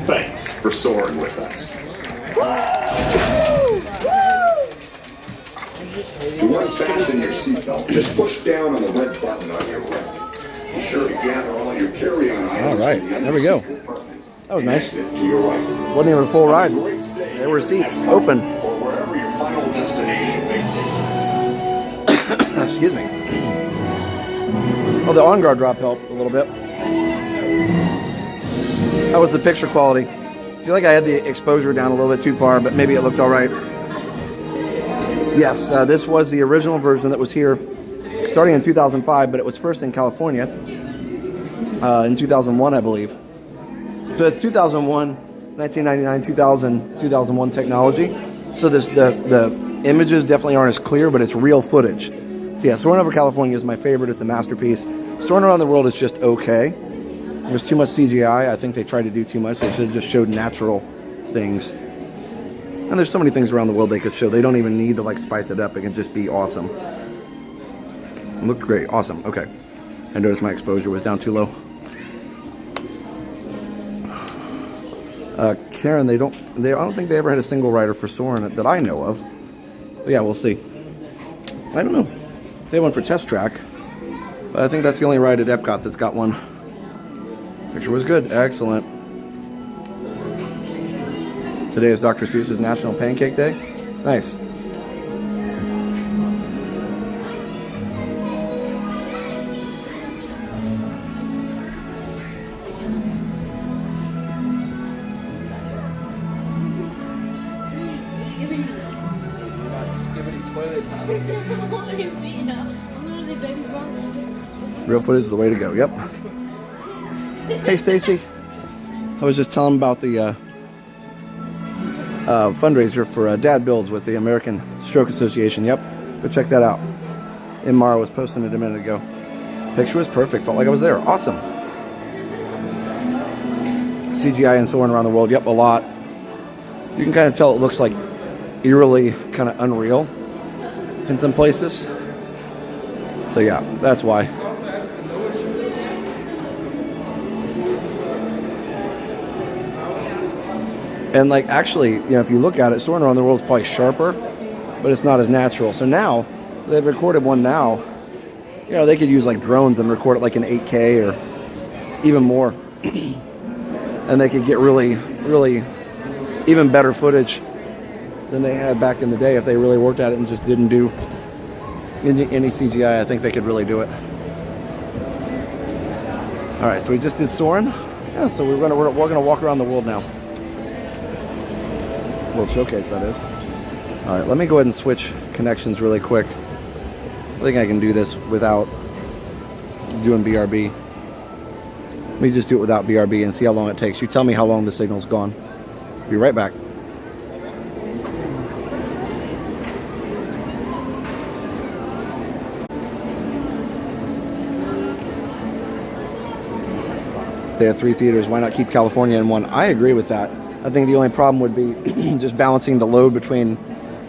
Thanks for soaring with us. To unfasten your seatbelt, just push down on the red button on your right. Be sure to gather all your carry-on items. All right, there we go. That was nice. Wasn't even a full ride. There were seats open. Or wherever your final destination may take. Excuse me. Oh, the on-guard drop helped a little bit. That was the picture quality. I feel like I had the exposure down a little bit too far, but maybe it looked all right. Yes, this was the original version that was here starting in 2005, but it was first in California in 2001, I believe. So it's 2001, 1999, 2000, 2001 technology. So this, the images definitely aren't as clear, but it's real footage. So yeah, Soarin' over California is my favorite. It's a masterpiece. Soarin' around the world is just okay. There's too much CGI. I think they tried to do too much. They should have just showed natural things. And there's so many things around the world they could show. They don't even need to like spice it up. It can just be awesome. It looked great. Awesome. Okay. I noticed my exposure was down too low. Karen, I don't think they ever had a single rider for Soarin' that I know of. But yeah, we'll see. I don't know. They have one for Test Track, but I think that's the only ride at Epcot that's got one. Picture was good. Excellent. Today is Dr. Seuss's National Pancake Day. Nice. Real footage is the way to go. Yep. Hey, Stacy. I was just telling about the fundraiser for Dad Builds with the American Stroke Association. Yep. Go check that out. Mara was posting it a minute ago. Picture was perfect. Felt like I was there. Awesome. CGI and Soarin' around the world. Yep, a lot. You can kind of tell it looks like eerily kind of unreal in some places. So yeah, that's why. And like actually, you know, if you look at it, Soarin' around the world is probably sharper, but it's not as natural. So now they've recorded one now. You know, they could use like drones and record it like in 8K or even more, and they could get really, really even better footage than they had back in the day if they really worked at it and just didn't do any CGI. I think they could really do it. All right, so we just did Soarin'. Yeah, so we're gonna walk around the world now. World Showcase, that is. All right, let me go ahead and switch connections really quick. I think I can do this without doing BRB. Let me just do it without BRB and see how long it takes. You tell me how long the signal's gone. Be right back. They have 3 theaters. Why not keep California in one? I agree with that. I think the only problem would be just balancing the load between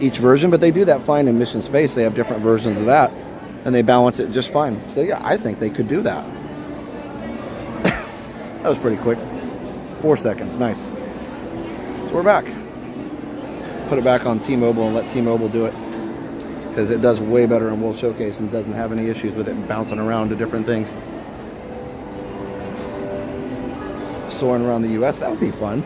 each version, but they do that fine in Mission Space. They have different versions of that, and they balance it just fine. So yeah, I think they could do that. That was pretty quick. 4 seconds, nice. So we're back. Put it back on T-Mobile and let T-Mobile do it, because it does way better in World Showcase and doesn't have any issues with it bouncing around to different things. Soarin' around the U.S., that would be fun.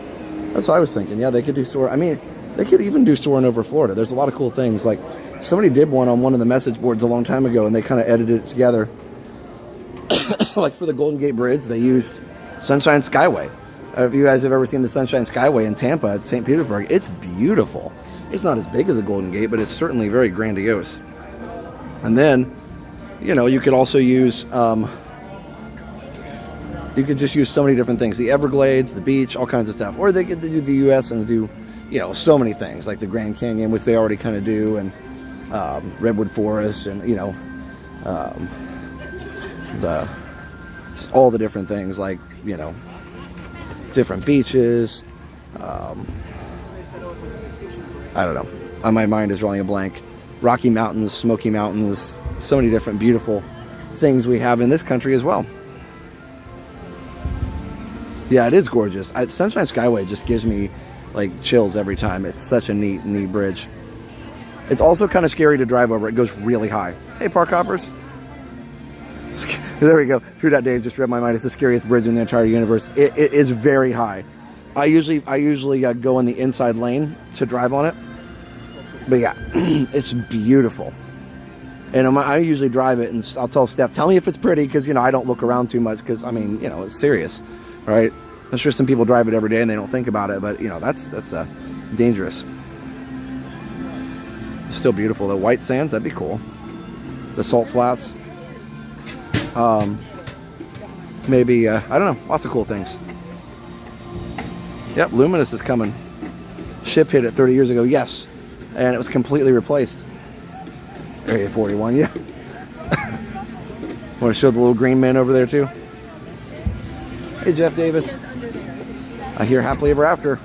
That's what I was thinking. Yeah, they could do Soarin'. I mean, they could even do Soarin' over Florida. There's a lot of cool things. Like, somebody did one on one of the message boards a long time ago, and they kind of edited it together. Like for the Golden Gate Bridge, they used Sunshine Skyway. If you guys have ever seen the Sunshine Skyway in Tampa at St. Petersburg, it's beautiful. It's not as big as the Golden Gate, but it's certainly very grandiose. And then, you know, you could also use... you could just use so many different things. The Everglades, the beach, all kinds of stuff. Or they could do the U.S. and do, you know, so many things. Like the Grand Canyon, which they already kind of do. And Redwood Forest and, you know, all the different things. Like, you know, different beaches. I don't know. My mind is drawing a blank. Rocky Mountains, Smoky Mountains. So many different beautiful things we have in this country as well. Yeah, it is gorgeous. Sunshine Skyway just gives me like chills every time. It's such a neat bridge. It's also kind of scary to drive over. It goes really high. Hey, park hoppers. There we go. Through that day, just read my mind. It's the scariest bridge in the entire universe. It is very high. I usually go in the inside lane to drive on it. But yeah, it's beautiful. And I usually drive it, and I'll tell Steph, tell me if it's pretty, because, you know, I don't look around too much, because, I mean, you know, it's serious, right? I'm sure some people drive it every day and they don't think about it, but, you know, that's dangerous. It's still beautiful. The white sands, that'd be cool. The salt flats. Maybe, I don't know, lots of cool things. Yep, Luminous is coming. Ship hit it 30 years ago, yes. And it was completely replaced. Area 41, yeah. Want to show the little green man over there too? Hey, Jeff Davis. I hear happily ever after.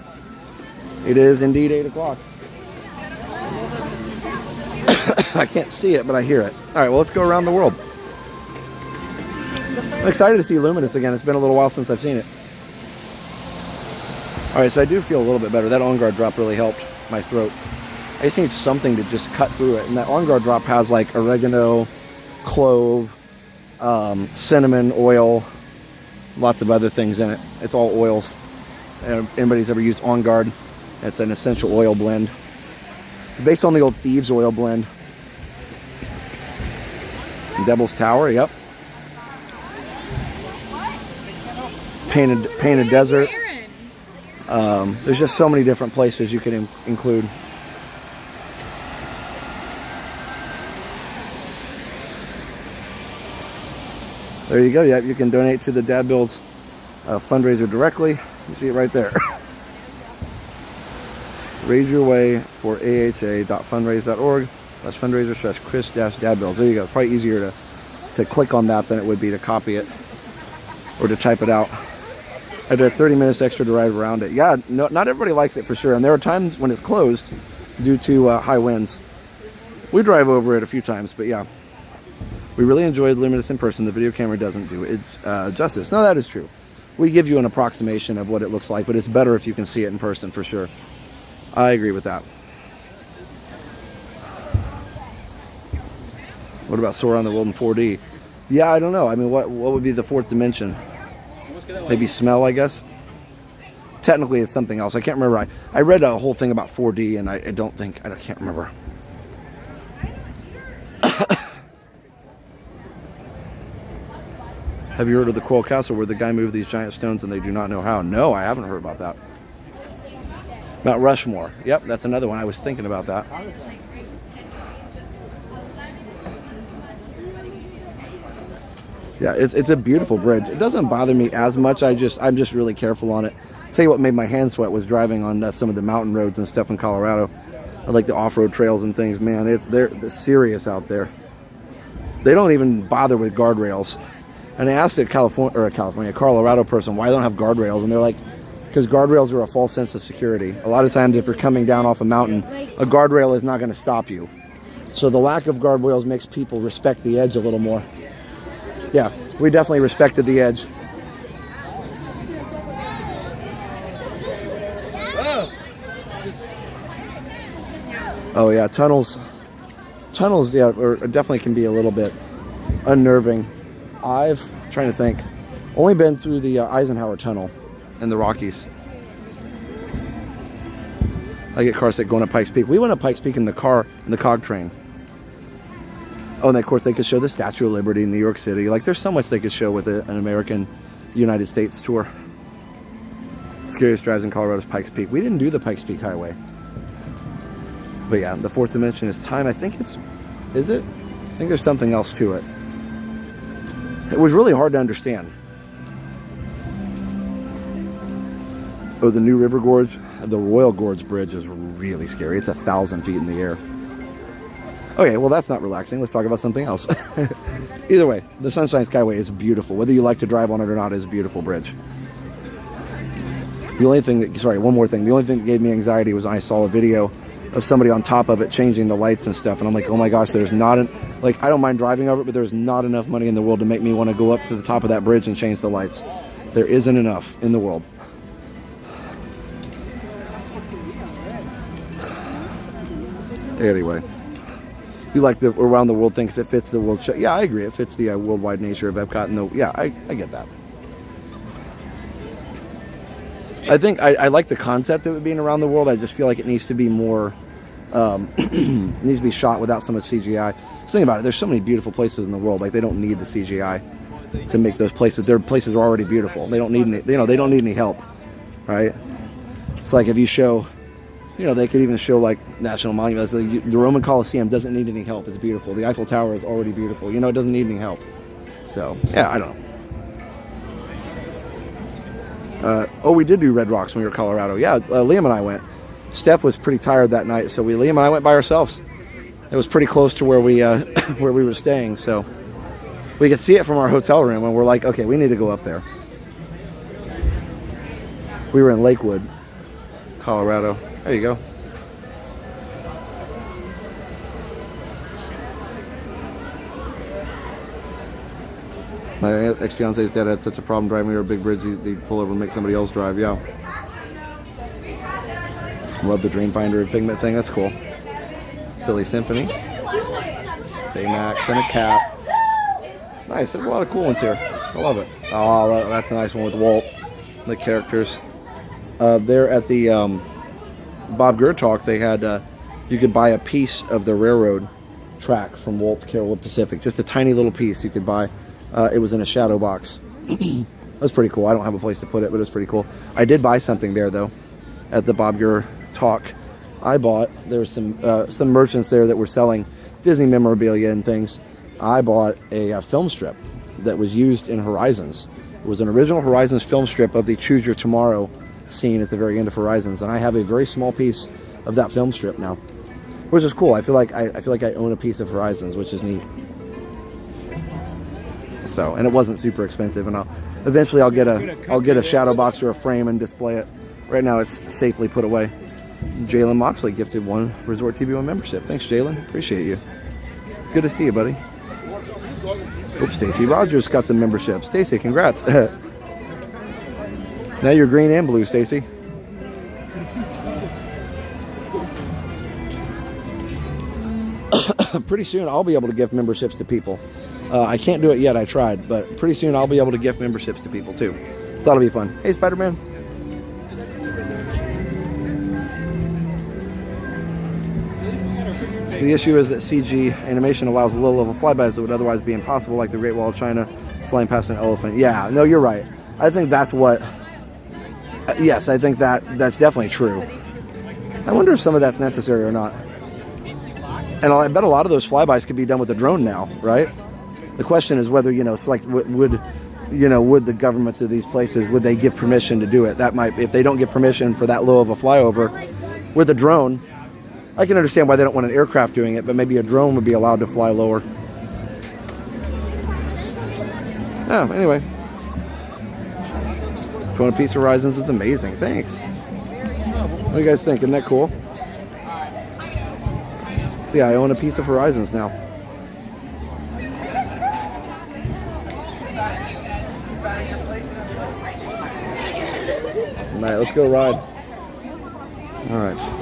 It is indeed 8 o'clock. I can't see it, but I hear it. All right, well, let's go around the world. I'm excited to see Luminous again. It's been a little while since I've seen it. All right, so I do feel a little bit better. That on-guard drop really helped my throat. I just need something to just cut through it. And that on-guard drop has like oregano, clove, cinnamon, oil, lots of other things in it. It's all oils. Anybody's ever used On Guard? It's an essential oil blend. Based on the old Thieves oil blend. Devil's Tower, yep. Painted Desert. There's just so many different places you can include. There you go. Yep, you can donate to the Dad Builds fundraiser directly. You see it right there. Raise your way for aha.fundraise.org/fundraiser/Chris-Dad Builds. There you go. Probably easier to click on that than it would be to copy it or to type it out. I did 30 minutes extra to ride around it. Yeah, no, not everybody likes it for sure. And there are times when it's closed due to high winds. We drive over it a few times, but yeah. We really enjoyed Luminous in person. The video camera doesn't do it justice. No, that is true. We give you an approximation of what it looks like, but it's better if you can see it in person for sure. I agree with that. What about Soarin' the World in 4D? Yeah, I don't know. I mean, what would be the fourth dimension? Maybe smell, I guess. Technically, it's something else. I can't remember. I read a whole thing about 4D, and I can't remember. Have you heard of the Coral Castle where the guy moved these giant stones and they do not know how? No, I haven't heard about that. Mount Rushmore. Yep, that's another one. I was thinking about that. Yeah, it's a beautiful bridge. It doesn't bother me as much. I'm just really careful on it. Tell you what made my hands sweat was driving on some of the mountain roads and stuff in Colorado. I like the off-road trails and things. Man, they're serious out there. They don't even bother with guardrails. And I asked a Colorado person why they don't have guardrails, and they're like, because guardrails are a false sense of security. A lot of times if you're coming down off a mountain, a guardrail is not going to stop you. So the lack of guardrails makes people respect the edge a little more. Yeah, we definitely respected the edge. Oh yeah, tunnels, yeah, definitely can be a little bit unnerving. Trying to think, only been through the Eisenhower Tunnel in the Rockies. I get car sick going to Pikes Peak. We went to Pikes Peak in the COG train. Oh, and of course they could show the Statue of Liberty in New York City. Like, there's so much they could show with an American United States tour. Scariest drives in Colorado's Pikes Peak. We didn't do the Pikes Peak Highway. But yeah, the fourth dimension is time. I think is it? I think there's something else to it. It was really hard to understand. Oh, the New River Gorge, the Royal Gorge Bridge is really scary. It's 1,000 feet in the air. Okay, well that's not relaxing. Let's talk about something else. Either way, the Sunshine Skyway is beautiful. Whether you like to drive on it or not, it's a beautiful bridge. The only thing one more thing. The only thing that gave me anxiety was when I saw a video of somebody on top of it changing the lights and stuff, and I'm like, oh my gosh, there's not I don't mind driving over it, but there's not enough money in the world to make me want to go up to the top of that bridge and change the lights. There isn't enough in the world. Anyway, you like the around the world thing because it fits the world show. Yeah, I agree. It fits the worldwide nature of Epcot. And yeah, I get that. I think I like the concept of it being around the world. I just feel like it needs to be more, needs to be shot without so much CGI. Just think about it. There's so many beautiful places in the world. Like, they don't need the CGI to make those places. Their places are already beautiful. They don't need any, they don't need any help, right? It's like if you show, they could even show like national monuments. The Roman Colosseum doesn't need any help. It's beautiful. The Eiffel Tower is already beautiful. It doesn't need any help. So yeah, I don't know. We did do Red Rocks when we were in Colorado. Yeah, Liam and I went. Steph was pretty tired that night, so Liam and I went by ourselves. It was pretty close to where we where we were staying, so we could see it from our hotel room, and we're like, okay, we need to go up there. We were in Lakewood, Colorado. There you go. My ex-fiance's dad had such a problem driving over a big bridge, he'd pull over and make somebody else drive, yeah. Love the Dreamfinder and Figment thing, that's cool. Silly Symphonies. Baymax and a cat. Nice, there's a lot of cool ones here. I love it. Oh, that's a nice one with Walt. The characters. There at the Bob Gurr Talk, they had, you could buy a piece of the railroad track from Walt's Carol of Pacific. Just a tiny little piece you could buy. It was in a shadow box. That was pretty cool. I don't have a place to put it, but it was pretty cool. I did buy something there, though, at the Bob Gurr Talk. There was some merchants there that were selling Disney memorabilia and things. I bought a film strip that was used in Horizons. It was an original Horizons film strip of the Choose Your Tomorrow scene at the very end of Horizons, and I have a very small piece of that film strip now, which is cool. I feel like I own a piece of Horizons, which is neat. So, and it wasn't super expensive, and eventually I'll get a shadow box or a frame and display it. Right now it's safely put away. Jalen Moxley gifted one Resort TV1 membership. Thanks, Jalen. Appreciate you. Good to see you, buddy. Oops, Stacy Rogers got the membership. Stacy, congrats. Now you're green and blue, Stacy. Pretty soon I'll be able to gift memberships to people. I can't do it yet, I tried, but pretty soon I'll be able to gift memberships to people too. That'll be fun. Hey, Spider-Man. The issue is that CG animation allows low-level flybys that would otherwise be impossible, like the Great Wall of China flying past an elephant. Yeah, no, you're right. I think that's what... yes, I think that's definitely true. I wonder if some of that's necessary or not. And I bet a lot of those flybys could be done with a drone now, right? The question is whether, it's like, would the governments of these places, would they give permission to do it? That might, if they don't give permission for that low of a flyover with a drone, I can understand why they don't want an aircraft doing it, but maybe a drone would be allowed to fly lower. Oh, anyway. If you want a piece of Horizons, it's amazing. Thanks. What do you guys think? Isn't that cool? So yeah, I own a piece of Horizons now. All right, let's go ride. All right.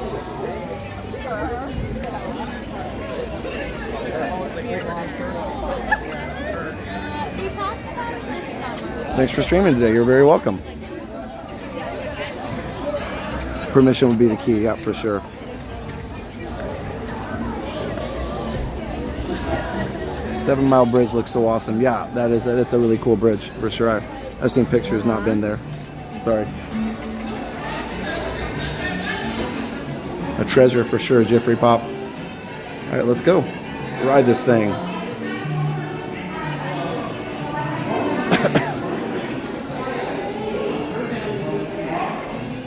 Thanks for streaming today. You're very welcome. Permission would be the key, yeah, for sure. Seven Mile Bridge looks so awesome. Yeah, that's a really cool bridge for sure. I've seen pictures, not been there. Sorry. A treasure for sure, Jeffrey Pop. All right, let's go. Ride this thing.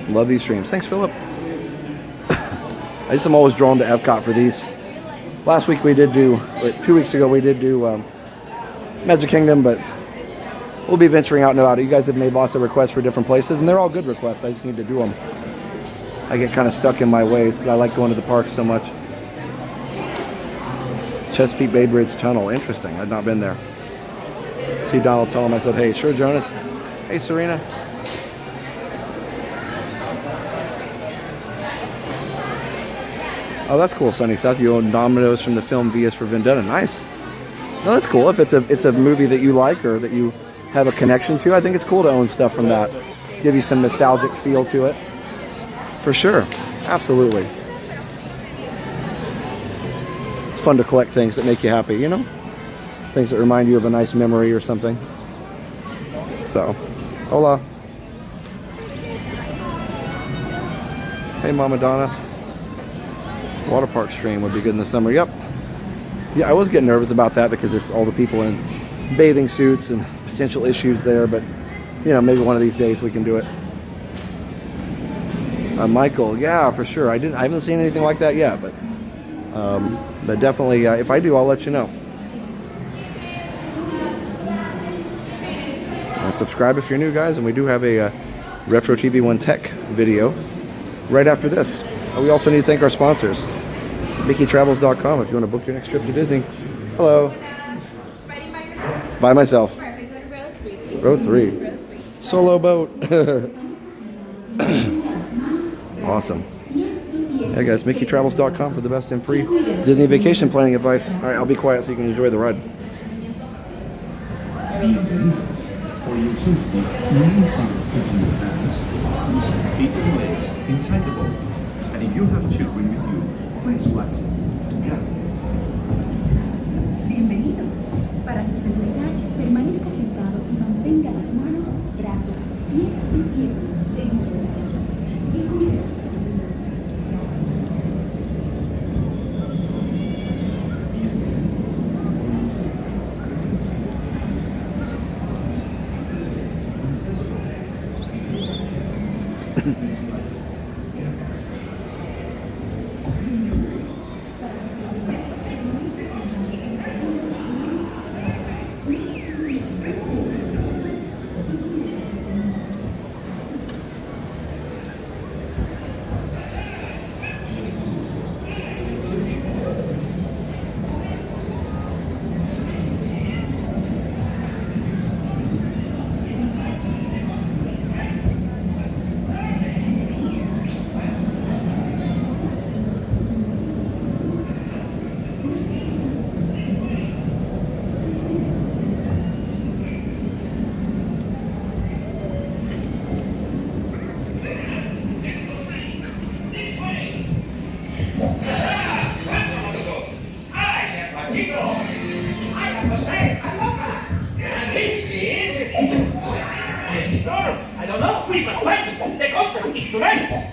Love these streams. Thanks, Philip. I just am always drawn to Epcot for these. Last week we did do, 2 weeks ago we did do Magic Kingdom, but we'll be venturing out and about. You guys have made lots of requests for different places, and they're all good requests. I just need to do them. I get kind of stuck in my ways because I like going to the parks so much. Chesapeake Bay Bridge Tunnel. Interesting. I've not been there. See Donald tell him, I said, hey, sure, Jonas. Hey, Serena. Oh, that's cool, Sunny South. You own Dominoes from the film V is for Vendetta. Nice. No, that's cool. If it's a movie that you like or that you have a connection to, I think it's cool to own stuff from that. Give you some nostalgic feel to it. For sure. Absolutely. It's fun to collect things that make you happy, you know? Things that remind you of a nice memory or something. So, hola. Hey, Mama Donna. Water park stream would be good in the summer. Yep. Yeah, I was getting nervous about that because there's all the people in bathing suits and potential issues there, but you know, maybe one of these days we can do it. Michael, yeah, for sure. I haven't seen anything like that yet, but definitely, if I do, I'll let you know. Subscribe if you're new, guys, and we do have a Retro TV One Tech video right after this. We also need to thank our sponsors, MickeyTravels.com, if you want to book your next trip to Disney. Hello. By myself. Row 3. Solo boat. Awesome. Yeah, guys, MickeyTravels.com for the best and free Disney vacation planning advice. All right, I'll be quiet so you can enjoy the ride. For your safety, remain seated keeping your hands, arms, feet and legs inside the boat. And if you have children with you, please watch them. Gracias. Bienvenidos. Para su seguridad, permanezca sentado y mantenga las manos, brazos, pies y piernas dentro de la boca. Y cuídese. I don't know. We must find it. The concert is tonight.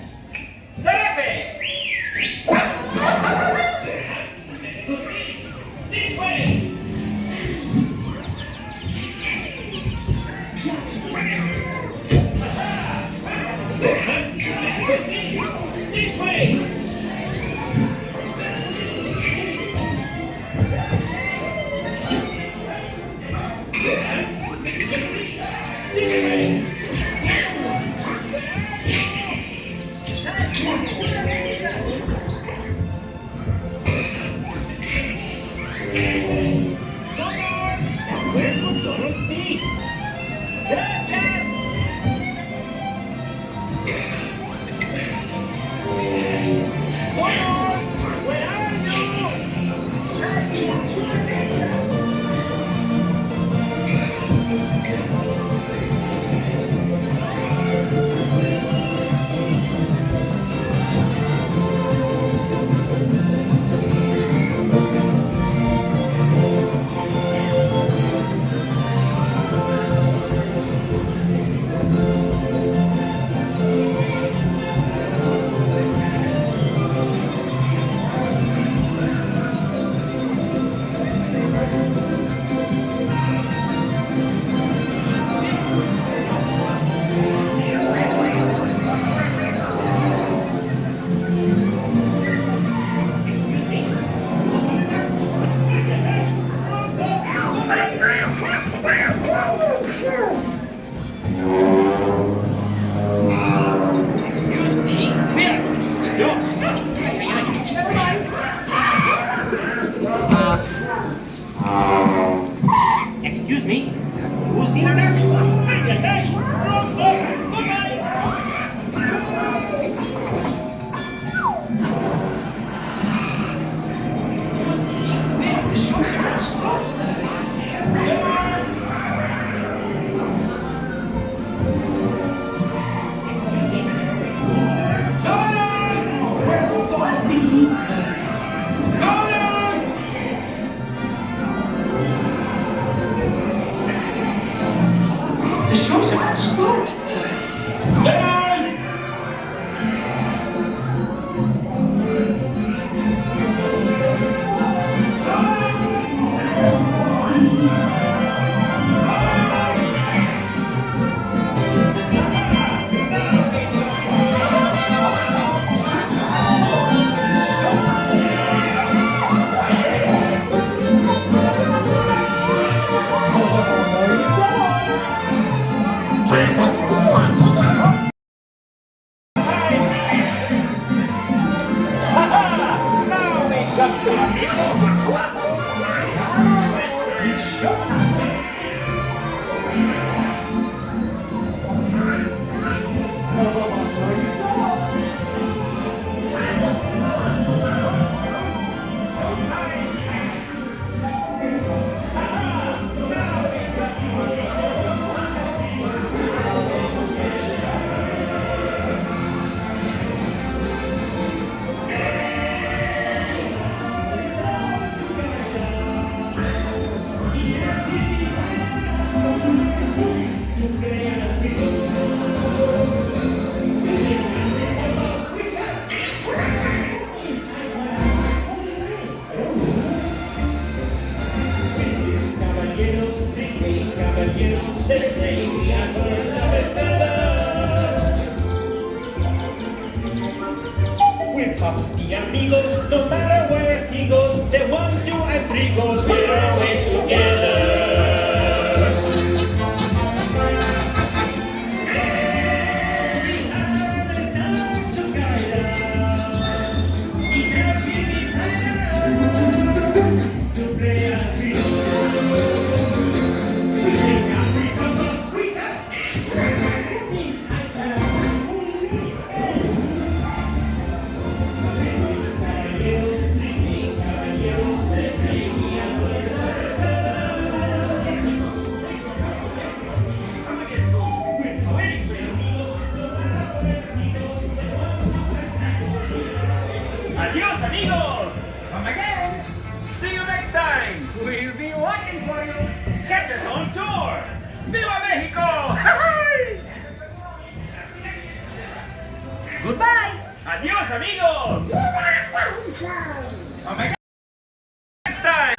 Serape! This way! This way! Excuse me, who's in there? With Papi amigos, no matter where he goes, the 1, 2, and 3 goes, we're always together. Adios, amigos! Come again! See you next time! We'll be watching for you! Catch us on tour! Viva Mexico! Goodbye! Adios, amigos! Come again next time!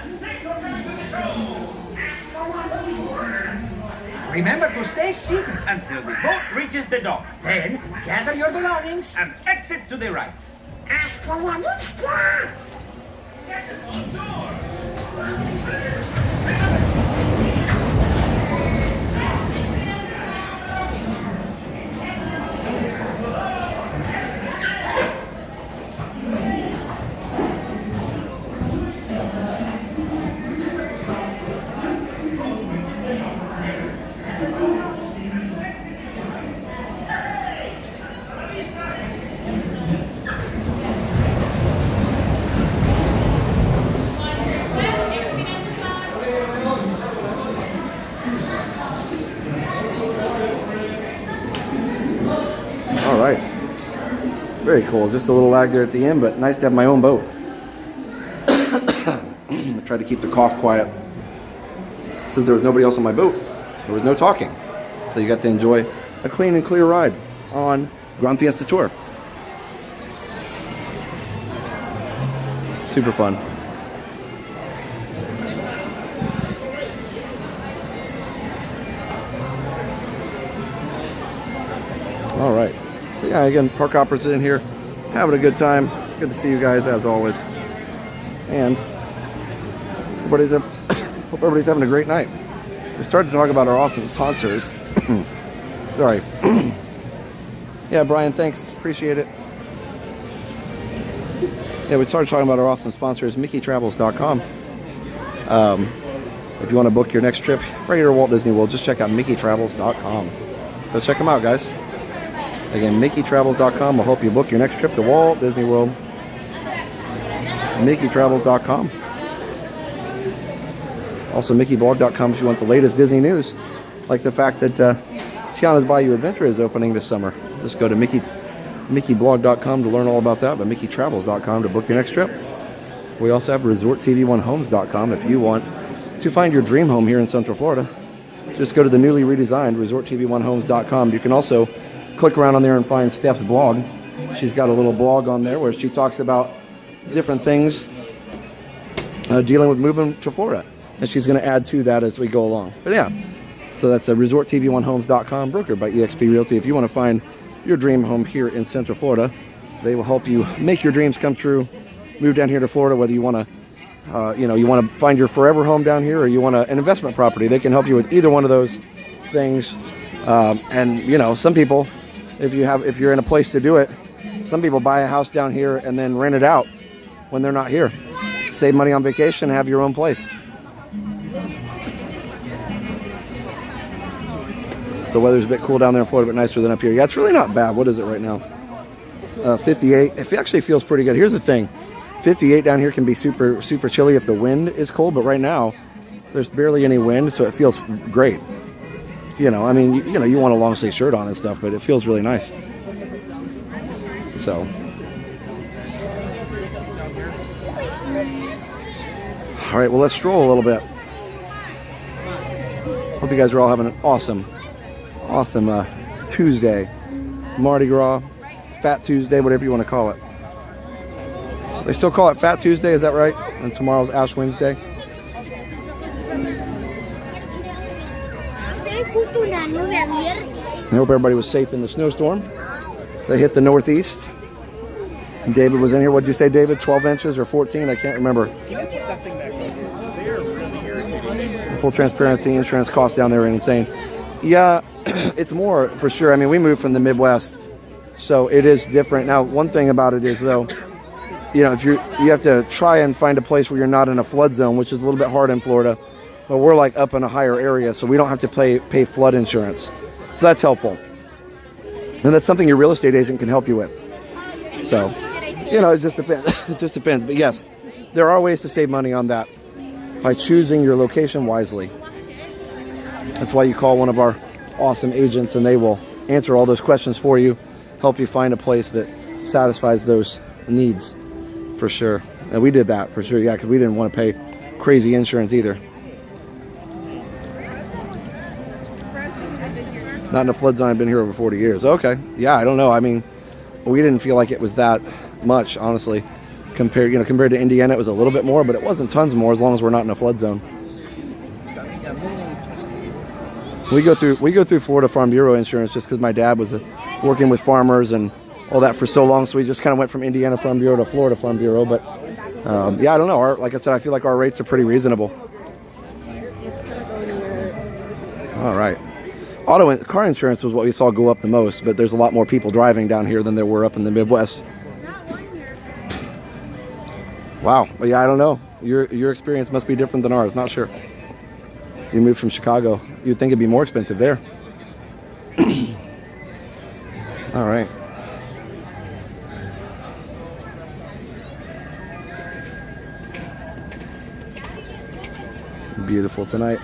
Remember to stay seated until the boat reaches the dock. Then gather your belongings and exit to the right. Hasta la vista! All right. Very cool. Just a little lag there at the end, but nice to have my own boat. I tried to keep the cough quiet. Since there was nobody else on my boat, there was no talking. So you got to enjoy a clean and clear ride on Grand Fiesta Tour. Super fun. All right. So yeah, again, park hoppers in here, having a good time. Good to see you guys as always. And hope everybody's having a great night. We started to talk about our awesome sponsors. Sorry. Yeah, Brian, thanks. Appreciate it. Yeah, we started talking about our awesome sponsors, MickeyTravels.com. If you want to book your next trip right here at Walt Disney World, just check out MickeyTravels.com. Go check them out, guys. Again, MickeyTravels.com will help you book your next trip to Walt Disney World. MickeyTravels.com. Also, MickeyBlog.com if you want the latest Disney news, like the fact that Tiana's Bayou Adventure is opening this summer. Just go to MickeyBlog.com to learn all about that, but MickeyTravels.com to book your next trip. We also have ResortTV1Homes.com if you want to find your dream home here in Central Florida. Just go to the newly redesigned ResortTV1Homes.com. You can also click around on there and find Steph's blog. She's got a little blog on there where she talks about different things dealing with moving to Florida. And she's going to add to that as we go along. But yeah, so that's ResortTV1Homes.com, brokered by eXp Realty. If you want to find your dream home here in Central Florida, they will help you make your dreams come true. Move down here to Florida, whether you want to, you want to find your forever home down here, or you want an investment property. They can help you with either one of those things. And some people, if you're in a place to do it, some people buy a house down here and then rent it out when they're not here. save money on vacation and have your own place. The weather's a bit cool down there in Florida, but nicer than up here. Yeah, it's really not bad. What is it right now? 58. It actually feels pretty good. Here's the thing. 58 down here can be super, super chilly if the wind is cold, but right now there's barely any wind, so it feels great. You know, I mean, you want a long sleeve shirt on and stuff, but it feels really nice. So. All right, well, let's stroll a little bit. Hope you guys are all having an awesome Tuesday. Mardi Gras, Fat Tuesday, whatever you want to call it. They still call it Fat Tuesday, is that right? And tomorrow's Ash Wednesday. I hope everybody was safe in the snowstorm. They hit the Northeast. And David was in here. What did you say, David? 12 inches or 14? I can't remember. Full transparency, insurance costs down there are insane. Yeah, it's more for sure. I mean, we moved from the Midwest, so it is different. Now, one thing about it is, though, you know, if you have to try and find a place where you're not in a flood zone, which is a little bit hard in Florida. But we're like up in a higher area, so we don't have to pay flood insurance. So that's helpful. And that's something your real estate agent can help you with. So, you know, it just depends. It just depends. But yes, there are ways to save money on that by choosing your location wisely. That's why you call one of our awesome agents, and they will answer all those questions for you, help you find a place that satisfies those needs, for sure. And we did that for sure, yeah, because we didn't want to pay crazy insurance either. Not in a flood zone. I've been here over 40 years. Okay, yeah, I don't know. I mean, we didn't feel like it was that much, honestly. Compared to Indiana, it was a little bit more, but it wasn't tons more as long as we're not in a flood zone. We go through Florida Farm Bureau insurance just because my dad was working with farmers and all that for so long, so we just kind of went from Indiana Farm Bureau to Florida Farm Bureau. But yeah, I don't know. Like I said, I feel like our rates are pretty reasonable. All right. Car insurance was what we saw go up the most, but there's a lot more people driving down here than there were up in the Midwest. Wow. But yeah, I don't know. Your experience must be different than ours. Not sure. You moved from Chicago. You'd think it'd be more expensive there. All right. Beautiful tonight.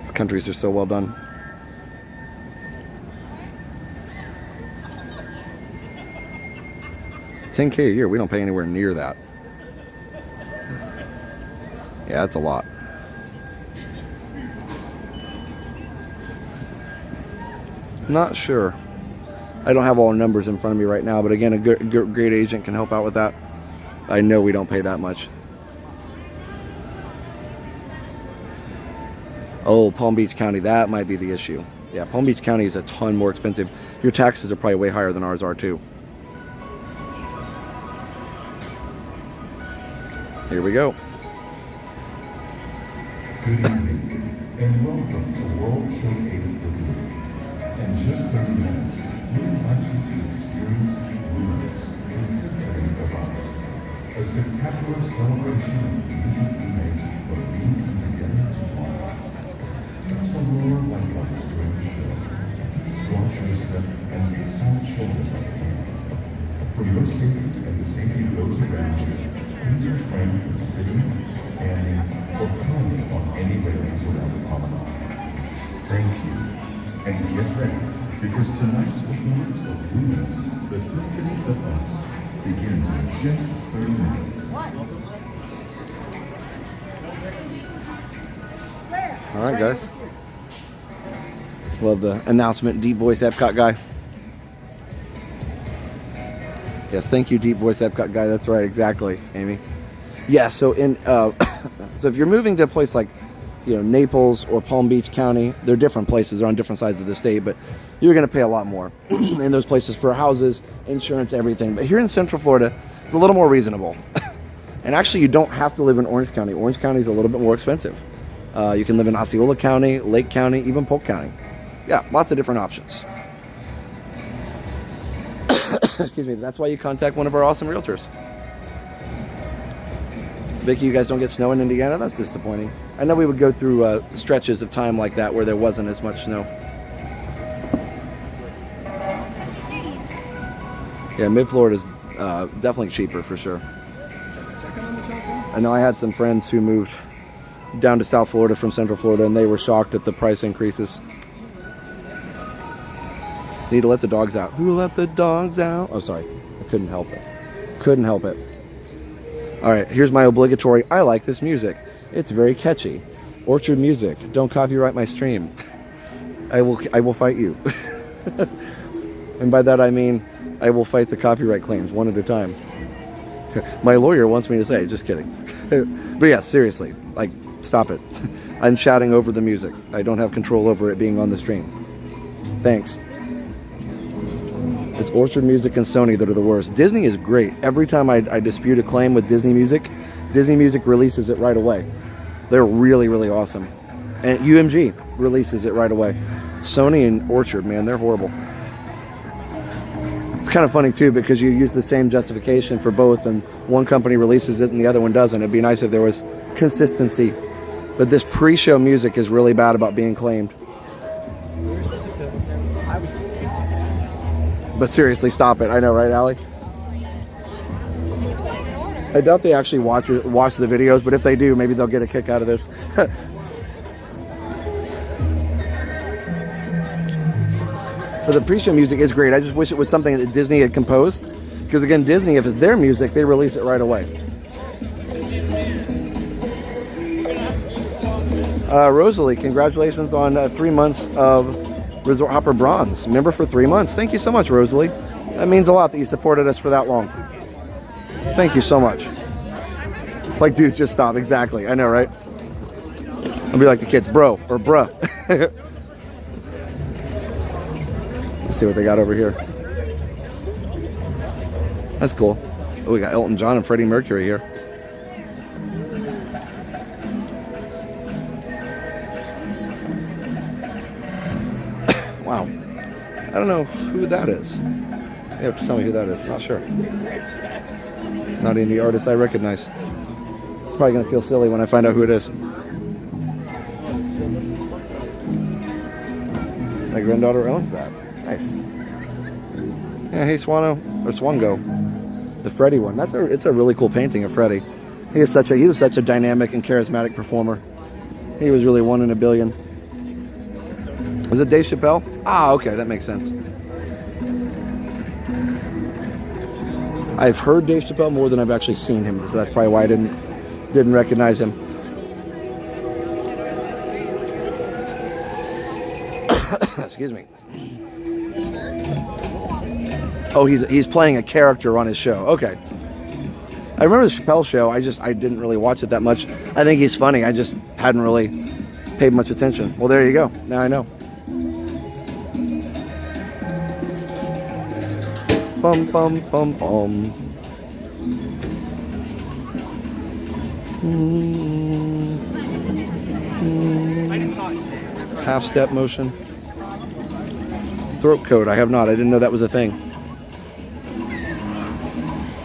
These countries are so well done. $10K a year, we don't pay anywhere near that. Yeah, that's a lot. Not sure. I don't have all the numbers in front of me right now, but again, a great agent can help out with that. I know we don't pay that much. Oh, Palm Beach County, that might be the issue. Yeah, Palm Beach County is a ton more expensive. Your taxes are probably way higher than ours are too. Here we go. Good evening, and welcome to World Showcase Lagoon. In just 30 minutes, we invite you to experience Luminous, the symphony of us. A spectacular celebration of music we make of being together as one. Touch the lower light levels during the show. Please watch your step and take small children by the hand. For your safety and the safety of those around you, please refrain from sitting, standing, or climbing on any railings around the promenade. Thank you, and get ready, because tonight's performance of Luminous, the Symphony of Us, begins in just 30 minutes. All right, guys. Love the announcement, deep voice Epcot guy. Yes, thank you, deep voice Epcot guy. That's right, exactly, Amy. Yeah, so so if you're moving to a place like, Naples or Palm Beach County, they're different places. They're on different sides of the state, but you're going to pay a lot more in those places for houses, insurance, everything. But here in Central Florida, it's a little more reasonable. And actually, you don't have to live in Orange County. Orange County is a little bit more expensive. You can live in Osceola County, Lake County, even Polk County. Yeah, lots of different options. Excuse me. That's why you contact one of our awesome realtors. Vicky, you guys don't get snow in Indiana? That's disappointing. I know we would go through stretches of time like that where there wasn't as much snow. Yeah, mid-Florida is definitely cheaper for sure. I know I had some friends who moved down to South Florida from Central Florida, and they were shocked at the price increases. Need to let the dogs out. Who let the dogs out? Oh, sorry. I couldn't help it. Couldn't help it. All right, here's my obligatory. I like this music. It's very catchy. Orchard music. Don't copyright my stream. I will fight you. And by that I mean I will fight the copyright claims one at a time. My lawyer wants me to say, just kidding. But yeah, seriously, like, stop it. I'm shouting over the music. I don't have control over it being on the stream. Thanks. It's Orchard Music and Sony that are the worst. Disney is great. Every time I dispute a claim with Disney Music releases it right away. They're really, really awesome. And UMG releases it right away. Sony and Orchard, man, they're horrible. It's kind of funny too because you use the same justification for both and one company releases it and the other one doesn't. It'd be nice if there was consistency. But this pre-show music is really bad about being claimed. But seriously, stop it. I know, right, Allie? I doubt they actually watch the videos, but if they do, maybe they'll get a kick out of this. But the pre-show music is great. I just wish it was something that Disney had composed. Because again, Disney, if it's their music, they release it right away. Rosalie, congratulations on 3 months of Resort Hopper Bronze. Member for 3 months. Thank you so much, Rosalie. That means a lot that you supported us for that long. Thank you so much. Like, dude, just stop. Exactly. I know, right? I'll be like the kids, bro or bruh. Let's see what they got over here. That's cool. Oh, we got Elton John and Freddie Mercury here. Wow. I don't know who that is. You have to tell me who that is. Not sure. Not even the artist I recognize. Probably going to feel silly when I find out who it is. My granddaughter owns that. Nice. Yeah, hey Swano, or Swango. The Freddie one. It's a really cool painting of Freddie. He was such a dynamic and charismatic performer. He was really one in a billion. Is it Dave Chappelle? Ah, okay, that makes sense. I've heard Dave Chappelle more than I've actually seen him, so that's probably why I didn't recognize him. Excuse me. Oh, he's playing a character on his show. Okay. I remember the Chappelle show. I didn't really watch it that much. I think he's funny. I just hadn't really paid much attention. Well, there you go. Now I know. Bum bum bum bum. Half step motion. Throat coat. I have not. I didn't know that was a thing.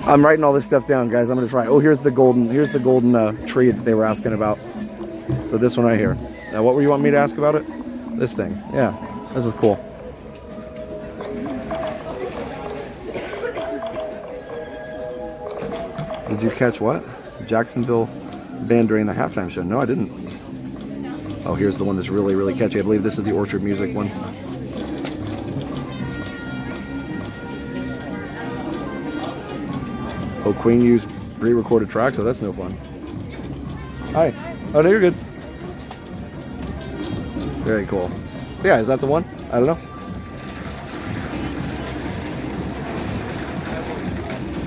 I'm writing all this stuff down, guys. I'm gonna try. Oh, here's the golden tree that they were asking about. So this one right here. Now, what were you wanting me to ask about it? This thing. Yeah, this is cool. Did you catch what? Jacksonville band during the halftime show? No, I didn't. Oh, here's the one that's really, really catchy. I believe this is the Orchard Music one. Oh, Queen used pre-recorded tracks, so that's no fun. Hi. Oh, no, you're good. Very cool. Yeah, is that the one? I don't know.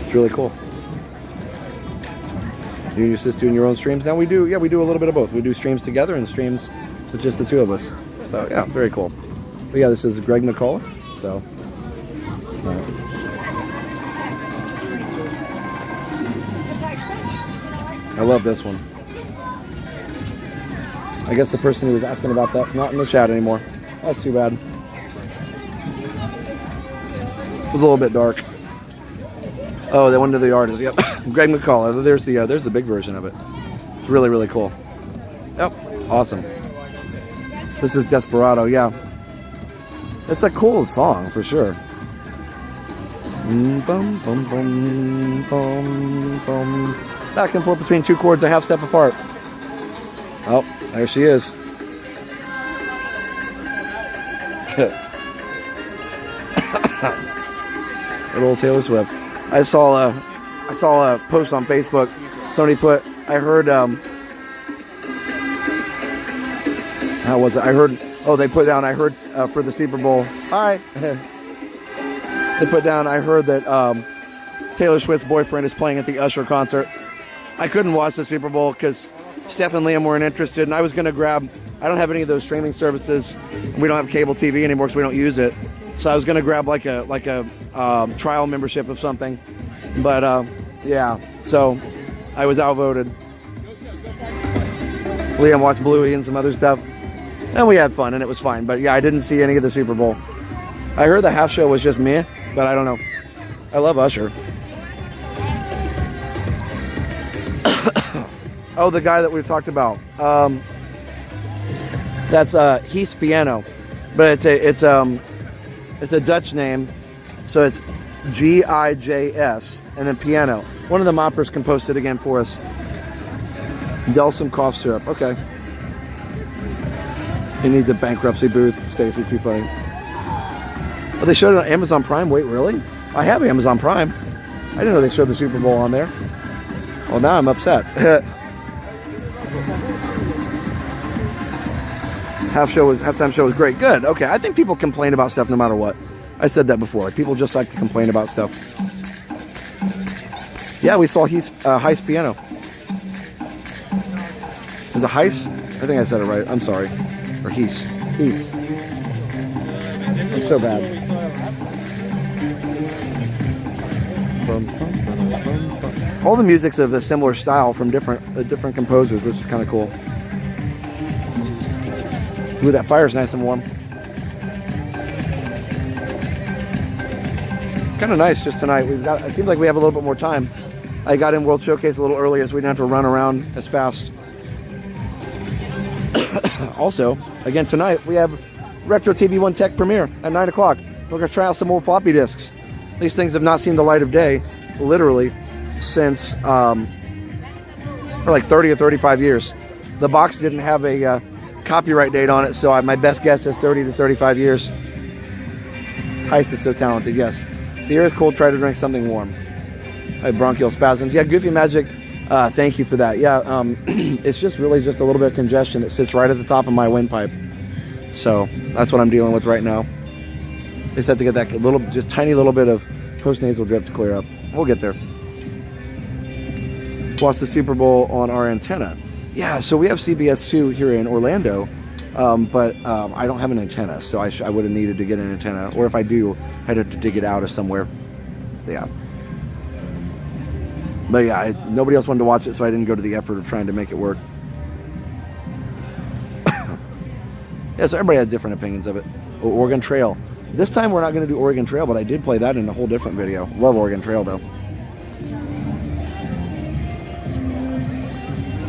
It's really cool. You and your sister doing your own streams? Now we do, yeah, we do a little bit of both. We do streams together and streams with just the two of us. So, yeah, very cool. But yeah, this is Greg McCullough. So, I love this one. I guess the person who was asking about that's not in the chat anymore. That's too bad. It was a little bit dark. Oh, that one to the artist. Yep. Greg McCall. There's the big version of it. It's really, really cool. Yep. Awesome. This is Desperado. Yeah. It's a cool song for sure. Bum, bum, bum, bum, bum. Back and forth between two chords a half step apart. Oh, there she is. Little Taylor Swift. I saw a post on Facebook. Somebody put, I heard, how was it? I heard, oh, they put down, I heard for the Super Bowl. Hi. They put down, I heard that Taylor Swift's boyfriend is playing at the Usher concert. I couldn't watch the Super Bowl because Steph and Liam weren't interested, and I was going to grab, I don't have any of those streaming services. We don't have cable TV anymore because we don't use it. So I was going to grab like a trial membership of something. But yeah, so I was outvoted. Liam watched Bluey and some other stuff. And we had fun and it was fine. But yeah, I didn't see any of the Super Bowl. I heard the half show was just meh, but I don't know. I love Usher. Oh, the guy that we talked about. That's Heath Piano. But it's a Dutch name. So it's Gijs and then piano. One of the moppers composed it again for us. Delsum cough syrup. Okay. He needs a bankruptcy booth. Stacy, too funny. Oh, they showed it on Amazon Prime. Wait, really? I have Amazon Prime. I didn't know they showed the Super Bowl on there. Well, now I'm upset. Halftime show was great. Good. Okay. I think people complain about stuff no matter what. I said that before. Like, people just like to complain about stuff. Yeah, we saw Heist Piano. Is it Heist? I think I said it right. I'm sorry. Or Heist. It's so bad. All the music's of a similar style from different composers, which is kind of cool. Ooh, that fire's nice and warm. Kind of nice just tonight. It seems like we have a little bit more time. I got in World Showcase a little earlier so we didn't have to run around as fast. Also, again tonight, we have Retro TV 1 Tech premiere at 9 o'clock. We're going to try out some old floppy disks. These things have not seen the light of day, literally, since for like 30 or 35 years. The box didn't have a copyright date on it, so my best guess is 30 to 35 years. Heist is so talented, yes. The air is cold, try to drink something warm. I have bronchial spasms. Yeah, Goofy Magic, thank you for that. Yeah, it's just really just a little bit of congestion that sits right at the top of my windpipe. So that's what I'm dealing with right now. Just have to get that just tiny little bit of post-nasal drip to clear up. We'll get there. Watch the Super Bowl on our antenna. Yeah, so we have CBS 2 here in Orlando, but I don't have an antenna, so I would have needed to get an antenna. Or if I do, I'd have to dig it out of somewhere. Yeah. But yeah, nobody else wanted to watch it, so I didn't go to the effort of trying to make it work. Yeah, so everybody has different opinions of it. Oh, Oregon Trail. This time we're not going to do Oregon Trail, but I did play that in a whole different video. Love Oregon Trail, though.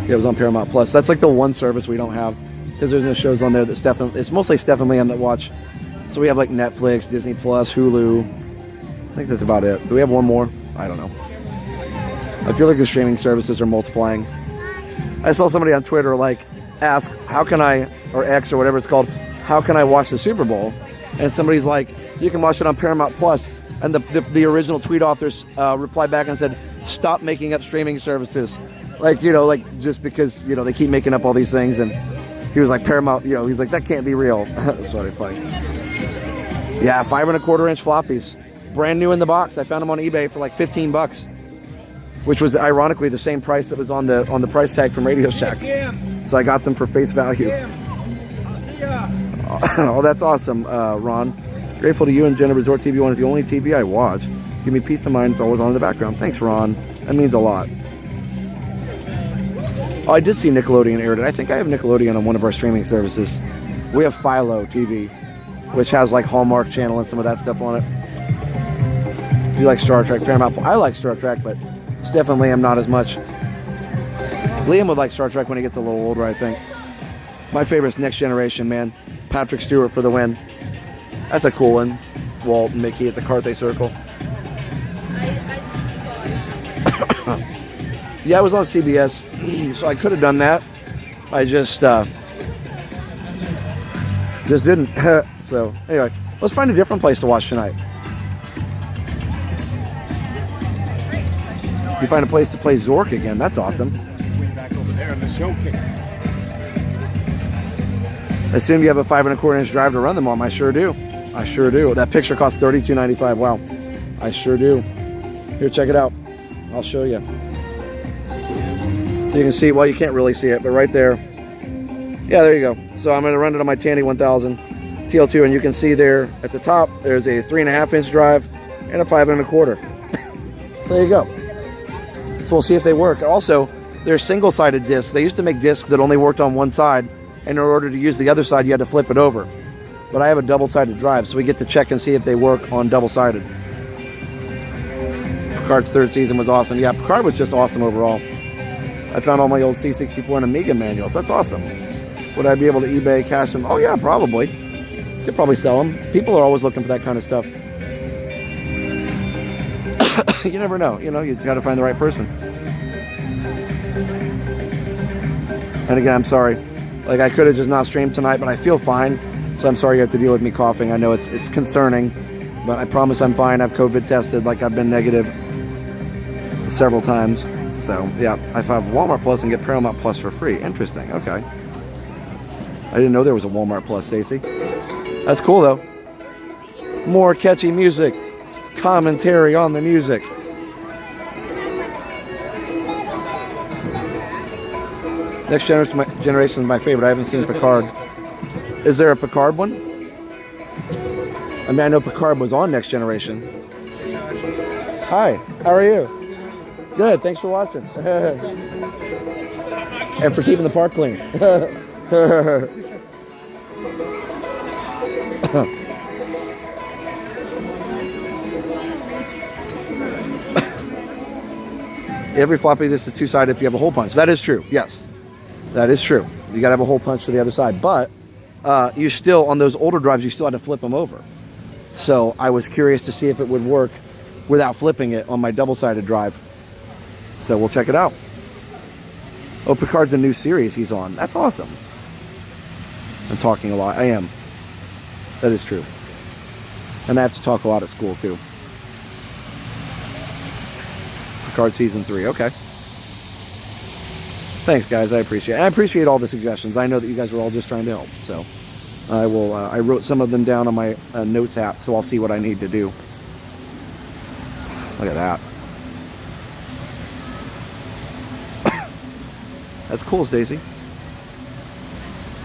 Yeah, it was on Paramount Plus. That's like the one service we don't have because there's no shows on there that it's mostly Steph and Liam that watch. So we have like Netflix, Disney Plus, Hulu. I think that's about it. Do we have one more? I don't know. I feel like the streaming services are multiplying. I saw somebody on Twitter ask, how can I, or X or whatever it's called, how can I watch the Super Bowl? And somebody's like, you can watch it on Paramount Plus. And the original tweet authors replied back and said, stop making up streaming services. Just because, they keep making up all these things. And he was like, Paramount, he's like, that can't be real. Sorry, funny. Yeah, 5.25-inch floppies. Brand new in the box. I found them on eBay for like $15, which was ironically the same price that was on the price tag from Radio Shack. So I got them for face value. Oh, that's awesome, Ron. Grateful to you and Jenna Resort TV 1 is the only TV I watch. Give me peace of mind. It's always on in the background. Thanks, Ron. That means a lot. Oh, I did see Nickelodeon aired it. I think I have Nickelodeon on one of our streaming services. We have Philo TV, which has like Hallmark Channel and some of that stuff on it. If you like Star Trek, Paramount. I like Star Trek, but Steph and Liam not as much. Liam would like Star Trek when he gets a little older, I think. My favorite is Next Generation, man. Patrick Stewart for the win. That's a cool one. Walt and Mickey at the Carthay Circle. Yeah, I was on CBS, so I could have done that. I just didn't. So anyway, let's find a different place to watch tonight. You find a place to play Zork again. That's awesome. Back over there in the showcase. I assume you have a 5 1/4-inch drive to run them on. I sure do. I sure do. That picture costs $32.95. Wow. I sure do. Here, check it out. I'll show you. You can see, well, you can't really see it, but right there. Yeah, there you go. So I'm going to run it on my Tandy 1000 TL2, and you can see there at the top, there's a 3 1/2-inch drive and a 5 1/4. There you go. So we'll see if they work. Also, they're single-sided discs. They used to make discs that only worked on one side, and in order to use the other side, you had to flip it over. But I have a double-sided drive, so we get to check and see if they work on double-sided. Picard's 3rd season was awesome. Yeah, Picard was just awesome overall. I found all my old C64 and Amiga manuals. That's awesome. Would I be able to eBay, cash them? Oh yeah, probably. Could probably sell them. People are always looking for that kind of stuff. You never know. You know, you just got to find the right person. And again, I'm sorry. Like, I could have just not streamed tonight, but I feel fine. So I'm sorry you have to deal with me coughing. I know it's concerning, but I promise I'm fine. I've COVID tested, like I've been negative several times. So yeah, I have Walmart Plus and get Paramount Plus for free. Interesting. Okay. I didn't know there was a Walmart Plus, Stacy. That's cool though. More catchy music. Commentary on the music. Next Generation is my favorite. I haven't seen Picard. Is there a Picard one? I mean, I know Picard was on Next Generation. Hi, how are you? Good, thanks for watching. And for keeping the park clean. Every floppy disk is two-sided if you have a hole punch. That is true, yes. That is true. You gotta have a hole punch to the other side. But you still, on those older drives, you still had to flip them over. So I was curious to see if it would work without flipping it on my double-sided drive. So we'll check it out. Oh, Picard's a new series he's on. That's awesome. I'm talking a lot. I am. That is true. And I have to talk a lot at school, too. Picard Season 3. Okay. Thanks, guys. I appreciate it. I appreciate all the suggestions. I know that you guys were all just trying to help. So I will. I wrote some of them down on my notes app, so I'll see what I need to do. Look at that. That's cool, Stacy.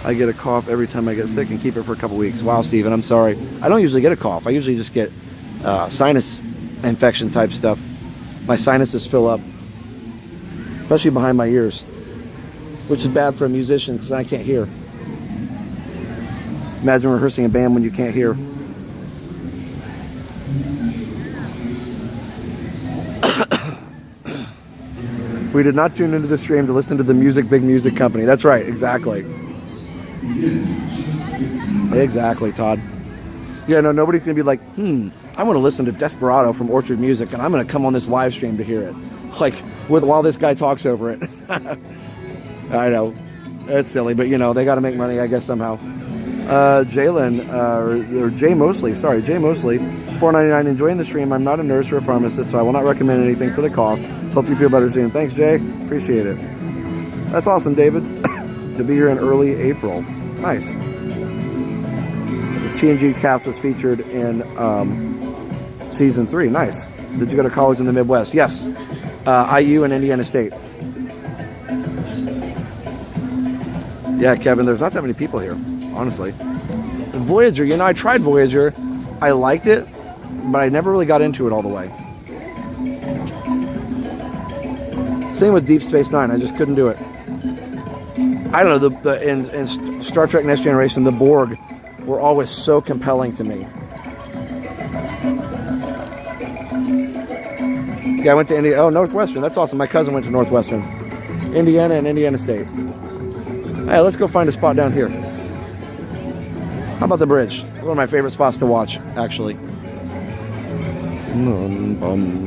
I get a cough every time I get sick and keep it for a couple weeks. Wow, Steven, I'm sorry. I don't usually get a cough. I usually just get sinus infection type stuff. My sinuses fill up, especially behind my ears, which is bad for a musician because I can't hear. Imagine rehearsing a band when you can't hear. We did not tune into the stream to listen to the music, big music company. That's right, exactly. Exactly, Todd. Yeah, no, nobody's going to be like, I want to listen to Desperado from Orchard Music, and I'm going to come on this live stream to hear it. Like, while this guy talks over it. I know. It's silly, but, you know, they got to make money, I guess, somehow. Jalen, or Jay Mosley, sorry, Jay Mosley, $4.99, enjoying the stream. I'm not a nurse or a pharmacist, so I will not recommend anything for the cough. Hope you feel better soon. Thanks, Jay. Appreciate it. That's awesome, David. To be here in early April. Nice. The TNG cast was featured in Season 3. Nice. Did you go to college in the Midwest? Yes. IU and Indiana State. Yeah, Kevin, there's not that many people here, honestly. Voyager, you know, I tried Voyager. I liked it, but I never really got into it all the way. Same with Deep Space Nine. I just couldn't do it. I don't know, in Star Trek Next Generation, the Borg were always so compelling to me. Yeah, I went to Indiana. Oh, Northwestern. That's awesome. My cousin went to Northwestern. Indiana and Indiana State. Hey, let's go find a spot down here. How about the bridge? One of my favorite spots to watch, actually.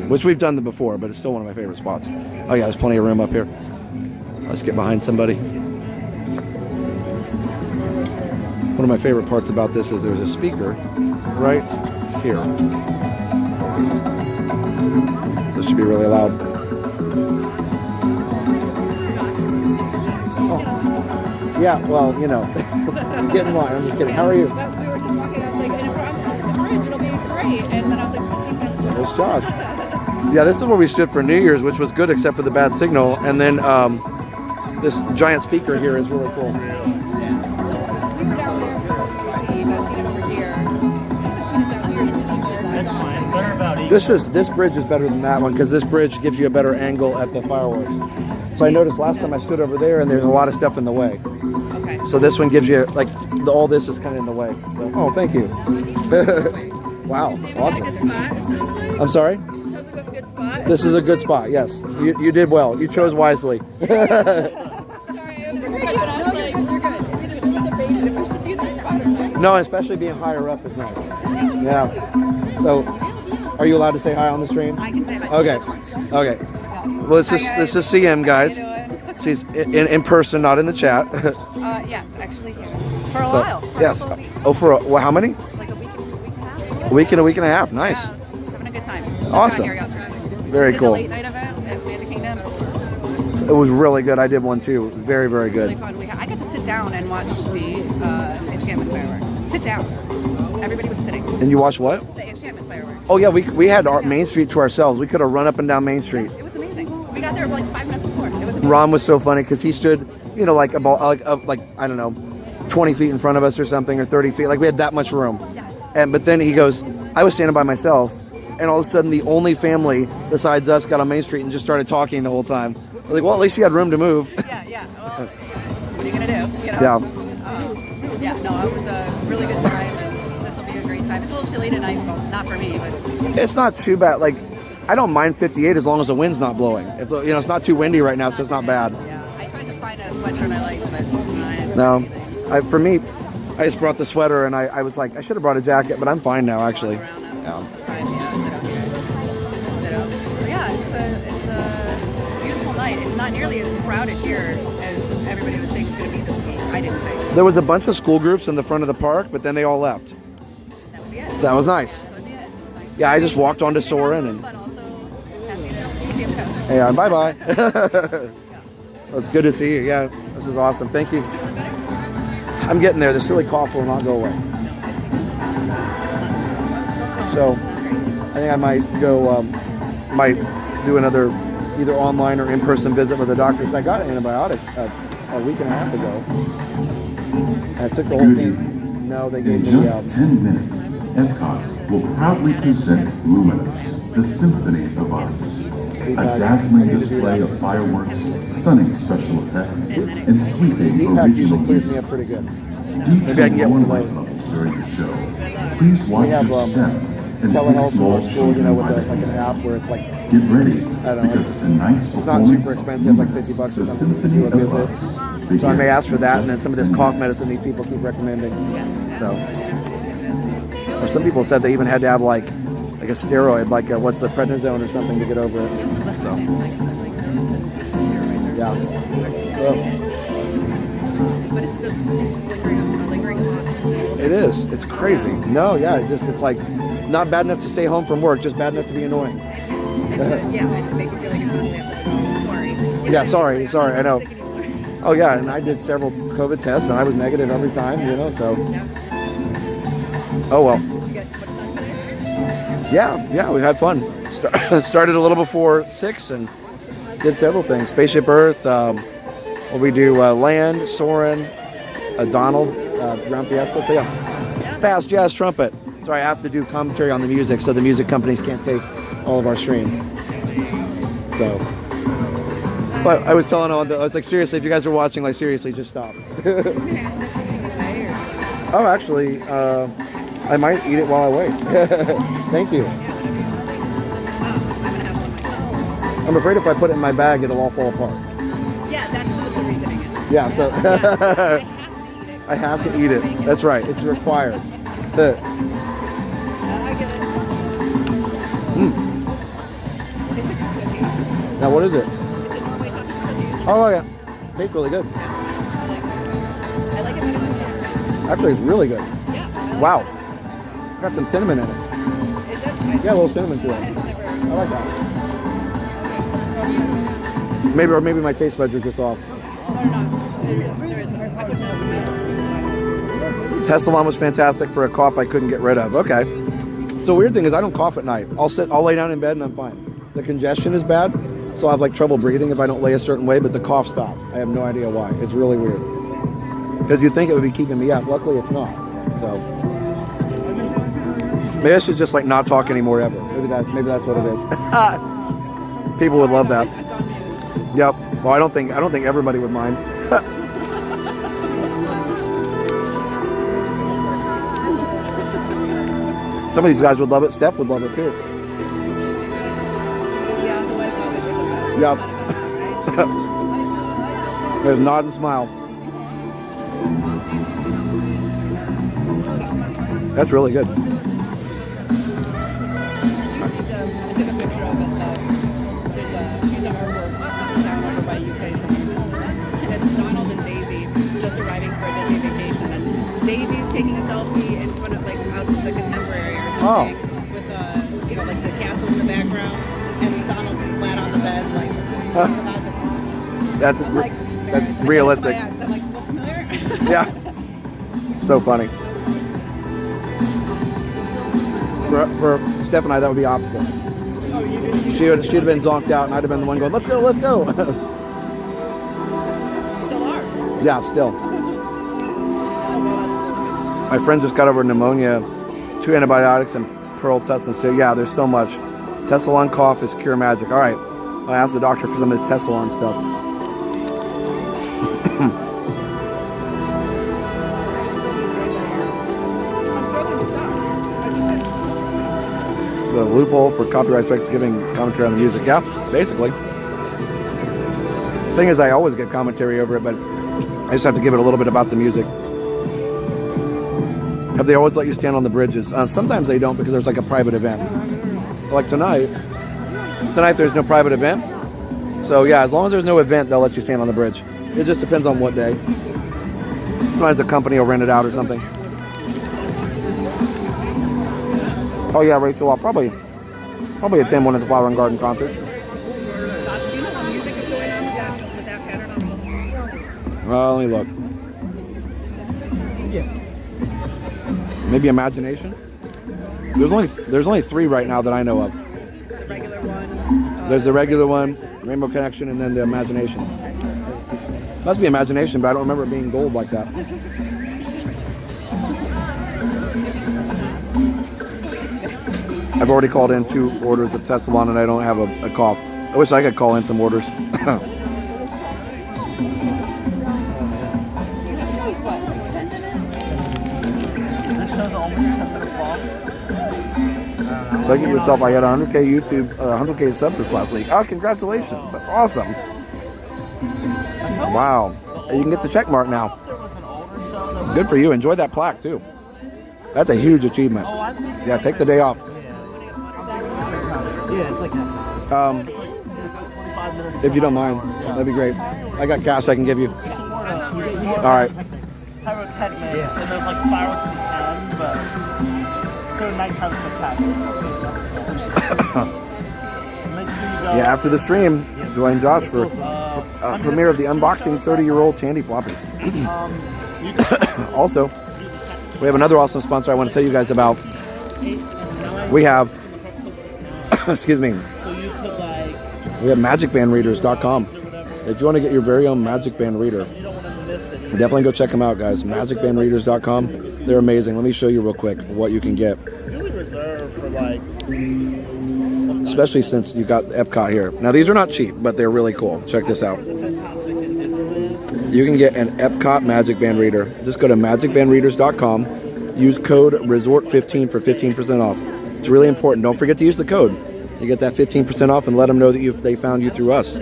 Which we've done before, but it's still one of my favorite spots. Oh yeah, there's plenty of room up here. Let's get behind somebody. One of my favorite parts about this is there's a speaker right here. So it should be really loud. Oh. Yeah, well, you know, get in line. I'm just kidding. How are you? We were just walking. I was like, and if we're on top of the bridge, it'll be great. And then I was like, I think that's true. There's Josh. Yeah, this is where we stood for New Year's, which was good except for the bad signal. And then this giant speaker here is really cool. So we were down there for Eve. I've seen it over here. I haven't seen it down here. It just seems like That's fine. Better about Eve. This bridge is better than that one because this bridge gives you a better angle at the fireworks. So I noticed last time I stood over there and there's a lot of stuff in the way. Okay. So this one gives you like all this is kind of in the way. So, oh, thank you. Wow, awesome. I'm sorry. Sounds like we have a good spot. This is a good spot. Yes, you did well. You chose wisely. Sorry, I was worried, but I was like, you're good. We debated if we should use this spot or not. No, especially being higher up is nice. Yeah. So, are you allowed to say hi on the stream? I can say hi. Okay. Okay. Well, let's just see him, guys. She's in person, not in the chat. Yes, actually here. For a while. For yes. a couple of weeks. Oh, for how many? Like a week and a half. A week and a week and a half. Nice. Yeah, having a good time. Awesome. Here yesterday. Very Did cool. a late night event at Magic Kingdom. It was really good. I did one too. Very, very good. Really fun. I got to sit down and watch the enchantment fireworks. Sit down. Everybody was sitting. And you watched what? The enchantment fireworks. Oh yeah, we had our Main Street to ourselves. We could have run up and down Main Street. It was amazing. We got there like 5 minutes before. It was amazing. Ron was so funny because he stood, you know, like about like I don't know, 20 feet in front of us or something, or 30 feet. Like we had that much room. Yes. But then he goes, I was standing by myself, and all of a sudden the only family besides us got on Main Street and just started talking the whole time. I was like, well, at least you had room to move. Yeah. Well, what are you gonna do? You know? Yeah. Yeah. No, it was a really good time, and this will be a great time. It's a little chilly tonight, well, not for me, but It's not too bad. Like, I don't mind 58 as long as the wind's not blowing. If you know, it's not too windy right now, so it's not bad. yeah. I tried to find a sweatshirt I liked, but No, for me, I just brought the sweater, and I was like, I should have brought a jacket, but I'm fine now, actually. Yeah. Yeah, it's a beautiful night. It's not nearly as crowded here as everybody was saying it's going to be this week. I didn't think. There was a bunch of school groups in the front of the park, but then they all left. That was it. That was nice. Yeah, I just walked onto Soarin and. Yeah, bye bye. Well, it's good to see you. Yeah, this is awesome. Thank you. I'm getting there. The silly cough will not go away. So, I think I might go. Might do another either online or in-person visit with a doctor because I got an antibiotic a week and a half ago. And I took the whole thing. No, they gave In me. just 10 minutes, Epcot will proudly present Luminous, the symphony of us. A dazzling display of fireworks, stunning special effects, and sweeping Z-Pack original usually clears me music. up pretty good. Deep Maybe I can get one of light those. levels during the show. Please watch We have your step and take telehealth in small our school, you know, children with by the like an app where it's like, Get ready, I don't know, because tonight's it's not performance super expensive, like $50 or something to do a visit. So I may ask for that, and then some of this cough medicine these people keep recommending. So, or some people said they even had to have like a steroid, like what's the prednisone or something to get over it. So, yeah. But it's just lingering cough. It is. It's crazy. No, yeah, it's like not bad enough to stay home from work, just bad enough to be annoying. Yeah, and to make you feel like you constantly have to go, sorry. Yeah, sorry, I know. Oh yeah, and I did several COVID tests, and I was negative every time, you know. So, oh well. Yeah, we had fun. Started a little before 6 and did several things. Spaceship Earth. We do Land, Soarin, Donald, Ground Fiesta. So yeah, fast jazz trumpet. Sorry, I have to do commentary on the music, so the music companies can't take all of our stream. So, but I was telling all I was like, seriously, if you guys are watching, like seriously, just stop. Oh, actually, I might eat it while I wait. Thank you. I'm afraid if I put it in my bag, it'll all fall apart. Yeah, that's what the reasoning is. Yeah, so I have to eat it. That's right. It's required. I get it. It's a good cookie. Now, what is it? It's a Norway chocolate cookie. Oh, yeah. Tastes really good. I like it better than yours. Actually, it's really good. Yeah. Wow. Got some cinnamon in it. Is it? Yeah, a little cinnamon to it. I like that. Maybe my taste buds are just off. No, not. There is. I put that in. Tessalon was fantastic for a cough I couldn't get rid of. Okay. So weird thing is I don't cough at night. I'll lay down in bed and I'm fine. The congestion is bad, so I have like trouble breathing if I don't lay a certain way, but the cough stops. I have no idea why. It's really weird. Because you'd think it would be keeping me up. Luckily it's not. So maybe I should just like not talk anymore ever. Maybe that's what it is. People would love that. Yep. Well, I don't think everybody would mind. Some of these guys would love it. Steph would love it too. Yeah, the wife's always with them. Yep. There's nod and smile. That's really good. Did you see I took a picture of it. There's a piece of artwork down over by UK somewhere. And it's Donald and Daisy just arriving for a Disney vacation. And Daisy's taking a selfie in front of like out of the contemporary or something with like the castle in the background. And Donald's flat on the bed like That's realistic. I'm like, well, familiar? Yeah. So funny. For Steph and I, that would be opposite. She'd have been zonked out, and I'd have been the one going, "Let's go, let's go." Still are. Yeah, still. My friend just got over pneumonia, 2 antibiotics, and pearl Tessalon. So yeah, there's so much. Tessalon cough is cure magic. All right, I asked the doctor for some of his Tessalon stuff. The loophole for copyright strikes giving commentary on the music. Yeah, basically. The thing is, I always get commentary over it, but I just have to give it a little bit about the music. Have they always let you stand on the bridges? Sometimes they don't because there's like a private event. Like tonight there's no private event. So yeah, as long as there's no event, they'll let you stand on the bridge. It just depends on what day. Sometimes a company will rent it out or something. Oh yeah, Rachel, I'll probably attend one of the Flower and Garden concerts. Josh, do you know what music is going on with that pattern on the Well, let me look. Maybe Imagination? There's only 3 right now that I know of. The regular one. There's the regular one, Rainbow Connection, and then the Imagination. Must be Imagination, but I don't remember it being gold like that. I've already called in 2 orders of Tessalon and I don't have a cough. I wish I could call in some orders. Look at yourself. I had 100K YouTube, 100K subs this last week. Oh, congratulations. That's awesome. Wow. You can get the check mark now. Good for you. Enjoy that plaque too. That's a huge achievement. Yeah, take the day off. Yeah, it's like if you don't mind, that'd be great. I got cash I can give you. All right. Pyrotechnics, and there's like fireworks at the end, but for nighttime spectacular. Yeah, after the stream, join Josh for premiere of the unboxing 30-year-old Tandy Floppies. Also, we have another awesome sponsor I want to tell you guys about. We have, excuse me, we have magicbandreaders.com. If you want to get your very own Magic Band reader, definitely go check them out, guys. Magicbandreaders.com. They're amazing. Let me show you real quick what you can get. Really reserved for like, especially since you got Epcot here. Now these are not cheap, but they're really cool. Check this out. You can get an Epcot Magic Band reader. Just go to magicbandreaders.com. Use code RESORT15 for 15% off. It's really important. Don't forget to use the code. You get that 15% off, and let them know that they found you through us,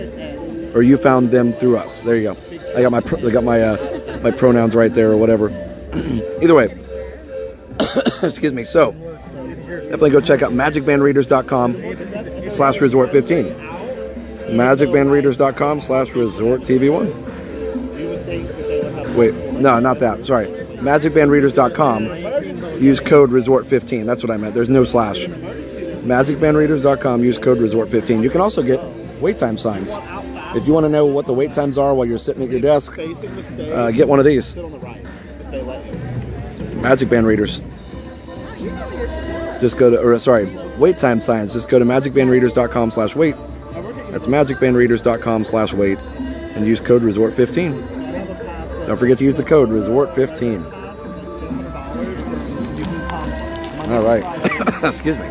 or you found them through us. There you go. I got my pronouns right there, or whatever. Either way, excuse me. So definitely go check out magicbandreaders.com/resort15. magicbandreaders.com/resorttv1. Wait, no, not that. Sorry. magicbandreaders.com. Use code resort15. That's what I meant. There's no slash. magicbandreaders.com. Use code resort15. You can also get wait time signs. If you want to know what the wait times are while you're sitting at your desk, get one of these. Magic Band Readers. Just go to, wait time signs. Just go to magicbandreaders.com/wait. That's magicbandreaders.com/wait and use code resort15. Don't forget to use the code resort15. All right. Excuse me.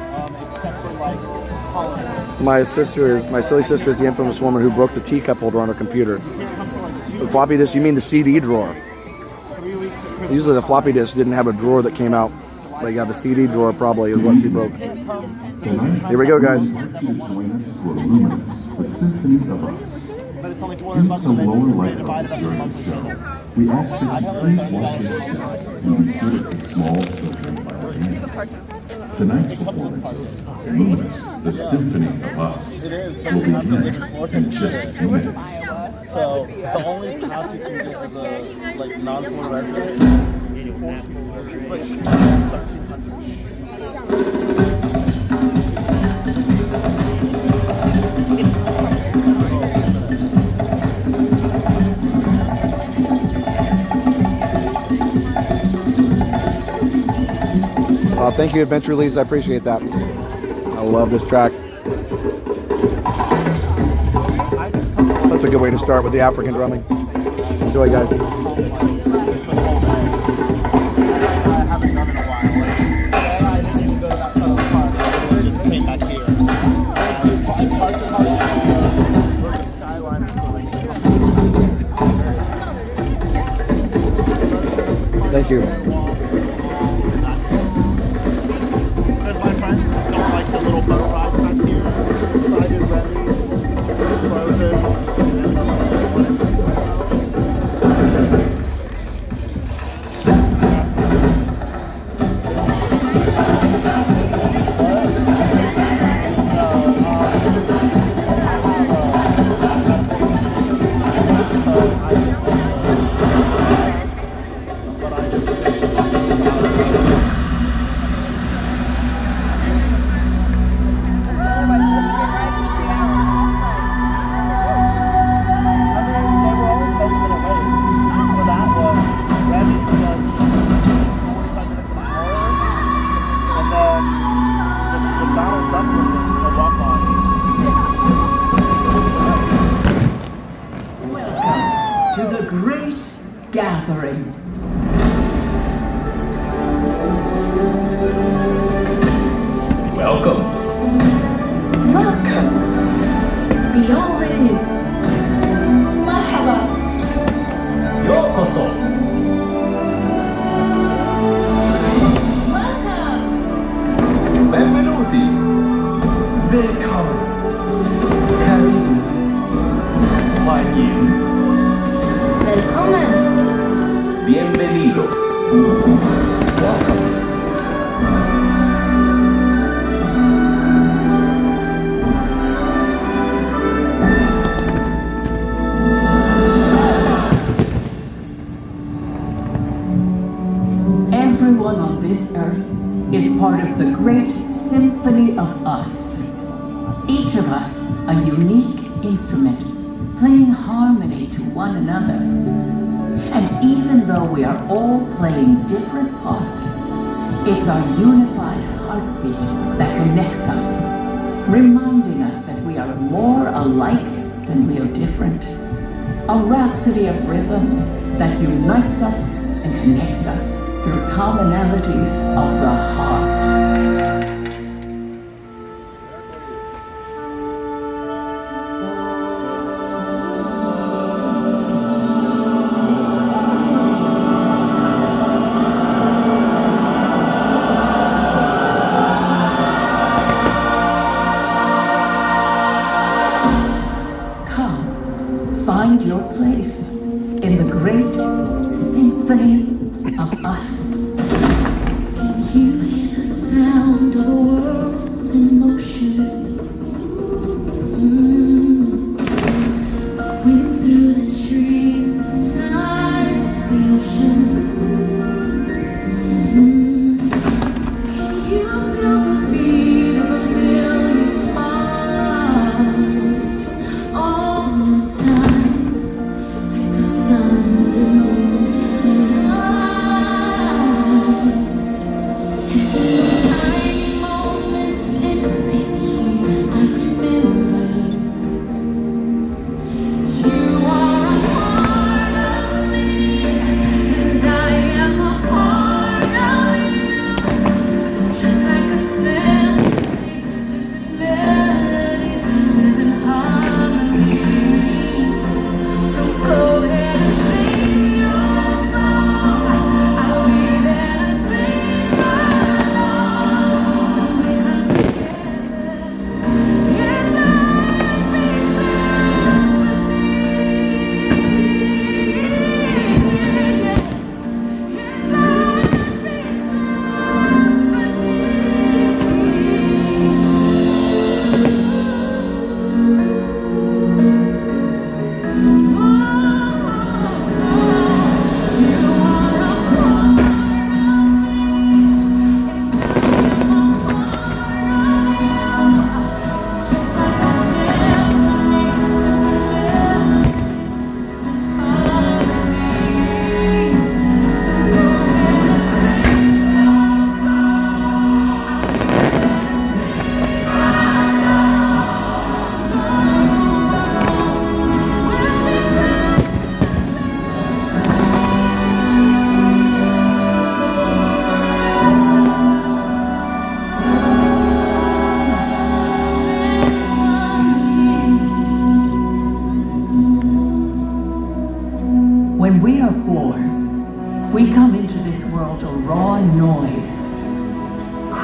My silly sister is the infamous woman who broke the teacup holder on her computer. The floppy disk, you mean the CD drawer. Usually the floppy disk didn't have a drawer that came out. But yeah, the CD drawer probably is what she broke. Here we go, guys. But it's only $200 a day. They divided up among the show. We ask that you please watch your step and consider small children by our hand. Tonight's performance, Luminous, the Symphony of Us, will begin in just 2 minutes. So the only pass you can get as a non-Florida resident is like Thank you, Adventure Leaves. I appreciate that. I love this track. Such a good way to start with the African drumming. Enjoy, guys. Thank you. Everyone on this earth is part of the great symphony of us. Each of us a unique instrument, playing harmony to one another. And even though we are all playing different parts, it's our unified heartbeat that connects us, reminding us that we are more alike than we are different. A rhapsody of rhythms that unites us and connects us through commonalities of the heart.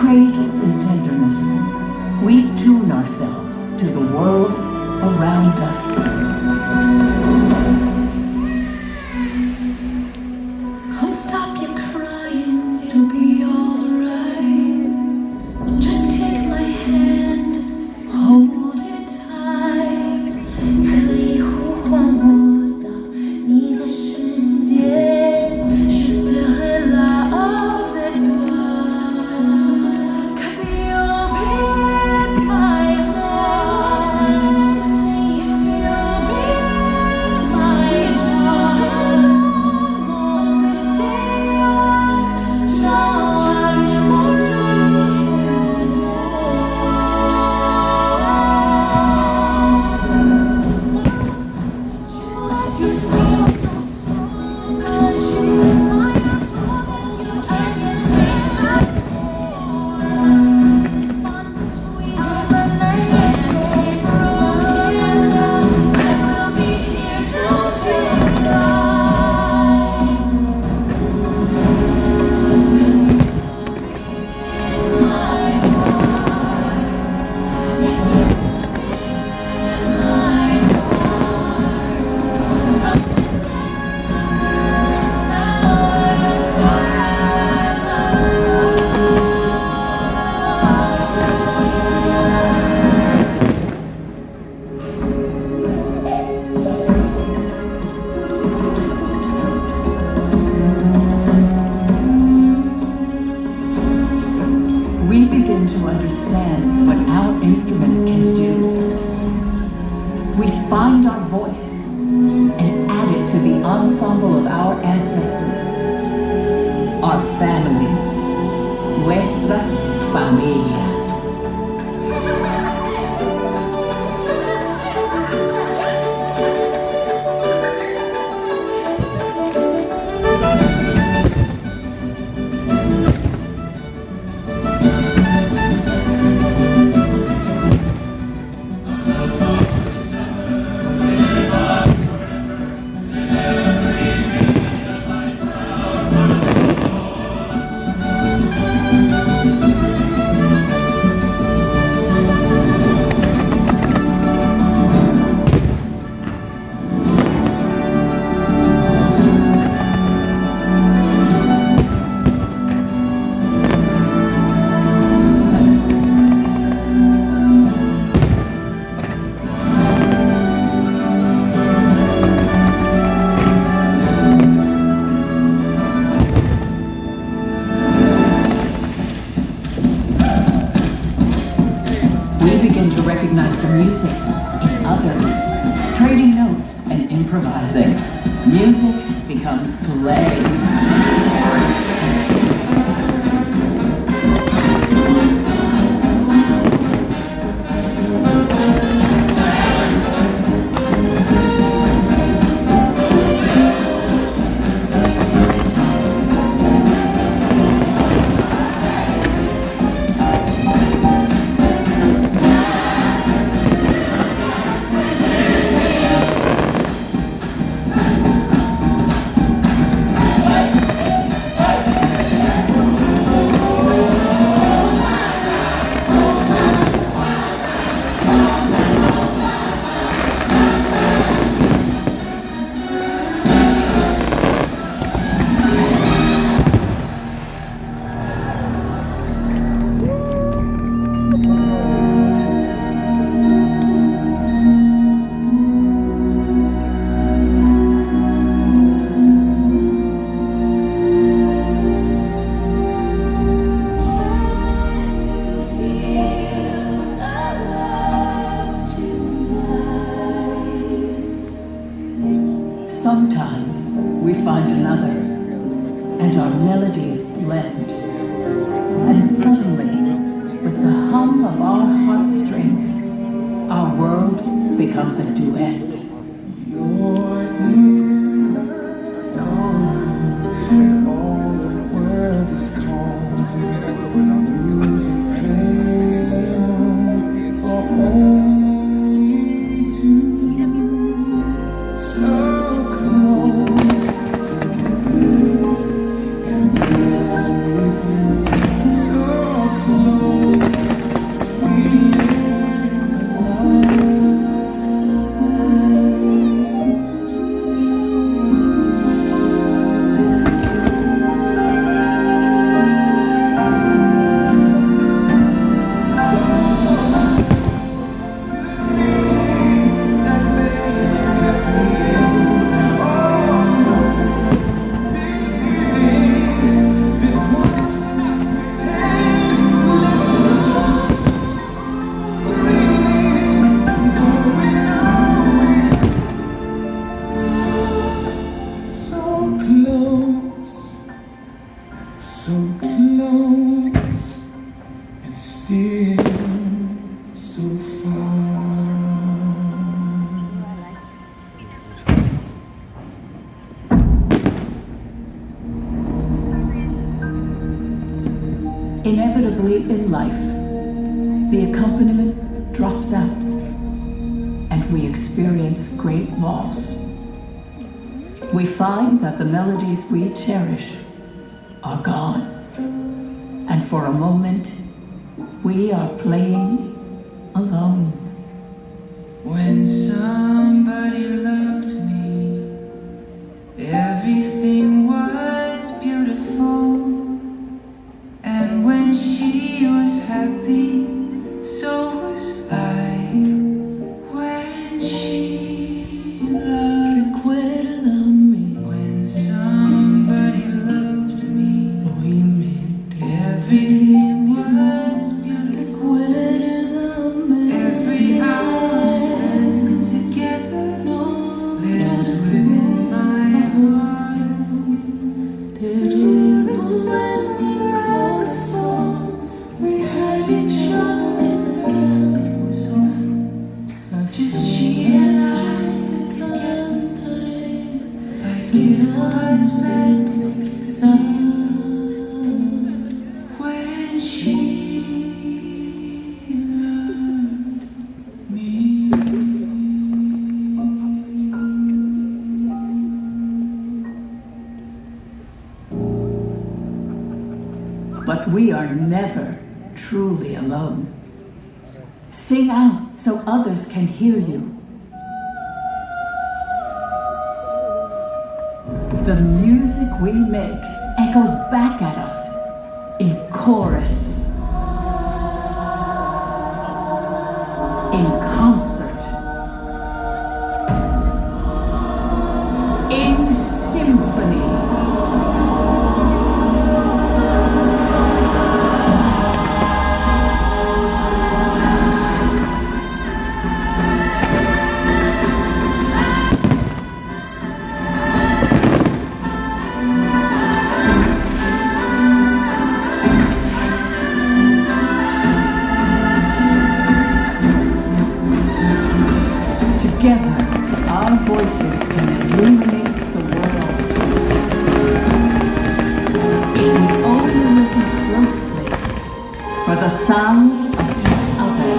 Cradled in tenderness, we tune ourselves to the world around us. Come stop your crying, it'll be alright. Just take my hand, hold it tight. 可以呼唤我到你的身边，je serai là avec toi. 'Cause you'll be in my heart. Yes, you'll be in my heart. Always stay on, We begin to understand what our instrument can do. We find our voice and add it to the ensemble of our ancestors, our family, nuestra familia. We begin to recognize the music in others, trading notes and improvising. Music becomes play. Sometimes we find another, and our melodies blend. And suddenly, with the hum of our heartstrings, our world becomes a duet. You're in my arms, all the world is calm. Music playing for only two. So close together, and when I'm with you, so close. still so far. Inevitably in life, the accompaniment drops out, and we experience great loss. We find that the melodies we cherish are gone, and for a moment, we are playing alone. When somebody loved me, everything was beautiful. And when she was happy, so was I. When she loved, recuérdame. When somebody loved me, we meant everything was beautiful. Recuérdame. Every hour spent together lives within my heart. Through the we had each other, and that was all. Just she and I together, like it was meant to be. When she loved me. But we are never truly alone. Sing out so others can hear you. The music we make echoes back at us in chorus, in concert, in symphony. Together, our voices can illuminate the world. If we only listen closely for the sounds of each other.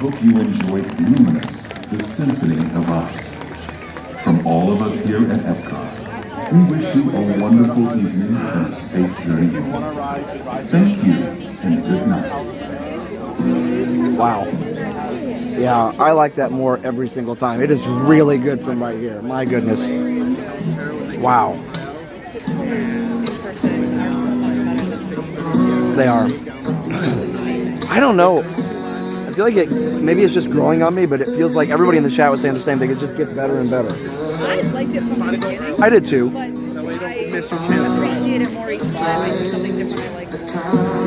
hope you enjoyed Luminous, the symphony of us. From all of us here at Epcot, we wish you a wonderful evening and a safe journey home. Thank you and good night. Wow. Yeah, I like that more every single time. It is really good from right here. My goodness. Wow. They are. I don't know. I feel like maybe it's just growing on me, but it feels like everybody in the chat was saying the same thing. It just gets better and better. I liked it from the beginning. I did too. But I appreciate it more each time. I see something different. I like it.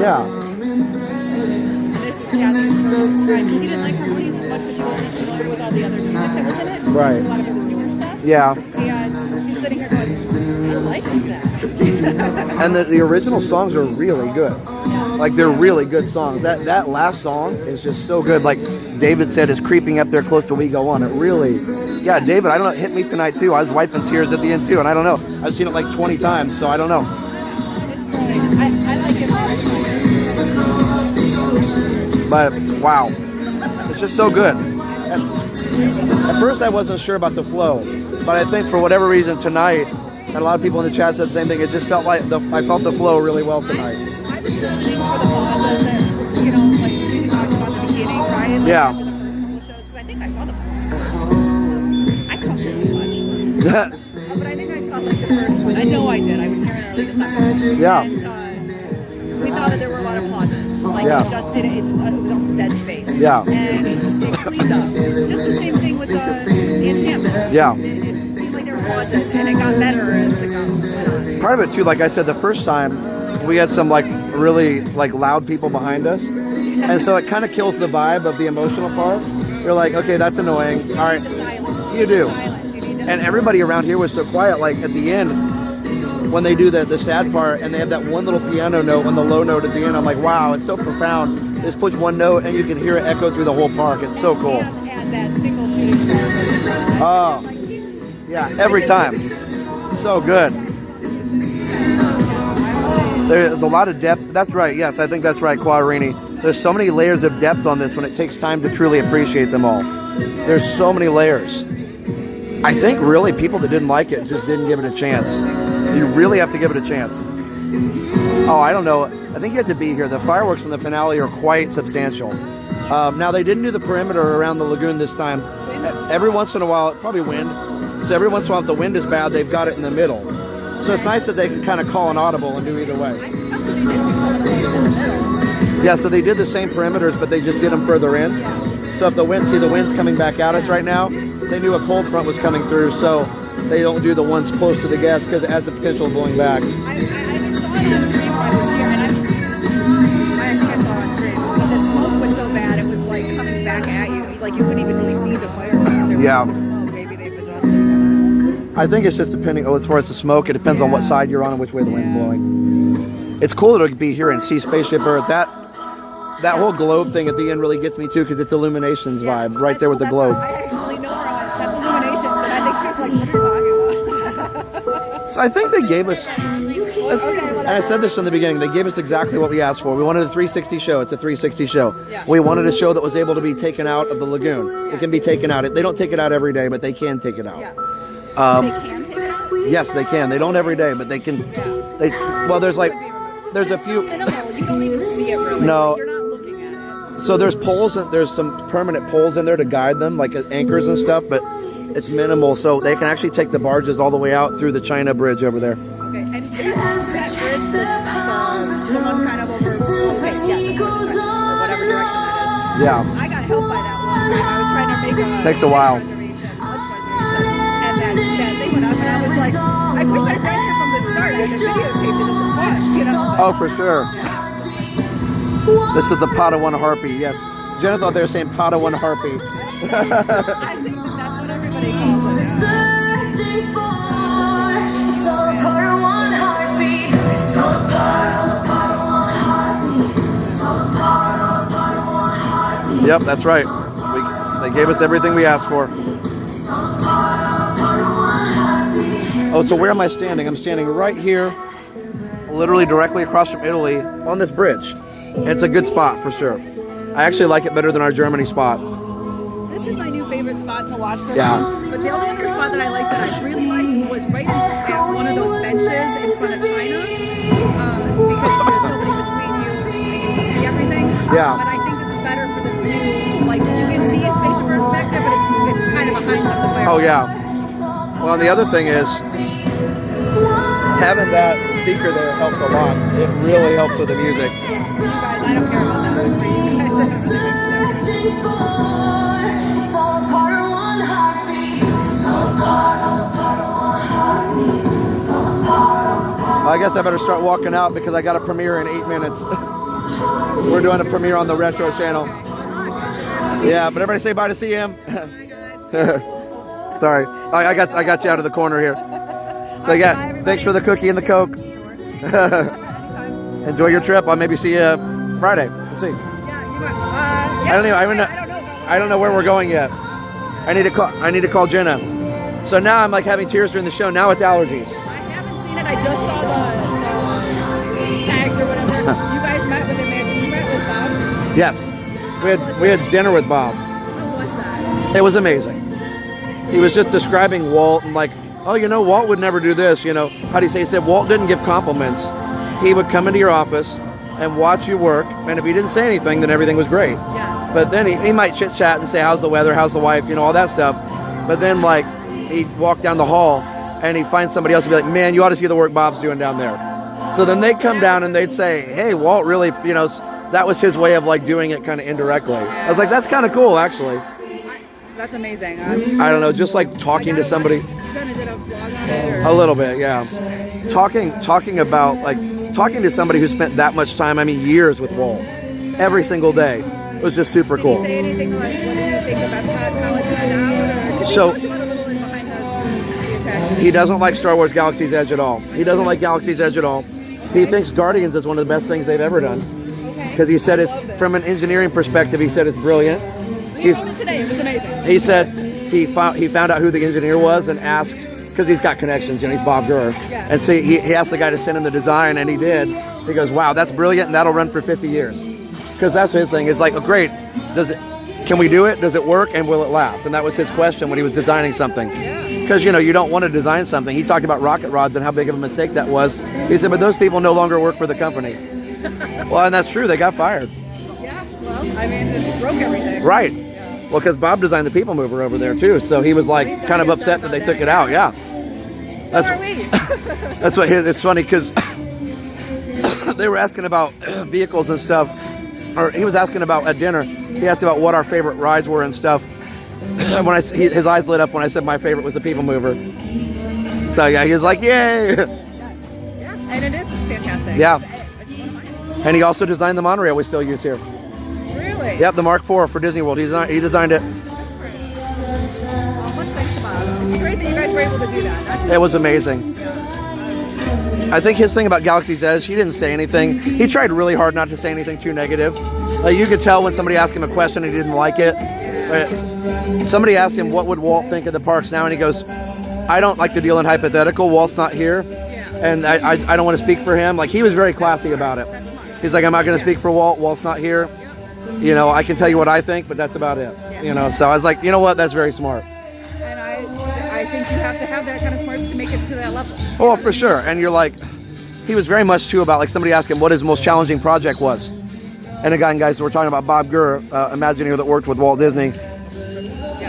Yeah. This is Kathy's first time. She didn't like harmonies as much, but she wasn't as familiar with all the other music that was in it. Right. A lot of it was newer stuff. Yeah. And she's sitting here going, I like that. And the original songs are really good. Like, they're really good songs. That last song is just so good. Like David said, is creeping up there close to We Go On. It really, yeah, David, I don't know, it hit me tonight too. I was wiping tears at the end too, and I don't know. I've seen it like 20 times, so I don't know. I like it. But, wow. It's just so good. At first I wasn't sure about the flow, but I think for whatever reason tonight, and a lot of people in the chat said the same thing, it just felt like I felt the flow really well tonight. I was listening for the pauses that, you know, like we talked about the beginning, right? Yeah. The first couple shows, because I think I saw the first. I talked too much. But I think I saw like the first one. I know I did. I was here early this summer. Yeah. And we thought that there were a lot of pauses. Like Yeah. we just did it. It was almost dead space. Yeah. And it cleaned up. Just the same thing with the enchantment. Yeah. It seemed like there were pauses, and it got better as it went on. Part of it too, like I said, the first time we had some like really like loud people behind us, and so it kind of kills the vibe of the emotional part. You're like, okay, that's annoying. All right, you do. And everybody around here was so quiet. Like at the end, when they do the sad part, and they have that one little piano note and the low note at the end, I'm like, wow, it's so profound. They just push one note, and you can hear it echo through the whole park. It's so cool. And that single shooting star. Oh, yeah, every time. So good. There's a lot of depth. That's right. Yes, I think that's right, Quadrini. There's so many layers of depth on this when it takes time to truly appreciate them all. There's so many layers. I think really people that didn't like it just didn't give it a chance. You really have to give it a chance. Oh, I don't know. I think you have to be here. The fireworks in the finale are quite substantial. Now, they didn't do the perimeter around the lagoon this time. Every once in a while, probably wind. So every once in a while, if the wind is bad, they've got it in the middle. So it's nice that they can kind of call an audible and do either way. Yeah, so they did the same perimeters, but they just did them further in. So if the wind's coming back at us right now, they knew a cold front was coming through, so they don't do the ones close to the gas because it has the potential of blowing back. I saw it on stream while I was here, and I think I saw it on stream. But the smoke was so bad, it was like coming back at you. Like you couldn't even really see the fireworks. Yeah. Smoke. Maybe they've adjusted. I think it's just depending, as far as the smoke, it depends on what side you're on and which way the wind's blowing. It's cool to be here and see Spaceship Earth. That whole globe thing at the end really gets me too, because it's Illuminations vibe right there with the globe. I actually know her. That's Illuminations, and I think she's like, what are you talking about? So I think they gave us, and I said this from the beginning, they gave us exactly what we asked for. We wanted a 360 show. It's a 360 show. We wanted a show that was able to be taken out of the lagoon. It can be taken out. They don't take it out every day, but they can take it out. They can take it out? Yes, they can. They don't every day, but they can. There's a few. You don't even see it really. No. You're not looking at it. So there's poles, and there's some permanent poles in there to guide them, like anchors and stuff, but it's minimal. So they can actually take the barges all the way out through the China Bridge over there. Okay, and that bridge, the one kind of over, or whatever direction it is. Yeah. I got help by that one time. I was trying to make a Takes a while. lunch reservation, and that thing went up, and I was like, I wish I'd been here from the start. I just videotaped it just for fun, you know? Oh, for sure. This is the Padawan Harpy, yes. Jenna thought they were saying Padawan Harpy. I think that's what everybody calls it. Searching for, it's all a part of one heartbeat. It's all a part of one heartbeat. It's all a part of one heartbeat. Yep, that's right. They gave us everything we asked for. Oh, so where am I standing? I'm standing right here, literally directly across from Italy on this bridge. It's a good spot for sure. I actually like it better than our Germany spot. favorite spot to watch this. Yeah. But the only other spot that I liked that I really liked was right at one of those benches in front of China, because there's nobody between you and you can see everything. Yeah. But I think this is better for the view. Like you can see a Spaceship Earth back there, but it's kind of behind some of the fireworks. Oh yeah. Well, and the other thing is having that speaker there helps a lot. It really helps with the music. You guys, I don't care about that much, but you guys. I guess I better start walking out because I got a premiere in 8 minutes. We're doing a premiere on the Retro channel. Yeah, but everybody say bye to CM. Sorry, I got you out of the corner here. So yeah, thanks for the cookie and the Coke. Enjoy your trip. I'll maybe see you Friday. We'll see. I don't know where we're going yet. I need to call Jenna. So now I'm like having tears during the show. Now it's allergies. I haven't seen it. I just saw the tags or whatever. You guys met with Imagine. You met with Bob. Yes, we had dinner with Bob. How was that? It was amazing. He was just describing Walt and like, oh, you know, Walt would never do this. You know, how do you say? He said Walt didn't give compliments. He would come into your office and watch you work, and if he didn't say anything, then everything was great. Yes. But then he might chit chat and say, how's the weather, how's the wife, you know, all that stuff. But then like he'd walk down the hall and he'd find somebody else and be like, man, you ought to see the work Bob's doing down there. So then they'd come down and they'd say, hey, Walt really, you know, that was his way of like doing it kind of indirectly. I was like, that's kind of cool, actually. That's amazing. I don't know, just like talking to somebody. Jenna did a vlog on it, or? A little bit, yeah. Talking about like talking to somebody who spent that much time, I mean years with Walt, every single day. It was just super cool. Did he say anything like, what do you think of Epcot, how it turned out? Or, So he a little in behind the attraction. he doesn't like Star Wars Galaxy's Edge at all. He doesn't like Galaxy's Edge at all. He thinks Guardians is one of the best things they've ever done. Because he said it's, from an engineering perspective, he said it's brilliant. We rode it today, it was amazing. He said he found out who the engineer was and asked, because he's got connections, you know, he's Bob Gurr. Yeah. And so he asked the guy to send him the design, and he did. He goes, wow, that's brilliant, and that'll run for 50 years. Because that's his thing. It's like, oh, great, can we do it? Does it work? And will it last? And that was his question when he was designing something. Because, you know, you don't want to design something. He talked about rocket rods and how big of a mistake that was. He said, but those people no longer work for the company. Well, and that's true. They got fired. Yeah, well, I mean, it broke everything. Right. Well, because Bob designed the People Mover over there, too. So he was, like, kind of upset that they took it out. Yeah. That's what it's funny, because they were asking about vehicles and stuff. Or he was asking about at dinner. He asked about what our favorite rides were and stuff. And when his eyes lit up when I said my favorite was the People Mover. So yeah, he was like, "Yay!" Yeah, and it is fantastic. Yeah. And he also designed the monorail we still use here. Really? Yep, the Mark IV for Disney World. He designed it. Much thanks to Bob. It's great that you guys were able to do that. It was amazing. I think his thing about Galaxy's Edge, he didn't say anything. He tried really hard not to say anything too negative. Like you could tell when somebody asked him a question and he didn't like it. But somebody asked him, what would Walt think of the parks now? And he goes, I don't like to deal in hypothetical. Walt's not here. And I don't want to speak for him. Like he was very classy about it. He's like, I'm not going to speak for Walt. Walt's not here. You know, I can tell you what I think, but that's about it. You know, so I was like, you know what? That's very smart. And I think you have to have that kind of smarts to make it to that level. Oh, for sure. And you're like, he was very much too about like somebody asked him what his most challenging project was. And again, guys, we're talking about Bob Gurr, Imagineer that worked with Walt Disney.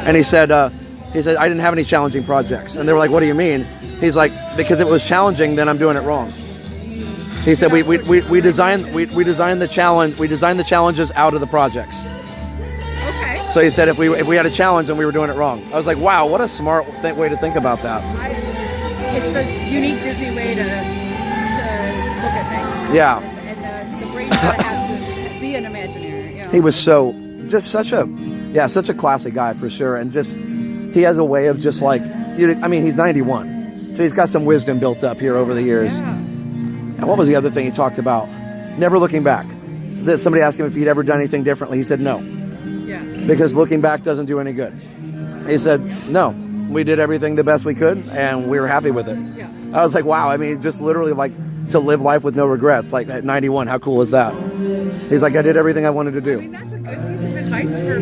And he said, I didn't have any challenging projects. And they were like, what do you mean? He's like, because if it was challenging, then I'm doing it wrong. He said, we designed the challenge. We designed the challenges out of the projects. Okay. So he said, if we had a challenge, then we were doing it wrong. I was like, wow, what a smart way to think about that. It's the unique Disney way to look at things. Yeah. And the brain has to be an Imagineer. You know? He was such a classy guy for sure. And just, he has a way of just like, I mean, he's 91. So he's got some wisdom built up here over the years. Yeah. And what was the other thing he talked about? Never looking back. That somebody asked him if he'd ever done anything differently. He said no. Yeah. Because looking back doesn't do any good. He said, no, we did everything the best we could and we were happy with it. Yeah. I was like, wow, I mean, just literally like to live life with no regrets. Like at 91, how cool is that? He's like, I did everything I wanted to do. I mean, that's a good piece of advice for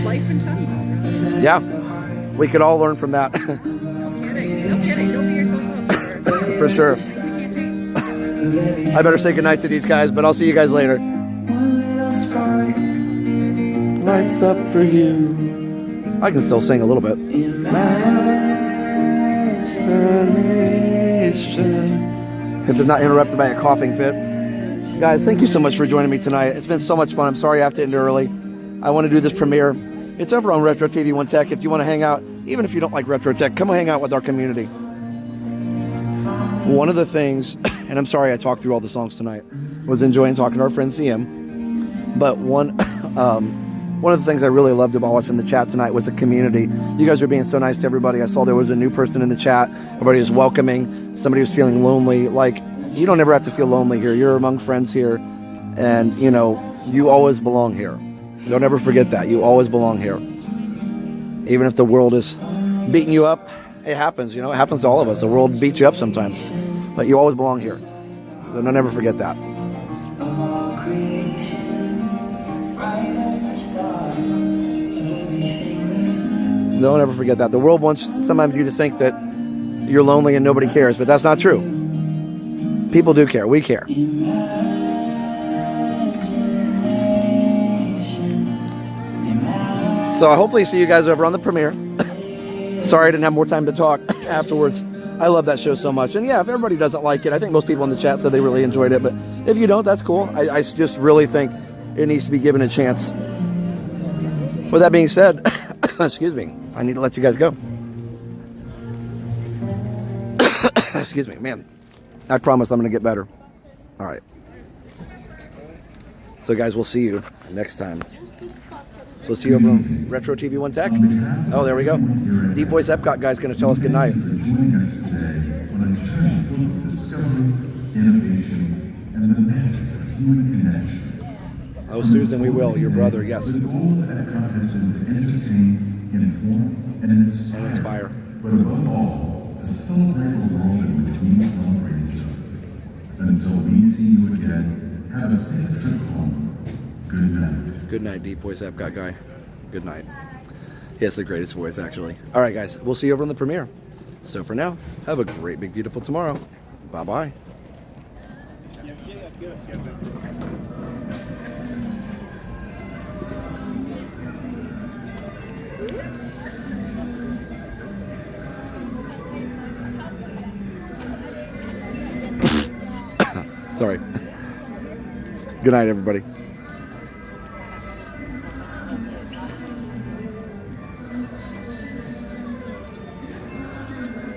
life in general. Yeah. We could all learn from that. No kidding. Don't beat yourself up. For sure. You can't change. I better say goodnight to these guys, but I'll see you guys later. Lights up for you. I can still sing a little bit. If it's not interrupted by a coughing fit. Guys, thank you so much for joining me tonight. It's been so much fun. I'm sorry I have to end early. I want to do this premiere. It's over on Retro TV One Tech. If you want to hang out, even if you don't like retro tech, come hang out with our community. One of the things, and I'm sorry I talked through all the songs tonight, was enjoying talking to our friend CM. But one of the things I really loved about watching the chat tonight was the community. You guys are being so nice to everybody. I saw there was a new person in the chat. Everybody was welcoming. Somebody was feeling lonely. Like, you don't ever have to feel lonely here. You're among friends here. And, you know, you always belong here. Don't ever forget that. You always belong here. Even if the world is beating you up, it happens. You know, it happens to all of us. The world beats you up sometimes. But you always belong here. So don't ever forget that. Don't ever forget that. The world wants sometimes you to think that you're lonely and nobody cares, but that's not true. People do care. We care. So I hopefully see you guys over on the premiere. Sorry I didn't have more time to talk afterwards. I love that show so much. And yeah, if everybody doesn't like it, I think most people in the chat said they really enjoyed it. But if you don't, that's cool. I just really think it needs to be given a chance. With that being said, excuse me, I need to let you guys go. Excuse me, man. I promise I'm going to get better. All right. So guys, we'll see you next time. So see you over on Retro TV One Tech. Oh, there we go. Deep Voice Epcot guy's going to tell us goodnight. Oh, Susan, we will. Your brother, yes. And inspire. But above all, to celebrate a world in which we celebrate each other. Until we see you again, have a safe trip home. Good night. Good night, Deep Voice Epcot guy. Good night. He has the greatest voice, actually. All right, guys. We'll see you over on the premiere. So for now, have a great, big, beautiful tomorrow. Bye-bye. Sorry. Good night, everybody.